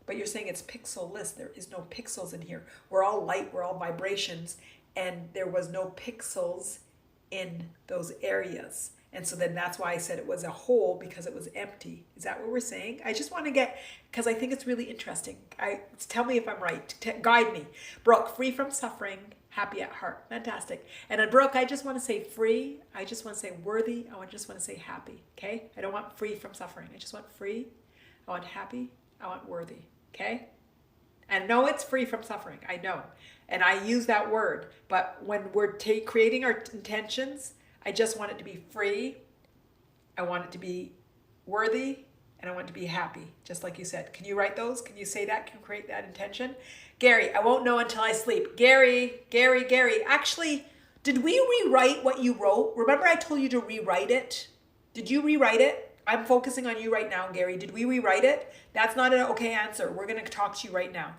But you're saying it's pixelless. There is no pixels in here. We're all light. We're all vibrations. And there was no pixels in those areas. And so then that's why I said it was a whole, because it was empty. Is that what we're saying? I just want to get, because I think it's really interesting. Tell me if I'm right. Guide me. Brooke, free from suffering, happy at heart. Fantastic. And then Brooke, I just want to say free. I just want to say worthy. Just want to say happy. Okay? I don't want free from suffering. I just want free. I want happy. I want worthy. Okay? And no, it's free from suffering. I know. And I use that word. But when we're creating our intentions, I just want it to be free. I want it to be worthy. And I want it to be happy, just like you said. Can you write those? Can you say that? Can you create that intention? Gary, I won't know until I sleep. Gary. Actually, did we rewrite what you wrote? Remember I told you to rewrite it? Did you rewrite it? I'm focusing on you right now, Gary. Did we rewrite it? That's not an okay answer. We're going to talk to you right now.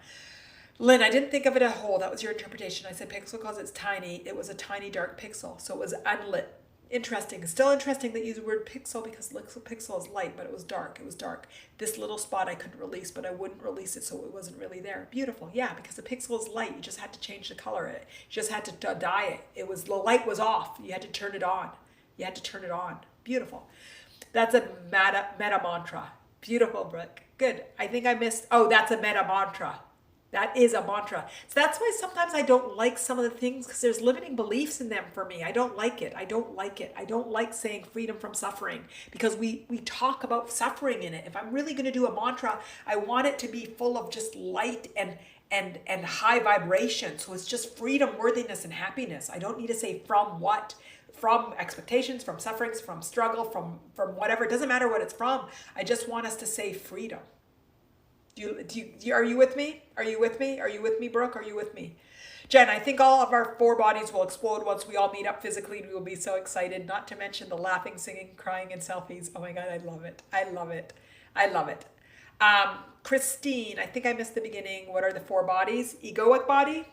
Lynn, I didn't think of it as a whole. That was your interpretation. I said pixel because it's tiny. It was a tiny dark pixel. So it was unlit. Interesting. It's still interesting that you use the word pixel because pixel is light, but it was dark. It was dark. This little spot I couldn't release, but I wouldn't release it, so it wasn't really there. Beautiful. Yeah, because the pixel is light. You just had to change the color. You just had to dye it. The light was off. You had to turn it on. You had to turn it on. Beautiful. That's a meta mantra. Beautiful, Brooke. Good. I think I missed. Oh, that's a meta mantra. That is a mantra. So that's why sometimes I don't like some of the things because there's limiting beliefs in them for me. I don't like it. I don't like it. I don't like saying freedom from suffering because we talk about suffering in it. If I'm really going to do a mantra, I want it to be full of just light and high vibration. So it's just freedom, worthiness, and happiness. I don't need to say from what. From expectations, from sufferings, from struggle, from whatever. It doesn't matter what it's from. I just want us to say freedom. Are you with me? Are you with me? Are you with me, Brooke? Are you with me? Jen, I think all of our 4 bodies will explode once we all meet up physically. We will be so excited, not to mention the laughing, singing, crying, and selfies. Oh my God, I love it. I love it. I love it. Christine, I think I missed the beginning. What are the 4 bodies? Egoic body,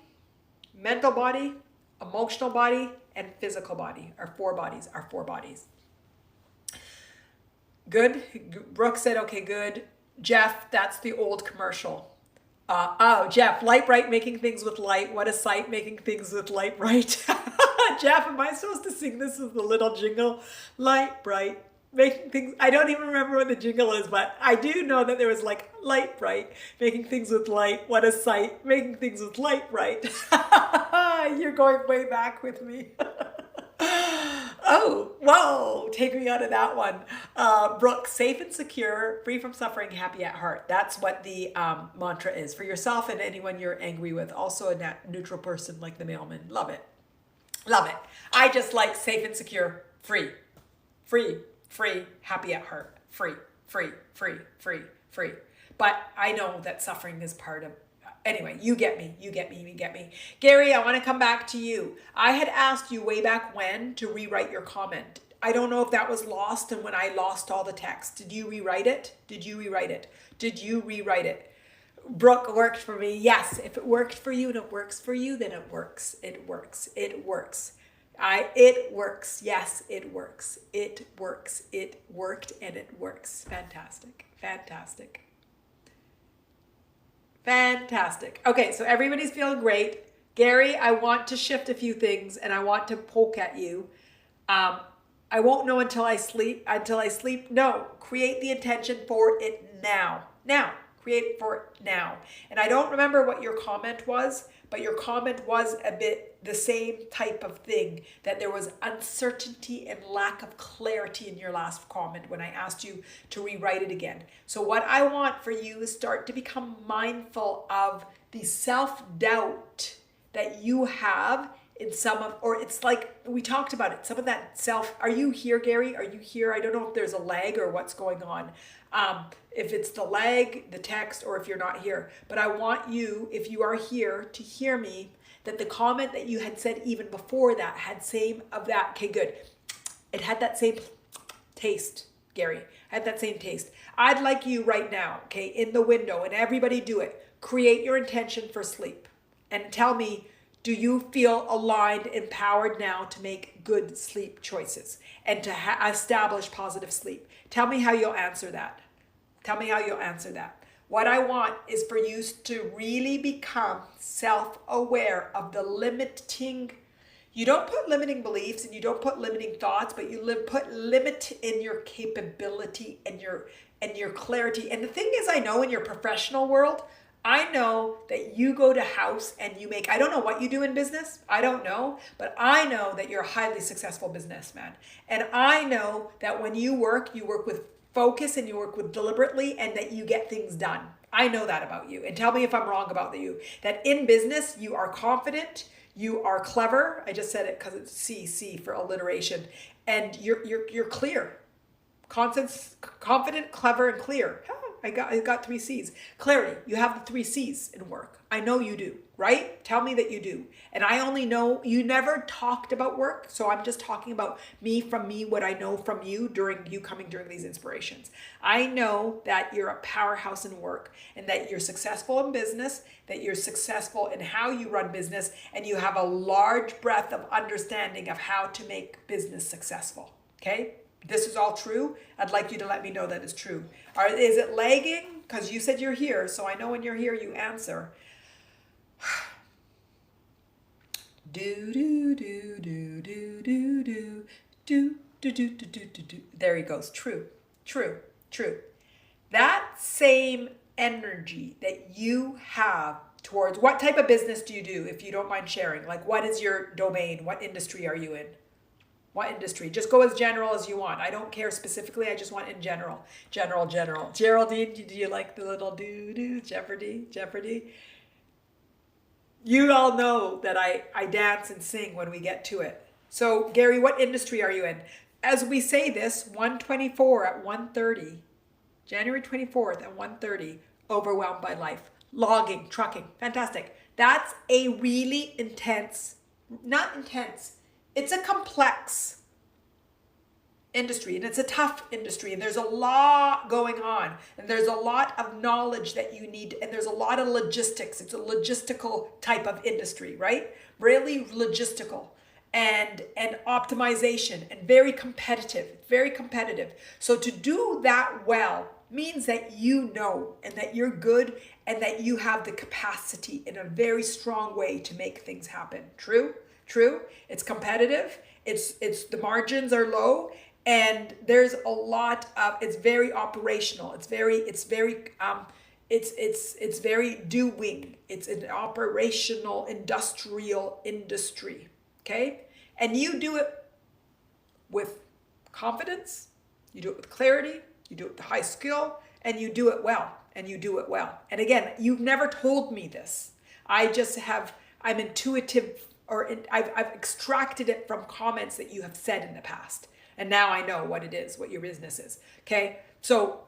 mental body, emotional body, and physical body. Our 4 bodies. Our 4 bodies. Good. Brooke said, okay, good. Jeff, that's the old commercial. Oh, Jeff, light bright, making things with light. What a sight, making things with light bright. Jeff, am I supposed to sing this as the little jingle? Light bright, making things. I don't even remember what the jingle is, but I do know that there was like light bright, making things with light. What a sight, making things with light bright. You're going way back with me. Oh, whoa, take me out of that one. Brooke, safe and secure, free from suffering, happy at heart. That's what the mantra is for yourself and anyone you're angry with. Also a neutral person like the mailman. Love it. Love it. I just like safe and secure, free, free, free, happy at heart, free, free, free, free, free. But I know that suffering is part of. Anyway, you get me, you get me, you get me. Gary, I want to come back to you. I had asked you way back when to rewrite your comment. I don't know if that was lost and when I lost all the text. Did you rewrite it? Did you rewrite it? Did you rewrite it? Brooke worked for me. Yes, if it worked for you and it works for you, then it works. It works. It works. It works. Yes, it works. It works. It worked and it works. Fantastic. Fantastic. Fantastic. Okay, so everybody's feeling great. Gary, I want to shift a few things and I want to poke at you. I won't know until I sleep. No, create the intention for it now. Now, create it for it now. And I don't remember what your comment was, but your comment was a bit the same type of thing, that there was uncertainty and lack of clarity in your last comment when I asked you to rewrite it again. So what I want for you is start to become mindful of the self-doubt that you have in some of, or it's like we talked about it, some of that are you here, Gary? Are you here? I don't know if there's a lag or what's going on. If it's the lag, the text, or if you're not here. But I want you, if you are here, to hear me, that the comment that you had said even before that had same of that. Okay, good. It had that same taste, Gary. Had that same taste. I'd like you right now, okay, in the window, and everybody do it. Create your intention for sleep. And tell me, do you feel aligned, empowered now to make good sleep choices and to establish positive sleep? Tell me how you'll answer that. Tell me how you'll answer that. What I want is for you to really become self-aware of the limiting. You don't put limiting beliefs and you don't put limiting thoughts, but you put limit in your capability and your clarity. And the thing is, I know in your professional world, I know that you go to house and you make, I don't know what you do in business. I don't know, but I know that you're a highly successful businessman. And I know that when you work with focus and you work with deliberately and that you get things done. I know that about you. And tell me if I'm wrong about you. That in business, you are confident, you are clever. I just said it because it's C for alliteration. And you're clear. Confident, clever, and clear. I got 3 C's. Clarity. You have the 3 C's in work. I know you do, right? Tell me that you do. And I only know you never talked about work. So I'm just talking about me from me, what I know from you during you coming during these inspirations. I know that you're a powerhouse in work and that you're successful in business, that you're successful in how you run business, and you have a large breadth of understanding of how to make business successful. Okay? This is all true. I'd like you to let me know that it's true. Is it lagging? Because you said you're here, so I know when you're here you answer. Do do do do do do do do do do do do do. There he goes. True, true, true. That same energy that you have towards what type of business do you do, if you don't mind sharing? Like, what is your domain? What industry are you in? What industry? Just go as general as you want. I don't care specifically. I just want in general. General. Geraldine, do you like the little do-do? Jeopardy? You all know that I dance and sing when we get to it. So, Gary, what industry are you in? As we say this, 124 at 1:30, January 24th at 1:30, overwhelmed by life. Logging, trucking, fantastic. That's a really not intense, it's a complex industry, and it's a tough industry, and there's a lot going on, and there's a lot of knowledge that you need, and there's a lot of logistics. It's a logistical type of industry, right? Really logistical and optimization, and very competitive. So to do that well means that you know, and that you're good, and that you have the capacity in a very strong way to make things happen. True. It's competitive. It's the margins are low, and there's a lot of, it's very operational. It's very doing. It's an operational industrial industry. Okay? And you do it with confidence, you do it with clarity, you do it with high skill, and you do it well. And again, you've never told me this. I'm intuitive, or I've extracted it from comments that you have said in the past. And now I know what it is, what your business is. Okay? So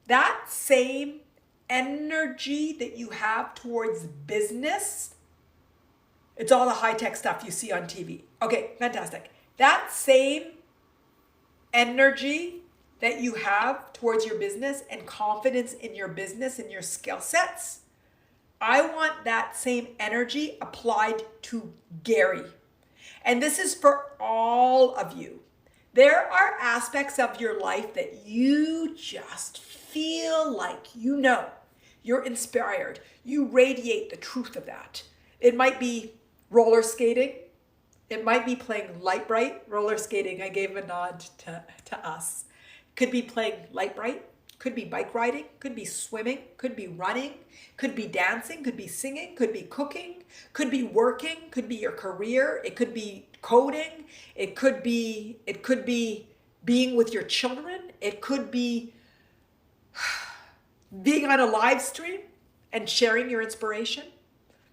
that same energy that you have towards business, it's all the high-tech stuff you see on TV. Okay, fantastic. That same energy that you have towards your business and confidence in your business and your skill sets, I want that same energy applied to Gary. And this is for all of you. There are aspects of your life that you just feel like you're inspired. You radiate the truth of that. It might be roller skating. It might be playing light bright. Roller skating, I gave a nod to us. Could be playing light bright. Could be bike riding, could be swimming, could be running, could be dancing, could be singing, could be cooking, could be working, could be your career, it could be coding, it could be being with your children, it could be being on a live stream and sharing your inspiration.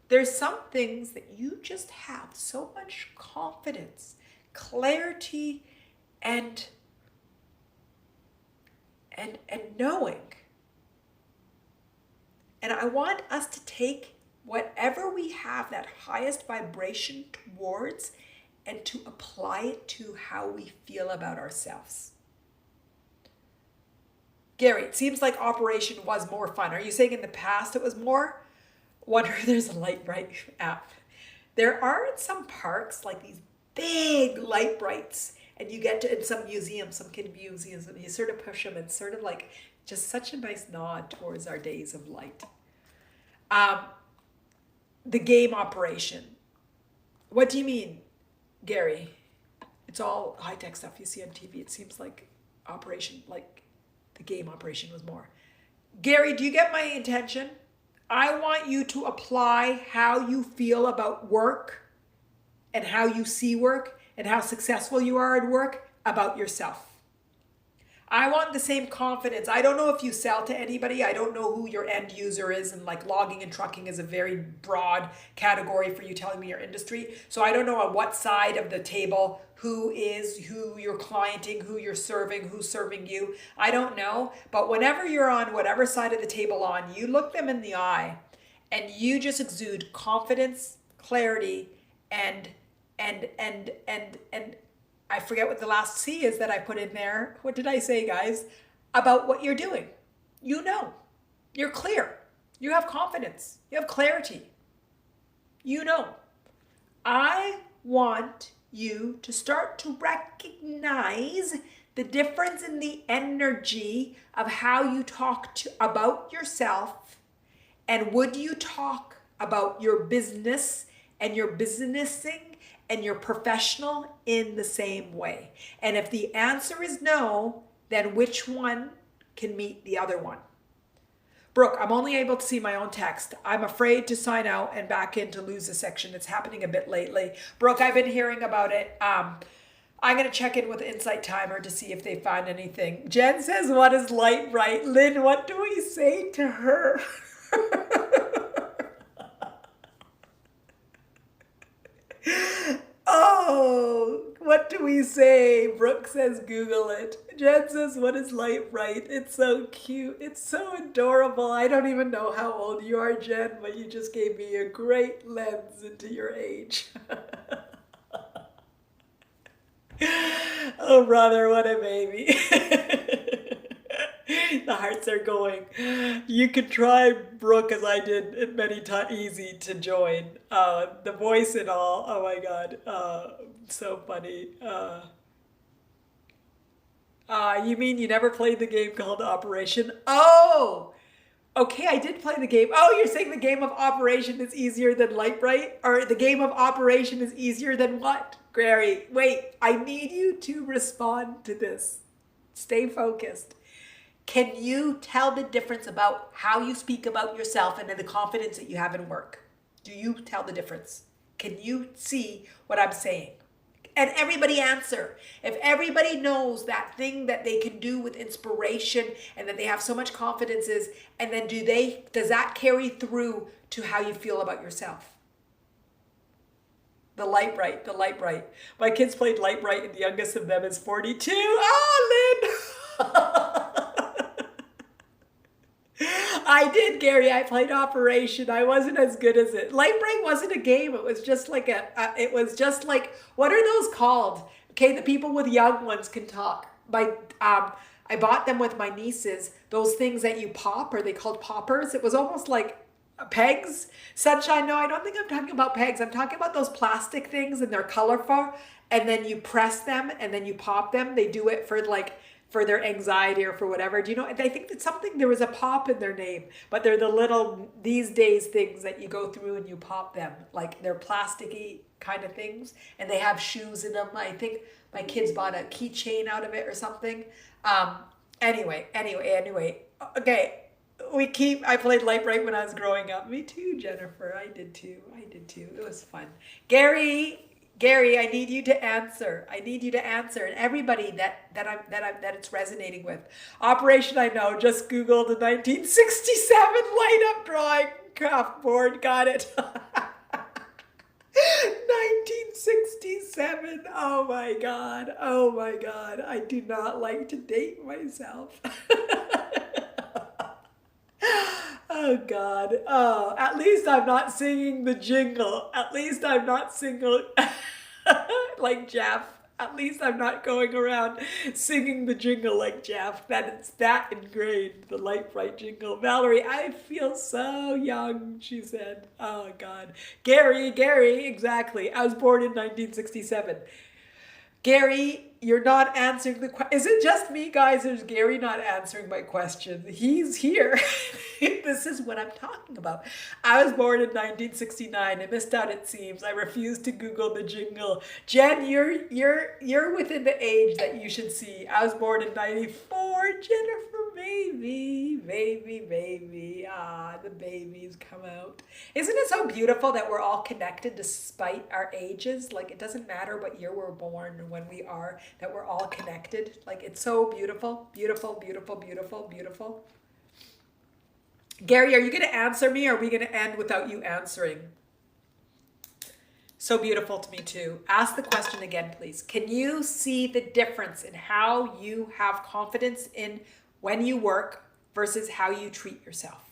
There's some things that you just have so much confidence, clarity, and knowing. And I want us to take whatever we have that highest vibration towards and to apply it to how we feel about ourselves. Gary, it seems like operation was more fun. Are you saying in the past it was more? Wonder if there's a light bright app. There are in some parks like these big light brights, and you get to, in some museums, some kid museums, and you sort of push them, and sort of like just such a nice nod towards our days of light. The game operation. What do you mean, Gary? It's all high-tech stuff you see on TV. It seems like operation, like the game operation was more. Gary, do you get my intention? I want you to apply how you feel about work and how you see work and how successful you are at work about yourself. I want the same confidence. I don't know if you sell to anybody. I don't know who your end user is. And like logging and trucking is a very broad category for you telling me your industry. So I don't know on what side of the table who you're clienting, who you're serving, who's serving you. I don't know. But whenever you're on whatever side of the table on, you look them in the eye and you just exude confidence, clarity, and I forget what the last C is that I put in there. What did I say, guys? About what you're doing. You know. You're clear. You have confidence. You have clarity. You know. I want you to start to recognize the difference in the energy of how you talk about yourself, and would you talk about your business and your businessing and you're professional in the same way? And if the answer is no, then which one can meet the other one? Brooke, I'm only able to see my own text. I'm afraid to sign out and back in to lose a section. It's happening a bit lately. Brooke, I've been hearing about it. I'm going to check in with Insight Timer to see if they find anything. Jen says, what is light right? Lynn, what do we say to her? Oh, what do we say? Brooke says, Google it. Jen says, what is light right? It's so cute. It's so adorable. I don't even know how old you are, Jen, but you just gave me a great lens into your age. Oh, brother, what a baby. The hearts are going. You could try Brooke as I did it many times. Easy to join. The voice and all. Oh my God. So funny. You mean you never played the game called Operation? Oh! Okay, I did play the game. Oh, you're saying the game of Operation is easier than Light Bright? Or the game of Operation is easier than what? Gary, wait. I need you to respond to this. Stay focused. Can you tell the difference about how you speak about yourself and then the confidence that you have in work? Do you tell the difference? Can you see what I'm saying? And everybody answer. If everybody knows that thing that they can do with inspiration and that they have so much confidence is, and then does that carry through to how you feel about yourself? The light bright. My kids played light bright and the youngest of them is 42. Oh, Lynn! I did, Gary. I played Operation. I wasn't as good as it. Light Bright wasn't a game. It was just like what are those called? Okay, the people with young ones can talk. I bought them with my nieces. Those things that you pop, are they called poppers? It was almost like pegs. Sunshine, no, I don't think I'm talking about pegs. I'm talking about those plastic things and they're colorful. And then you press them and then you pop them. They do it for their anxiety or for whatever. Do you know? I think that there was a pop in their name, but they're the little, these days, things that you go through and you pop them. Like they're plasticky kind of things and they have shoes in them. I think my kids bought a keychain out of it or something. Anyway. Okay. I played Light Bright when I was growing up. Me too, Jennifer. I did too. It was fun. Gary, I need you to answer. And everybody that it's resonating with. Operation, I know, just Googled the 1967 light up drawing craft board. Got it. 1967. Oh my God. I do not like to date myself. Oh God. Oh, at least I'm not singing the jingle. At least I'm not singing like Jeff. At least I'm not going around singing the jingle like Jeff. It's that ingrained, the Light Bright jingle. Valerie, I feel so young, she said. Oh God. Gary, exactly. I was born in 1967. Gary, you're not answering the question. Is it just me, guys? Or is Gary not answering my question? He's here. This is what I'm talking about. I was born in 1969. I missed out, it seems. I refused to Google the jingle. Jen, you're within the age that you should see. I was born in 94. Jennifer baby. Ah, the babies come out. Isn't it so beautiful that we're all connected despite our ages? Like, it doesn't matter what year we're born or when we are, that we're all connected. Like, it's so beautiful, beautiful, beautiful, beautiful, beautiful. Gary, are you going to answer me, or are we going to end without you answering? So beautiful to me too. Ask the question again, please. Can you see the difference in how you have confidence in when you work versus how you treat yourself?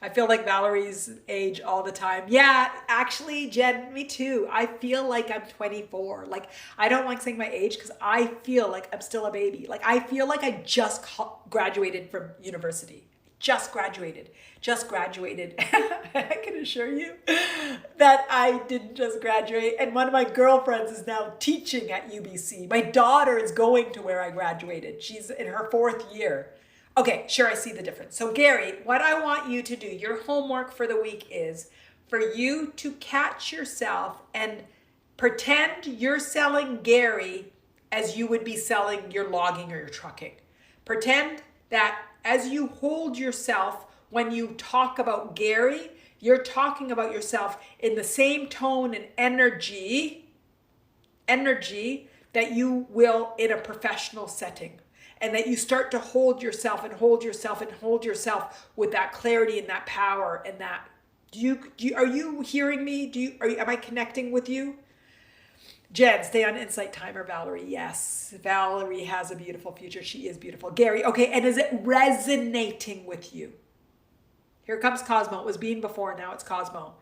I feel like Valerie's age all the time. Yeah, actually, Jen, me too. I feel like I'm 24. Like, I don't like saying my age because I feel like I'm still a baby. Like, I feel like I just graduated from university. Just graduated. I can assure you that I didn't just graduate. And one of my girlfriends is now teaching at UBC. My daughter is going to where I graduated. She's in her 4th year. Okay, sure, I see the difference. So Gary, what I want you to do, your homework for the week is for you to catch yourself and pretend you're selling Gary as you would be selling your logging or your trucking. Pretend that as you hold yourself when you talk about Gary, you're talking about yourself in the same tone and energy that you will in a professional setting. And that you start to hold yourself and hold yourself and hold yourself with that clarity and that power and that. Are you hearing me? Am I connecting with you? Jen, stay on Insight Timer, Valerie. Yes, Valerie has a beautiful future. She is beautiful. Gary, okay, and is it resonating with you? Here comes Cosmo. It was Bean before, now it's Cosmo.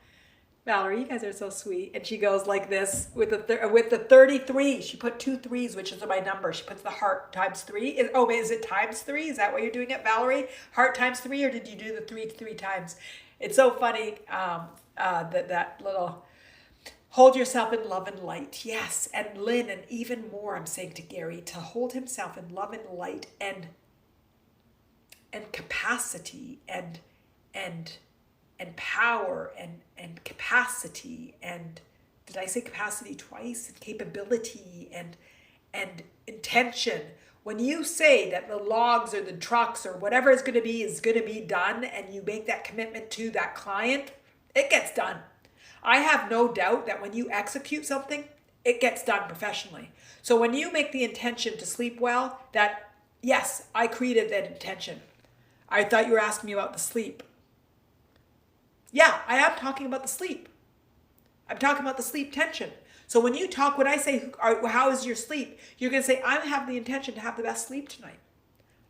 Valerie, you guys are so sweet. And she goes like this with the 33. She put 2 3s, which is my number. She puts the heart times 3. Is it times 3? Is that why you're doing it, Valerie? Heart times 3, or did you do the 3 times? It's so funny that little hold yourself in love and light. Yes, and Lynn, and even more, I'm saying to Gary, to hold himself in love and light and capacity and power and capacity, and did I say capacity twice? And capability and intention. When you say that the logs or the trucks or whatever is going to be done, and you make that commitment to that client, it gets done. I have no doubt that when you execute something, it gets done professionally. So when you make the intention to sleep well, that, yes, I created that intention. I thought you were asking me about the sleep. Yeah, I am talking about the sleep. I'm talking about the sleep tension. So when I say, how is your sleep? You're going to say, I have the intention to have the best sleep tonight.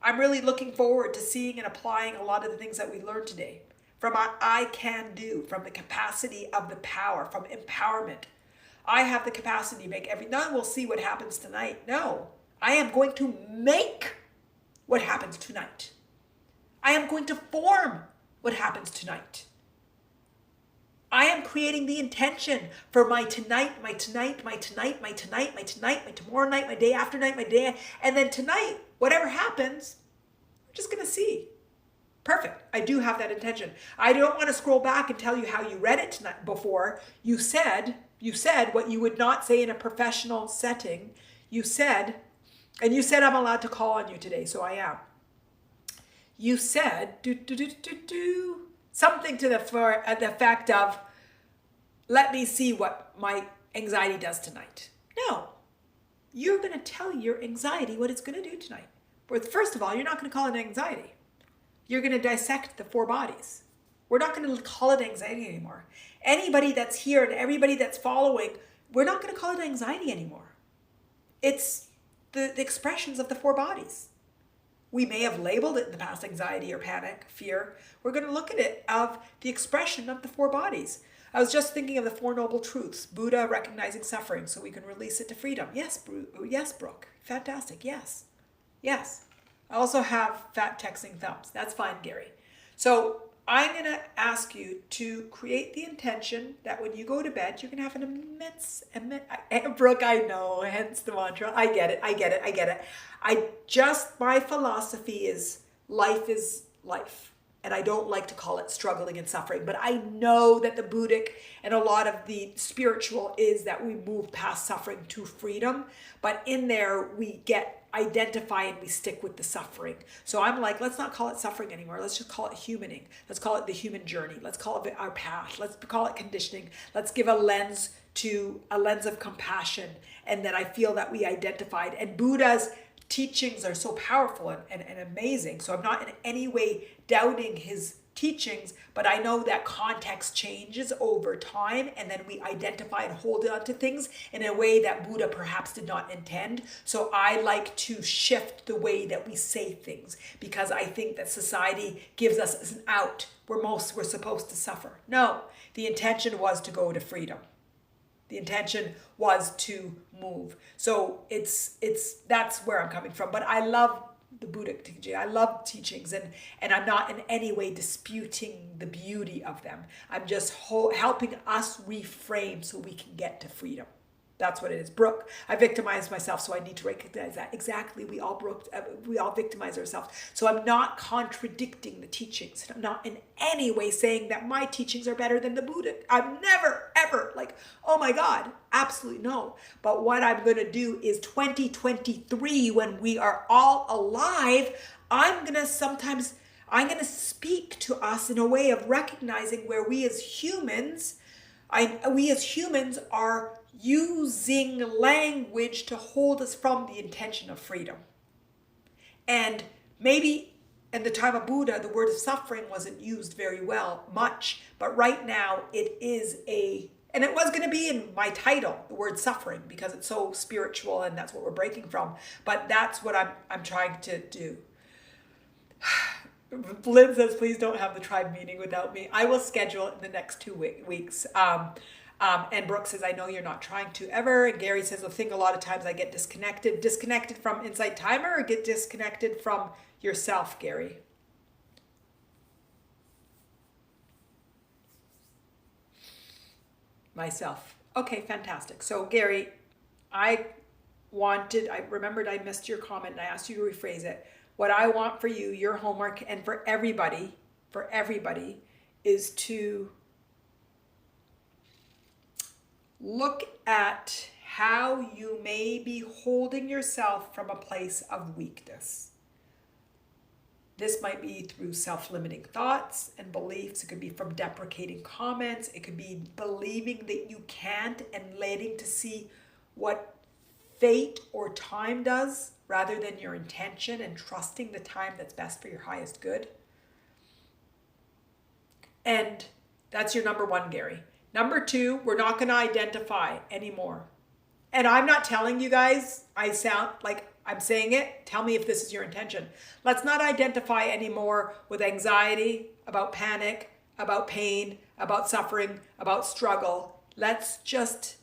I'm really looking forward to seeing and applying a lot of the things that we learned today. From our I can do, from the capacity of the power, from empowerment. I have the capacity to make none will see what happens tonight. No, I am going to make what happens tonight. I am going to form what happens tonight. I am creating the intention for my tonight, my tomorrow night, my day after night, and then tonight, whatever happens, we're just going to see. Perfect. I do have that intention. I don't want to scroll back and tell you how you read it tonight before. You said what you would not say in a professional setting. You said I'm allowed to call on you today, so I am. You said something to the fact of, let me see what my anxiety does tonight. No, you're going to tell your anxiety what it's going to do tonight. But first of all, you're not going to call it anxiety. You're going to dissect the 4 bodies. We're not going to call it anxiety anymore. Anybody that's here and everybody that's following, we're not going to call it anxiety anymore. It's the expressions of the 4 bodies. We may have labeled it in the past anxiety or panic, fear. We're going to look at it of the expression of the 4 bodies. I was just thinking of the 4 noble truths. Buddha recognizing suffering so we can release it to freedom. Yes, Brooke. Fantastic. Yes. I also have fat texting thumbs. That's fine, Gary. So I'm going to ask you to create the intention that when you go to bed, you can have an immense, Brooke, I know, hence the mantra. I get it. My philosophy is life is life. and I don't like to call it struggling and suffering, but I know that the Buddhic and a lot of the spiritual is that we move past suffering to freedom, but in there we identify and we stick with the suffering. So I'm like, let's not call it suffering anymore. Let's just call it humaning. Let's call it the human journey. Let's call it our path. Let's call it conditioning. Let's give a lens of compassion, and that I feel that we identified. And Buddha's teachings are so powerful and amazing. So I'm not in any way doubting his teachings, but I know that context changes over time, and then we identify and hold on to things in a way that Buddha perhaps did not intend. So I like to shift the way that we say things, because I think that society gives us as an out. We're supposed to suffer. No, the intention was to go to freedom. The intention was to move. So that's where I'm coming from. But I love the Buddhic teaching. I love teachings, and I'm not in any way disputing the beauty of them. I'm just helping us reframe so we can get to freedom. That's what it is. Brooke, I victimized myself, so I need to recognize that. Exactly, we all victimize ourselves. So I'm not contradicting the teachings. I'm not in any way saying that my teachings are better than the Buddha. I'm never, ever like, oh my God, absolutely no. But what I'm going to do is 2023, when we are all alive, I'm going to speak to us in a way of recognizing where we as humans are using language to hold us from the intention of freedom. And maybe in the time of Buddha, the word of suffering wasn't used very much, but right now it is and it was going to be in my title, the word suffering, because it's so spiritual and that's what we're breaking from. But that's what I'm trying to do. Lynn says, please don't have the tribe meeting without me. I will schedule it in the next 2 weeks. And Brooke says, I know you're not trying to ever. And Gary says, I think a lot of times I get disconnected from Insight Timer, or get disconnected from yourself, Gary. Myself. Okay, fantastic. So Gary, I remembered I missed your comment and I asked you to rephrase it. What I want for you, your homework, and for everybody is to look at how you may be holding yourself from a place of weakness. This might be through self-limiting thoughts and beliefs. It could be from deprecating comments. It could be believing that you can't and letting to see what fate or time does rather than your intention, and trusting the time that's best for your highest good. And that's your number one, Gary. Number two, we're not going to identify anymore. And I'm not telling you guys, I sound like I'm saying it. Tell me if this is your intention. Let's not identify anymore with anxiety, about panic, about pain, about suffering, about struggle. Let's just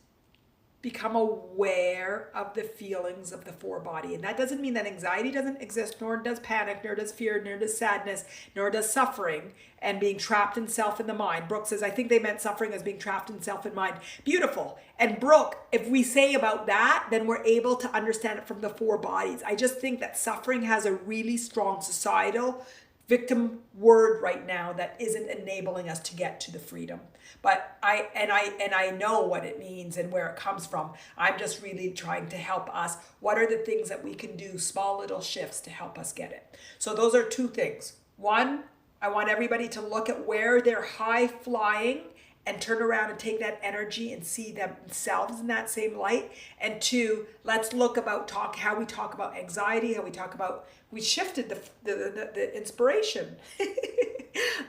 become aware of the feelings of the four body. And that doesn't mean that anxiety doesn't exist, nor does panic, nor does fear, nor does sadness, nor does suffering and being trapped in self in the mind. Brooke says, I think they meant suffering as being trapped in self and mind. Beautiful. And Brooke, if we say about that, then we're able to understand it from the four bodies. I just think that suffering has a really strong societal victim word right now that isn't enabling us to get to the freedom. But I know what it means and where it comes from. I'm just really trying to help us. What are the things that we can do, small little shifts to help us get it? So those are two things. One, I want everybody to look at where they're high flying and turn around and take that energy and see themselves in that same light. And two, let's look about how we talk about anxiety, we shifted the inspiration.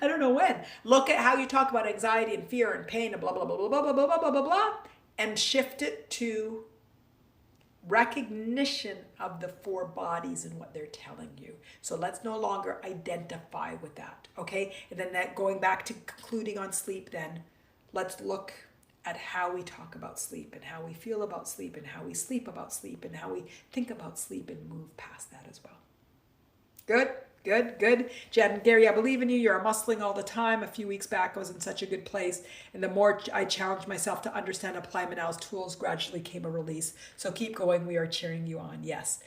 I don't know when. Look at how you talk about anxiety and fear and pain and blah, blah, blah, blah, blah, blah, blah, blah, blah, blah, and shift it to recognition of the four bodies and what they're telling you. So let's no longer identify with that, okay? And then that going back to concluding on sleep, then let's look at how we talk about sleep and how we feel about sleep and how we sleep about sleep and how we think about sleep, and move past that as well. Good, good, good. Jen, Gary, I believe in you. You're muscling all the time. A few weeks back, I was in such a good place. And the more I challenged myself to understand, apply Manal's tools, gradually came a release. So keep going. We are cheering you on. Yes.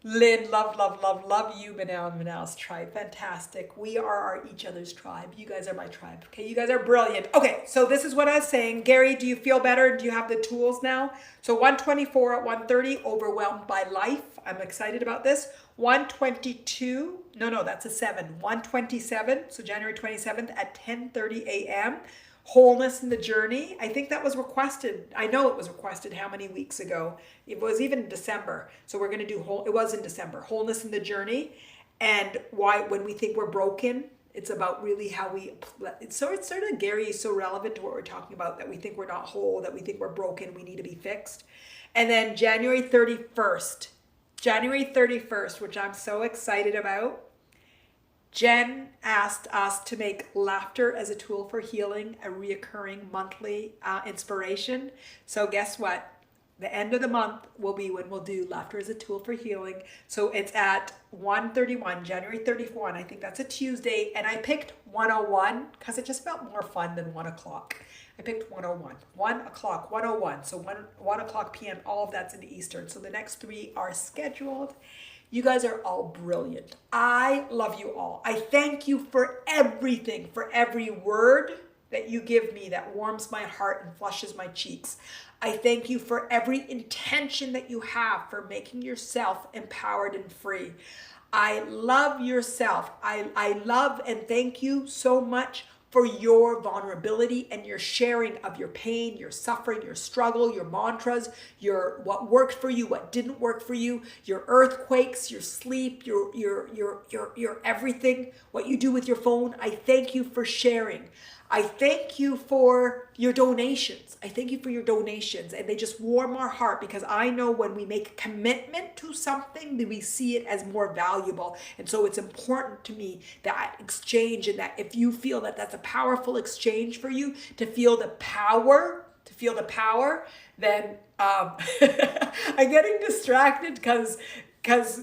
Lynn, love, love, love, love you, Manal and Manal's tribe. Fantastic. We are each other's tribe. You guys are my tribe. Okay, you guys are brilliant. Okay, so this is what I was saying. Gary, do you feel better? Do you have the tools now? So 124 at 130, overwhelmed by life. I'm excited about this. 122, no, that's a 7. 127, so January 27th at 10:30 a.m. Wholeness in the Journey. I think that was requested. I know it was requested how many weeks ago? It was even in December. So we're going to do it was in December. Wholeness in the Journey. And why, when we think we're broken, it's about really how it's sort of, Gary, is so relevant to what we're talking about, that we think we're not whole, that we think we're broken, we need to be fixed. And then January 31st, which I'm so excited about. Jen asked us to make laughter as a tool for healing a reoccurring monthly inspiration. So guess what? The end of the month will be when we'll do laughter as a tool for healing. So it's at 1:31, January 31. I think that's a Tuesday. And I picked 101 because it just felt more fun than 1 o'clock. I picked 101, 1 o'clock, 101. So 1 o'clock p.m., all of that's in the Eastern. So the next 3 are scheduled. You guys are all brilliant. I love you all. I thank you for everything, for every word that you give me that warms my heart and flushes my cheeks. I thank you for every intention that you have for making yourself empowered and free. I love yourself. I love and thank you so much for your vulnerability and your sharing of your pain, your suffering, your struggle, your mantras, your what worked for you, what didn't work for you, your earthquakes, your sleep, your everything, what you do with your phone. I thank you for sharing. I thank you for your donations. I thank you for your donations, and they just warm our heart, because I know when we make a commitment to something, that we see it as more valuable. And so it's important to me, that exchange, and that if you feel that that's a powerful exchange for you, to feel the power, then I'm getting distracted because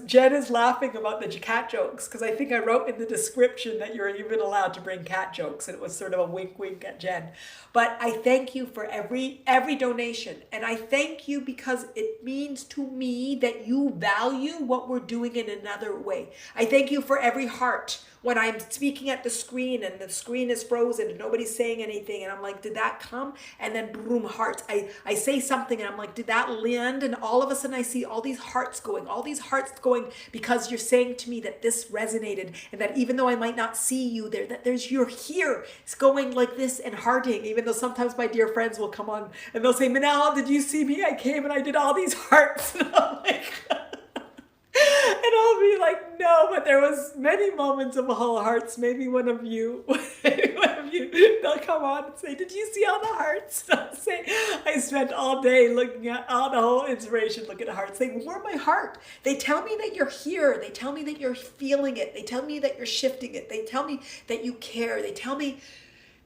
Jen is laughing about the cat jokes, because I think I wrote in the description that you're even allowed to bring cat jokes, and it was sort of a wink wink at Jen. But I thank you for every donation, and I thank you because it means to me that you value what we're doing in another way. I thank you for every heart. When I'm speaking at the screen and the screen is frozen and nobody's saying anything, and I'm like, did that come? And then boom, hearts. I say something and I'm like, did that land? And all of a sudden I see all these hearts going, because you're saying to me that this resonated, and that even though I might not see you there, that you're here. It's going like this and hearting, even though sometimes my dear friends will come on and they'll say, Manal, did you see me? I came and I did all these hearts. And I'm like, and I'll be like, no, but there was many moments of all hearts. Maybe one of you, they'll come on and say, did you see all the hearts? I'll say, I spent all day looking at all the whole inspiration, looking at hearts. They warm my heart. They tell me that you're here. They tell me that you're feeling it. They tell me that you're shifting it. They tell me that you care. They tell me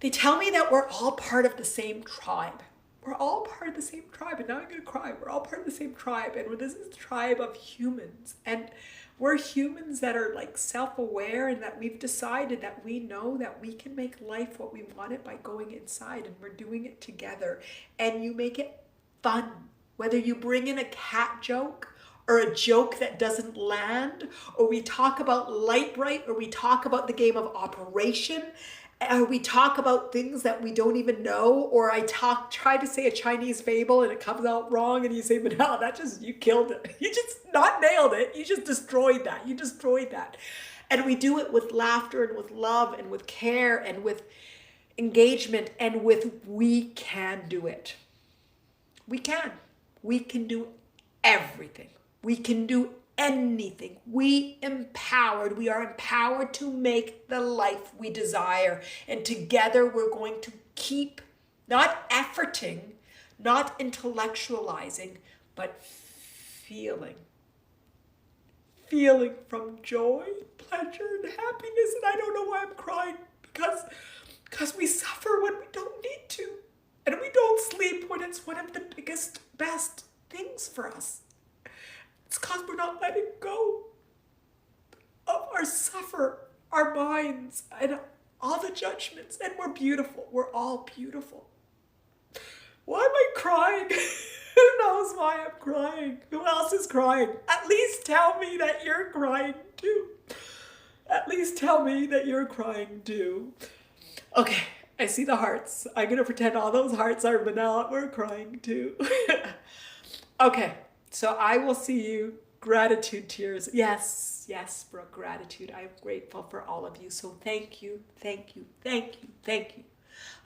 that we're all part of the same tribe. We're all part of the same tribe, and now I'm going to cry. We're all part of the same tribe, and this is a tribe of humans, and we're humans that are like self-aware, and that we've decided that we know that we can make life what we want it by going inside, and we're doing it together. And you make it fun, whether you bring in a cat joke or a joke that doesn't land, or we talk about Light Bright, or we talk about the game of Operation, we talk about things that we don't even know, or I try to say a Chinese fable and it comes out wrong, and you say, but no, you killed it. You just not nailed it. You just destroyed that. You destroyed that. And we do it with laughter and with love and with care and with engagement and with we can do it. We can. We can do everything. We can do anything. We are empowered to make the life we desire. And together we're going to keep not efforting, not intellectualizing, but feeling from joy, pleasure, and happiness. And I don't know why I'm crying, because we suffer when we don't need to. And we don't sleep when it's one of the biggest, best things for us. It's because we're not letting go of our minds, and all the judgments. And we're beautiful. We're all beautiful. Why am I crying? Who knows why I'm crying? Who else is crying? At least tell me that you're crying too. At least tell me that you're crying too. Okay, I see the hearts. I'm going to pretend all those hearts are Manal. We're crying too. Okay, so I will see you. Gratitude tears. Yes, yes, Brooke, gratitude. I'm grateful for all of you. So thank you, thank you, thank you, thank you.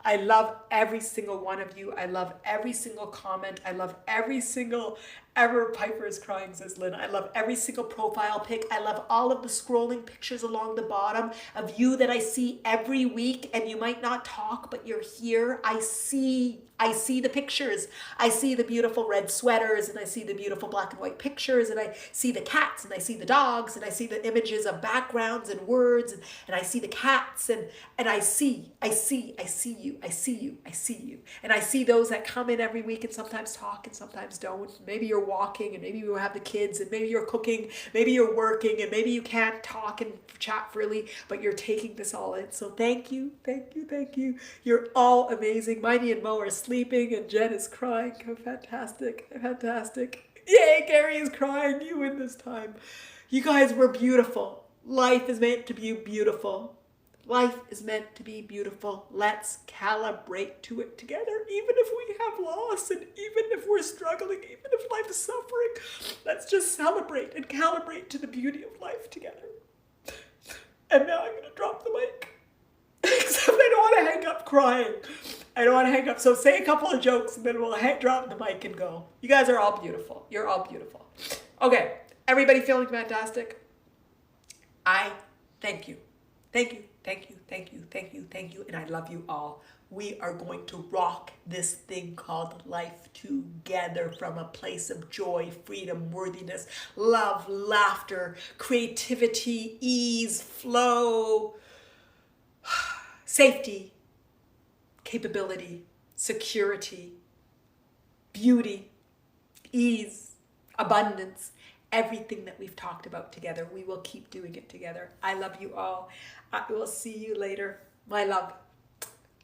I love every single one of you. I love every single comment. I love every single ever Piper is crying, says Lynn. I love every single profile pic. I love all of the scrolling pictures along the bottom of you that I see every week, and you might not talk, but you're here. I see the pictures. I see the beautiful red sweaters, and I see the beautiful black and white pictures, and I see the cats, and I see the dogs, and I see the images of backgrounds and words, and I see the cats, and I see you, I see you. And I see those that come in every week and sometimes talk and sometimes don't. Maybe you're walking, and maybe you have the kids, and maybe you're cooking, maybe you're working, and maybe you can't talk and chat freely, but you're taking this all in. So thank you, thank you, thank you. You're all amazing. Miney and Mo are sleeping, and Jen is crying. Oh, fantastic, fantastic. Yay, Gary is crying. You win this time. You guys were beautiful. Life is meant to be beautiful. Life is meant to be beautiful. Let's calibrate to it together. Even if we have loss, and even if we're struggling, even if life is suffering, let's just celebrate and calibrate to the beauty of life together. And now I'm going to drop the mic. Except I don't want to hang up crying. I don't want to hang up. So say a couple of jokes, and then we'll drop the mic and go. You guys are all beautiful. You're all beautiful. Okay. Everybody feeling fantastic? I thank you. Thank you. Thank you, thank you, thank you, thank you, and I love you all. We are going to rock this thing called life together from a place of joy, freedom, worthiness, love, laughter, creativity, ease, flow, safety, capability, security, beauty, ease, abundance. Everything that we've talked about together, we will keep doing it together. I love you all. I will see you later. My love,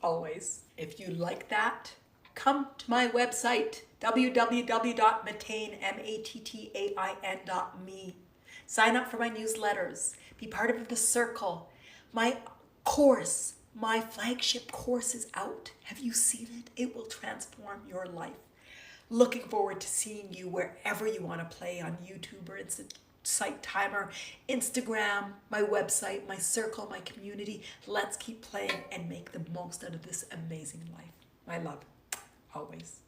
always. If you like that, come to my website, www.Mattain, MATTAIN.me. Sign up for my newsletters. Be part of the circle. My course, my flagship course is out. Have you seen it? It will transform your life. Looking forward to seeing you wherever you want to play, on YouTube or Site Timer, Instagram, my website, my circle, my community. Let's keep playing and make the most out of this amazing life. My love, always.